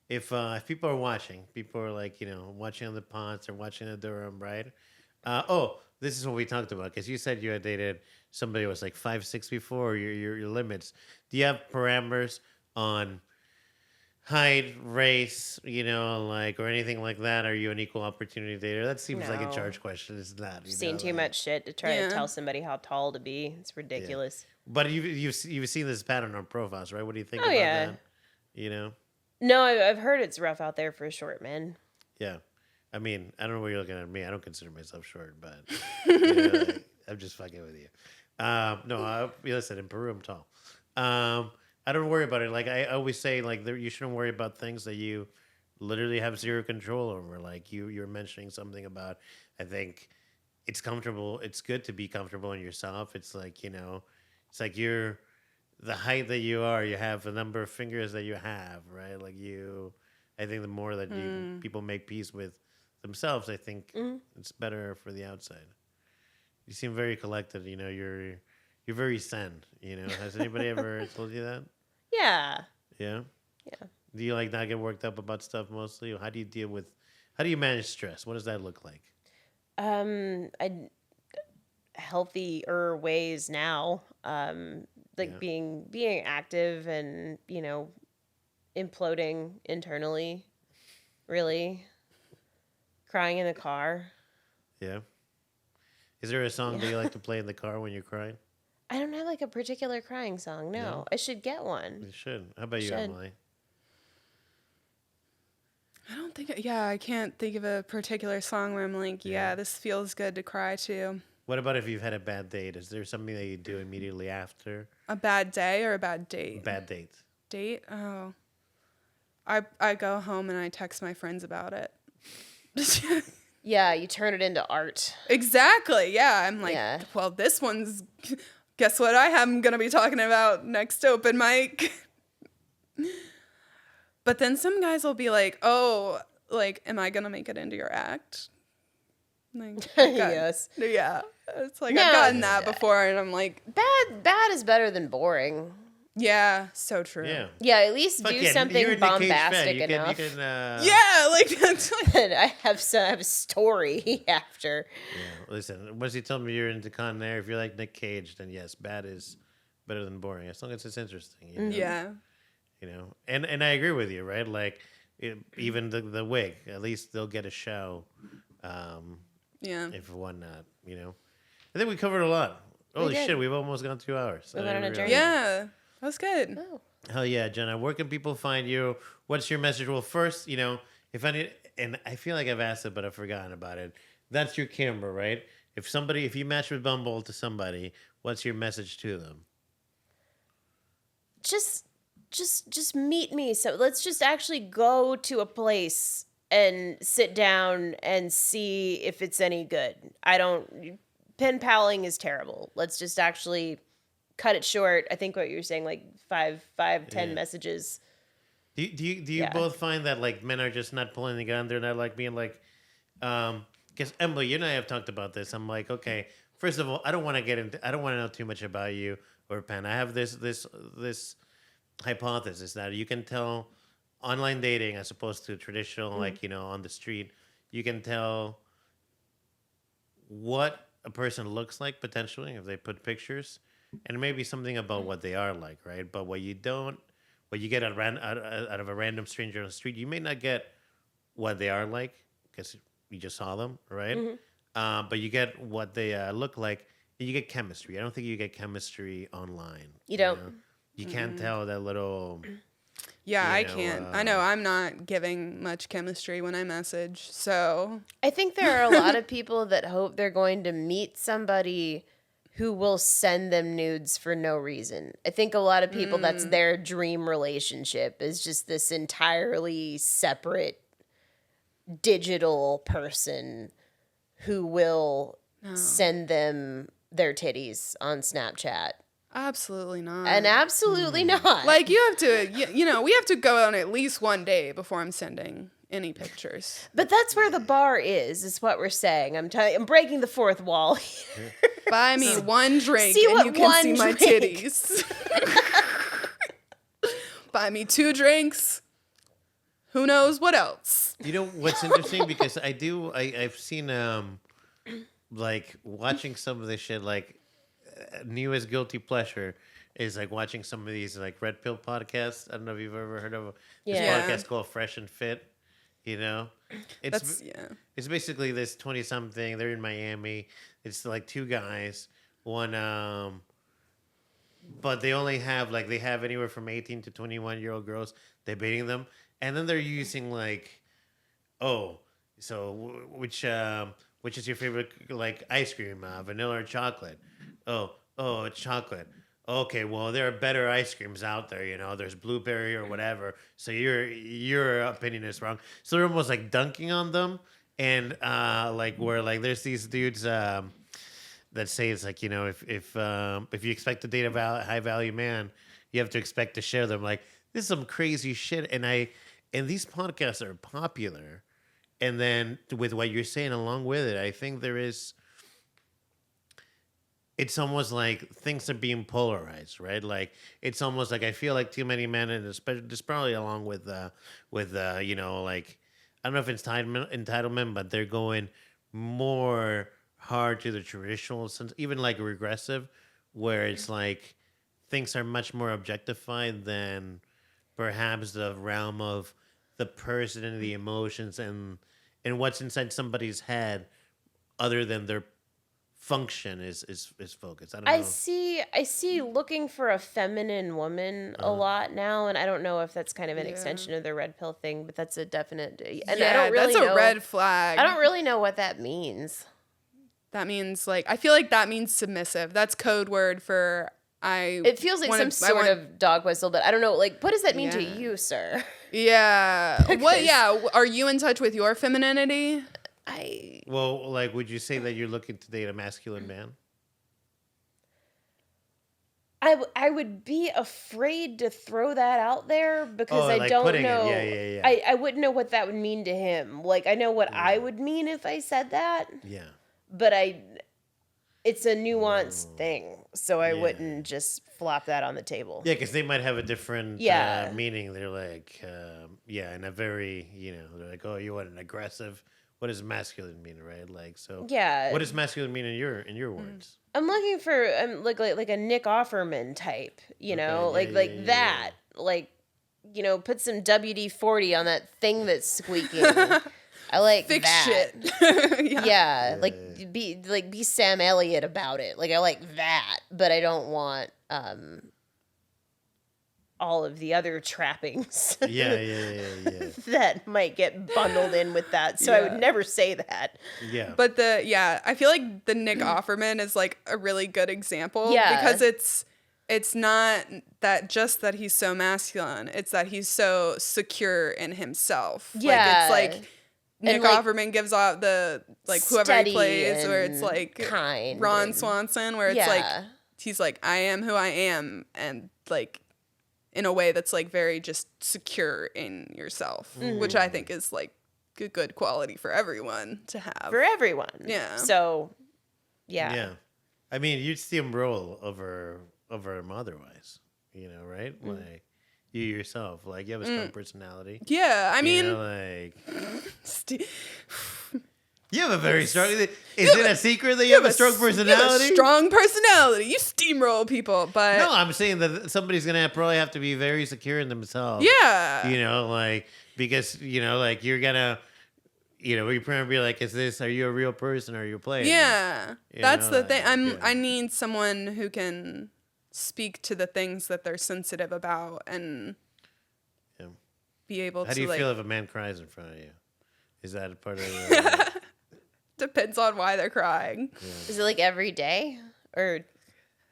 Speaker 3: if people are watching, people are like, watching on the Ponce or watching the Durham, right? This is what we talked about, because you said you had dated somebody who was like 5'6" before, or your limits. Do you have parameters on height, race, like, or anything like that? Are you an equal opportunity dater? That seems like a charge question. It's not.
Speaker 1: Seen too much shit to try to tell somebody how tall to be. It's ridiculous.
Speaker 3: Yeah. But you've seen this pattern on profiles, right? What do you think about that?
Speaker 1: No, I've heard it's rough out there for short men.
Speaker 3: Yeah. I mean, I don't know why you're looking at me. I don't consider myself short, but I'm just fucking with you. Listen, in Peru, I'm tall. I don't worry about it. Like, I always say, like, you shouldn't worry about things that you literally have zero control over. Like, you're mentioning something about, I think it's comfortable. It's good to be comfortable in yourself. It's like, it's like you're the height that you are, you have the number of fingers that you have, right? Like I think the more that people make peace with themselves, I think it's better for the outside. You seem very collected, you're very zen, Has anybody ever told you that?
Speaker 1: Yeah.
Speaker 3: Yeah?
Speaker 1: Yeah.
Speaker 3: Do you like not get worked up about stuff mostly? Or how do you manage stress? What does that look like?
Speaker 1: Healthier ways now. Being active and, imploding internally, really. Crying in the car.
Speaker 3: Yeah. Is there a song that you like to play in the car when you're crying?
Speaker 1: I don't have like a particular crying song. No. I should get one.
Speaker 3: You should. How about you, Emily?
Speaker 2: I don't think, I can't think of a particular song where I'm like, this feels good to cry to.
Speaker 3: What about if you've had a bad date? Is there something that you do immediately after?
Speaker 2: A bad day or a bad date?
Speaker 3: Bad date.
Speaker 2: Date? Oh. I go home and I text my friends about it.
Speaker 1: Yeah, you turn it into art.
Speaker 2: Exactly. Yeah. I'm like, well, this one's guess what I'm going to be talking about next open mic. But then some guys will be like, oh, like, am I going to make it into your act? Like,
Speaker 1: Yes.
Speaker 2: Yeah. It's like,
Speaker 1: No,
Speaker 2: I've gotten that before, and I'm like,
Speaker 1: bad is better than boring.
Speaker 2: yeah, so true.
Speaker 1: Yeah, at least
Speaker 3: Fuck
Speaker 1: do
Speaker 3: yeah,
Speaker 1: something
Speaker 3: you're a Nick Cage fan.
Speaker 1: bombastic
Speaker 3: You
Speaker 1: enough.
Speaker 3: can,
Speaker 2: Yeah, like, that's like,
Speaker 1: And I have a story after.
Speaker 3: Yeah, listen, once you tell me you're into Con Air, if you're like Nick Cage, then yes, bad is better than boring. As long as it's interesting. You know?
Speaker 2: yeah.
Speaker 3: You know, and I agree with you, right? Like, even the wig, at least they'll get a show.
Speaker 2: Yeah.
Speaker 3: If whatnot, you know. I think we covered a lot. Holy shit, we've almost gone 2 hours.
Speaker 1: We went on a journey.
Speaker 2: Yeah, that was good.
Speaker 1: Oh.
Speaker 3: Hell yeah, Jenna. Where can people find you? What's your message? Well, first, you know, if I need, and I feel like I've asked it, but I've forgotten about it. That's your camera, right? If you match with Bumble to somebody, what's your message to them?
Speaker 1: Just meet me. So let's just actually go to a place and sit down and see if it's any good. Pen paling is terrible. Let's just actually cut it short. I think what you were saying, like 10 messages.
Speaker 3: Do you both find that like men are just not pulling the gun? They're not like being like, because Emily, you and I have talked about this. I'm like, okay, first of all, I don't want to know too much about you or Pen. I have this hypothesis that you can tell online dating as opposed to traditional, like, you know, on the street, you can tell what a person looks like potentially if they put pictures, and maybe something about what they are like, right? But what you get out of a random stranger on the street, you may not get what they are like because you just saw them, right? But you get what they look like. You get chemistry. I don't think you get chemistry online.
Speaker 1: You don't.
Speaker 3: Know? You can't tell that little.
Speaker 2: Yeah, I can't. I know I'm not giving much chemistry when I message, so.
Speaker 1: I think there are a lot of people that hope they're going to meet somebody who will send them nudes for no reason. I think a lot of people, that's their dream relationship, is just this entirely separate digital person who will send them their titties on Snapchat.
Speaker 2: Absolutely not.
Speaker 1: And absolutely not.
Speaker 2: Like, you have to, you know, we have to go on at least one day before I'm sending any pictures.
Speaker 1: But that's where the bar is what we're saying. I'm breaking the fourth wall here.
Speaker 2: Buy me one drink
Speaker 1: See
Speaker 2: and
Speaker 1: what
Speaker 2: you can
Speaker 1: one
Speaker 2: see my
Speaker 1: drink.
Speaker 2: titties. Buy me 2 drinks. Who knows what else?
Speaker 3: You know what's interesting, because I've seen like watching some of this shit, like newest guilty pleasure is like watching some of these like red pill podcasts. I don't know if you've ever heard of this podcast called Fresh and Fit. You know, it's basically this 20-something. They're in Miami. It's like 2 guys, one but they only have they have anywhere from 18 to 21-year-old girls debating them, and then they're using like, oh, so which is your favorite like ice cream, vanilla or chocolate? Oh, it's chocolate. Okay, well, there are better ice creams out there, you know. There's blueberry or whatever. So your opinion is wrong. So they're almost like dunking on them, and there's these dudes that say it's like, you know, if you expect to date a high value man, you have to expect to share them. Like, this is some crazy shit, and these podcasts are popular, and then with what you're saying along with it, I think there is. It's almost like things are being polarized, right? Like, it's almost like I feel like too many men, and especially just probably along with you know, like, I don't know if it's entitlement, but they're going more hard to the traditional sense, even like regressive, where it's like things are much more objectified than perhaps the realm of the person and the emotions and what's inside somebody's head, other than their function is focused. I don't know.
Speaker 1: I see looking for a feminine woman a lot now, and I don't know if that's kind of an extension of the red pill thing, but that's a definite. And I don't really
Speaker 2: that's
Speaker 1: know,
Speaker 2: a red flag.
Speaker 1: I don't really know what that means.
Speaker 2: That means I feel like that means submissive. That's code word for
Speaker 1: It feels like some sort of dog whistle, but I don't know. Like, what does that mean to you, sir?
Speaker 2: Yeah. What? Yeah. Are you in touch with your femininity?
Speaker 3: Well, like, would you say that you're looking to date a masculine man?
Speaker 1: I would be afraid to throw that out there because I
Speaker 3: like
Speaker 1: don't
Speaker 3: putting it.
Speaker 1: know.
Speaker 3: Yeah.
Speaker 1: I wouldn't know what that would mean to him. Like, I know what I would mean if I said that,
Speaker 3: Yeah.
Speaker 1: but it's a nuanced thing, so I wouldn't just flop that on the table.
Speaker 3: Yeah, because they might have a different meaning. They're like, in a very, they're like, oh, you want an aggressive. What does masculine mean, right? Like, so.
Speaker 1: Yeah.
Speaker 3: What does masculine mean in your words?
Speaker 1: I'm looking for like a Nick Offerman type, that. Like, put some WD-40 on that thing that's squeaking. I like
Speaker 2: Fix
Speaker 1: that.
Speaker 2: shit.
Speaker 1: Yeah, like be Sam Elliott about it. Like, I like that, but I don't want all of the other trappings.
Speaker 3: Yeah.
Speaker 1: That might get bundled in with that. So I would never say that.
Speaker 3: Yeah.
Speaker 2: But I feel like the Nick Offerman is like a really good example.
Speaker 1: Yeah.
Speaker 2: Because it's not that he's so masculine. It's that he's so secure in himself.
Speaker 1: Yeah.
Speaker 2: Like, it's like Nick Offerman gives out the, like, whoever he plays, where it's like
Speaker 1: kind
Speaker 2: Ron Swanson, where it's like, he's like, I am who I am. And like, in a way that's like very just secure in yourself, which I think is like a good quality for everyone to have.
Speaker 1: For everyone.
Speaker 2: Yeah.
Speaker 1: So, yeah.
Speaker 3: Yeah. I mean, you'd steamroll over him otherwise, right? Like, you yourself, like, you have a strong personality.
Speaker 2: Yeah, I mean,
Speaker 3: you have a very strong. Is it a secret that you have a strong personality?
Speaker 2: You have a strong personality. You steamroll people, but
Speaker 3: no, I'm saying that somebody's gonna probably have to be very secure in themselves.
Speaker 2: Yeah,
Speaker 3: like, because like you're gonna. You're probably be like, are you a real person or are you playing?
Speaker 2: Yeah, that's the thing. I need someone who can speak to the things that they're sensitive about and be able to.
Speaker 3: How do you
Speaker 2: like,
Speaker 3: feel if a man cries in front of you? Is that a part of the...
Speaker 2: Depends on why they're crying.
Speaker 3: Yeah.
Speaker 1: Is it like every day or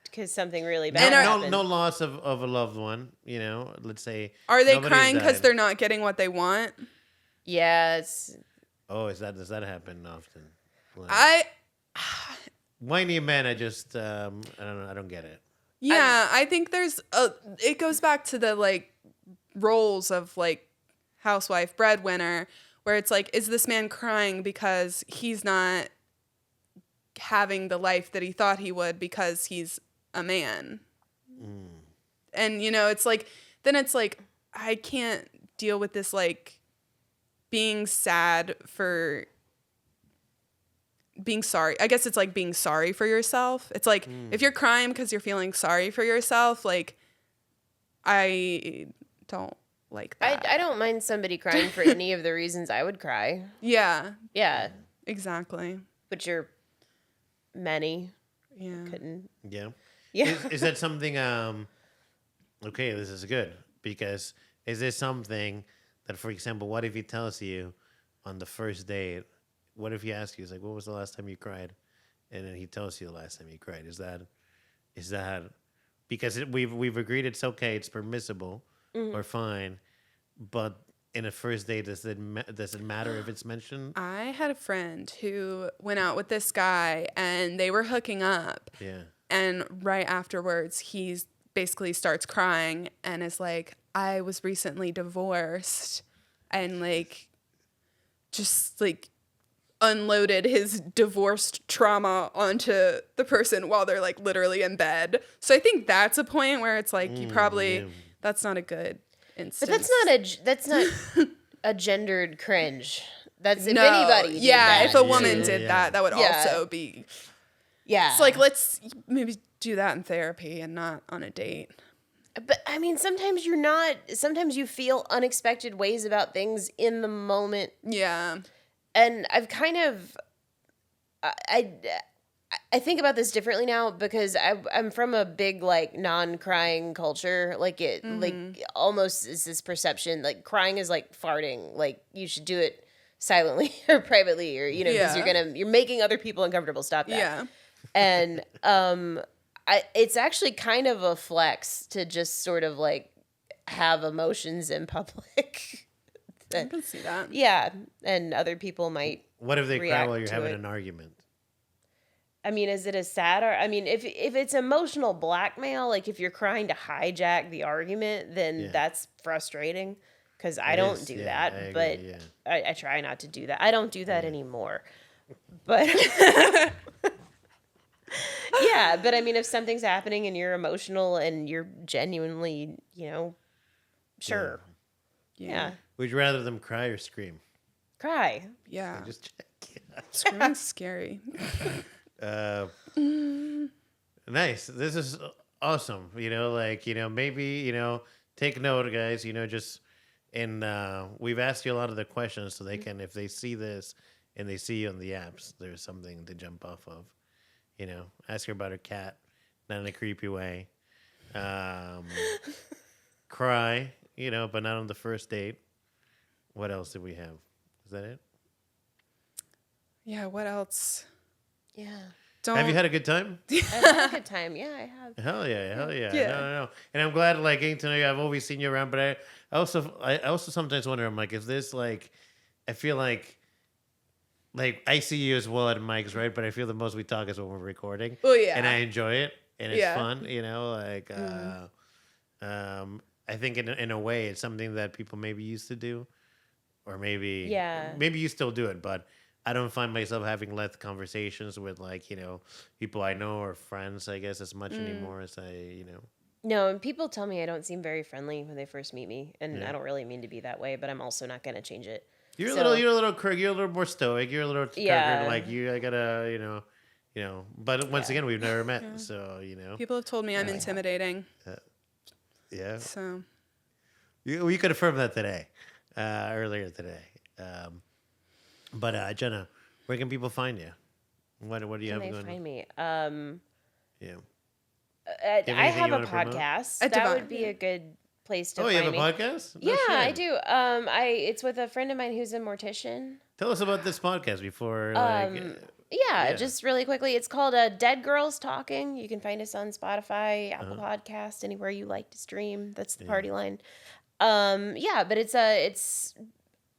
Speaker 1: because something really bad happened?
Speaker 3: No loss of a loved one, let's say.
Speaker 2: Are they crying because they're not getting what they want?
Speaker 1: Yeah, it's...
Speaker 3: Oh, does that happen often? Like, whiny men, I just, I don't know, I don't get it.
Speaker 2: Yeah, I think it goes back to the, like, roles of, like, housewife, breadwinner, where it's like, is this man crying because he's not having the life that he thought he would because he's a man? And, it's like, then it's like, I can't deal with this, like, being sad for being sorry. I guess it's like being sorry for yourself. It's like, if you're crying because you're feeling sorry for yourself, like, I don't like that.
Speaker 1: I don't mind somebody crying for any of the reasons I would cry.
Speaker 2: Yeah.
Speaker 1: Yeah.
Speaker 2: Exactly.
Speaker 1: But you're many.
Speaker 2: Yeah.
Speaker 1: Couldn't.
Speaker 3: Yeah.
Speaker 1: Yeah.
Speaker 3: Is that something, okay, this is good, because is this something that, for example, what if he tells you on the first date, what if he asks you, he's like, what was the last time you cried? And then he tells you the last time you cried. Is that because we've agreed it's okay, it's permissible or fine, but in a first date, does it matter if it's mentioned?
Speaker 2: I had a friend who went out with this guy and they were hooking up.
Speaker 3: Yeah.
Speaker 2: And right afterwards, he basically starts crying and is like, I was recently divorced, and like, just like unloaded his divorced trauma onto the person while they're like literally in bed. So I think that's a point where it's like, you probably, that's not a good instance.
Speaker 1: But that's not a gendered cringe. That's if anybody did that.
Speaker 2: If a woman did that would also be.
Speaker 1: Yeah.
Speaker 2: It's like, let's maybe do that in therapy and not on a date.
Speaker 1: But I mean, sometimes you feel unexpected ways about things in the moment.
Speaker 2: Yeah.
Speaker 1: And I've kind of, I think about this differently now because I'm from a big, like, non-crying culture. Like, like, almost is this perception, like, crying is like farting. Like, you should do it silently or privately, or, because you're making other people uncomfortable. Stop that.
Speaker 2: Yeah.
Speaker 1: And, it's actually kind of a flex to just sort of like have emotions in public.
Speaker 2: I can see that.
Speaker 1: Yeah, and other people might.
Speaker 3: What if they cry while you're having
Speaker 1: it.
Speaker 3: an argument?
Speaker 1: I mean, is it a sad or I mean, if it's emotional blackmail, like if you're trying to hijack the argument, then that's frustrating because I don't do that.
Speaker 3: I
Speaker 1: but
Speaker 3: agree,
Speaker 1: I try not to do that. I don't do that anymore. But yeah, but I mean, if something's happening and you're emotional and you're genuinely, sure. Yeah.
Speaker 3: Would you rather them cry or scream?
Speaker 1: Cry.
Speaker 2: Yeah.
Speaker 3: Just check.
Speaker 2: Screaming's scary.
Speaker 3: Nice. This is awesome. Maybe, take note, guys, we've asked you a lot of the questions so they can, if they see this and they see you on the apps, there's something to jump off of. Ask her about her cat, not in a creepy way. Cry, but not on the first date. What else did we have? Is that it?
Speaker 2: Yeah, what else?
Speaker 1: Yeah.
Speaker 3: Have you had a good time?
Speaker 1: I've had a good time. Yeah, I have.
Speaker 3: Hell yeah. No. And I'm glad, getting to know you. I've always seen you around, but I also sometimes wonder, I'm like, is this I feel like I see you as well at mics, right? But I feel the most we talk is when we're recording.
Speaker 2: Oh yeah.
Speaker 3: And I enjoy it, and it's fun, I think in a way it's something that people maybe used to do, or maybe you still do it, but I don't find myself having lengthy conversations with people I know or friends, I guess, as much anymore as
Speaker 1: No, and people tell me I don't seem very friendly when they first meet me, and I don't really mean to be that way, but I'm also not going to change it.
Speaker 3: You're a little more stoic. You're a little I gotta, But once again, we've never met, so
Speaker 2: People have told me I'm intimidating.
Speaker 3: Yeah.
Speaker 2: So.
Speaker 3: We could affirm that today, earlier today. But Jenna, where can people find you? What do you have going?
Speaker 1: Can they find me?
Speaker 3: Yeah.
Speaker 1: I have a podcast. That would be a good place to find me.
Speaker 3: Oh, you have a podcast?
Speaker 1: Yeah, I do. It's with a friend of mine who's a mortician.
Speaker 3: Tell us about this podcast before.
Speaker 1: Just really quickly. It's called Dead Girls Talking. You can find us on Spotify, Apple Podcasts, anywhere you like to stream. That's the party line. But it's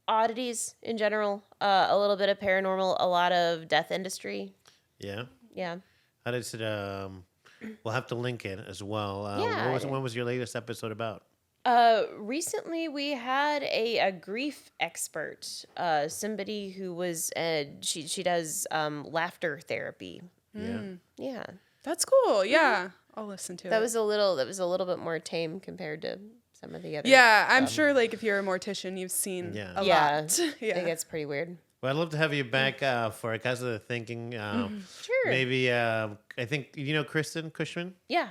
Speaker 1: oddities in general, a little bit of paranormal, a lot of death industry.
Speaker 3: Yeah.
Speaker 1: Yeah.
Speaker 3: How does it? We'll have to link it as well. When was your latest episode about?
Speaker 1: Recently we had a grief expert, somebody who was she does laughter therapy. Yeah.
Speaker 2: That's cool. Yeah. I'll listen to it.
Speaker 1: That was a little bit more tame compared to some of the other.
Speaker 2: Yeah, I'm sure if you're a mortician, you've seen a lot.
Speaker 1: Yeah. It gets pretty weird.
Speaker 3: Well, I'd love to have you back for a cause of the thinking.
Speaker 1: Sure.
Speaker 3: Maybe I think Kristen Cushman.
Speaker 1: Yeah.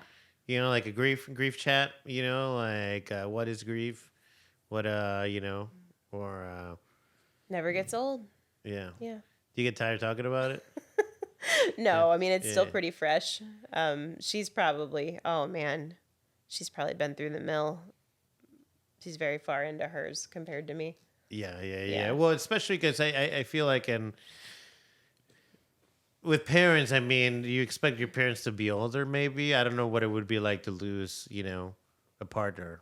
Speaker 3: Like a grief chat. What is grief? What or
Speaker 1: never gets old.
Speaker 3: Yeah.
Speaker 1: Yeah.
Speaker 3: Do you get tired talking about it?
Speaker 1: No, I mean it's still pretty fresh. She's probably she's probably been through the mill. She's very far into hers compared to me.
Speaker 3: Yeah. Well, especially because I feel like with parents, I mean, you expect your parents to be older, maybe. I don't know what it would be like to lose, a partner,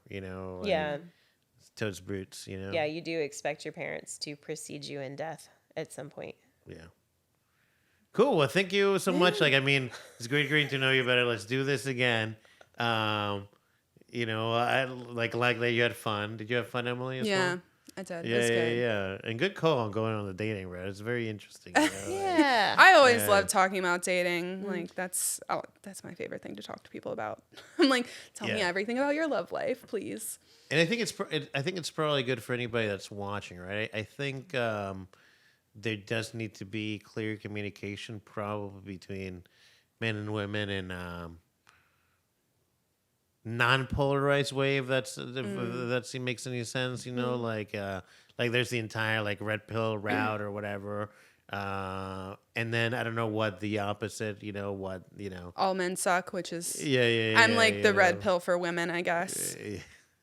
Speaker 3: Toad's Brutes,
Speaker 1: Yeah, you do expect your parents to precede you in death at some point.
Speaker 3: Yeah. Cool. Well, thank you so much. It's great to know you better. Let's do this again. I like that you had fun. Did you have fun, Emily, as well?
Speaker 2: I did.
Speaker 3: Yeah. And good call on going on the dating route. It's very interesting.
Speaker 1: Yeah.
Speaker 2: I always love talking about dating. That's my favorite thing to talk to people about. I'm like, tell me everything about your love life, please.
Speaker 3: And I think it's probably good for anybody that's watching, right? I think there does need to be clear communication, probably between men and women, and non-polarized way, if that makes any sense, like there's the entire red pill route or whatever, and then I don't know what the opposite,
Speaker 2: all men suck, which is
Speaker 3: I'm
Speaker 2: like the red pill for women, I guess.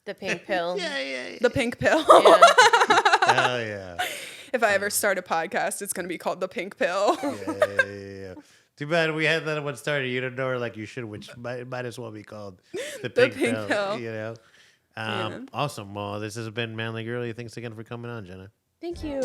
Speaker 1: The pink pill.
Speaker 2: The pink pill.
Speaker 3: Hell yeah.
Speaker 2: If I ever start a podcast, it's going to be called The Pink Pill.
Speaker 3: Yeah. Too bad we had that one started. You don't know her like you should, which might as well be called The Pink Pill. Awesome. Well, this has been Manly Girly. Thanks again for coming on, Jenna.
Speaker 1: Thank you.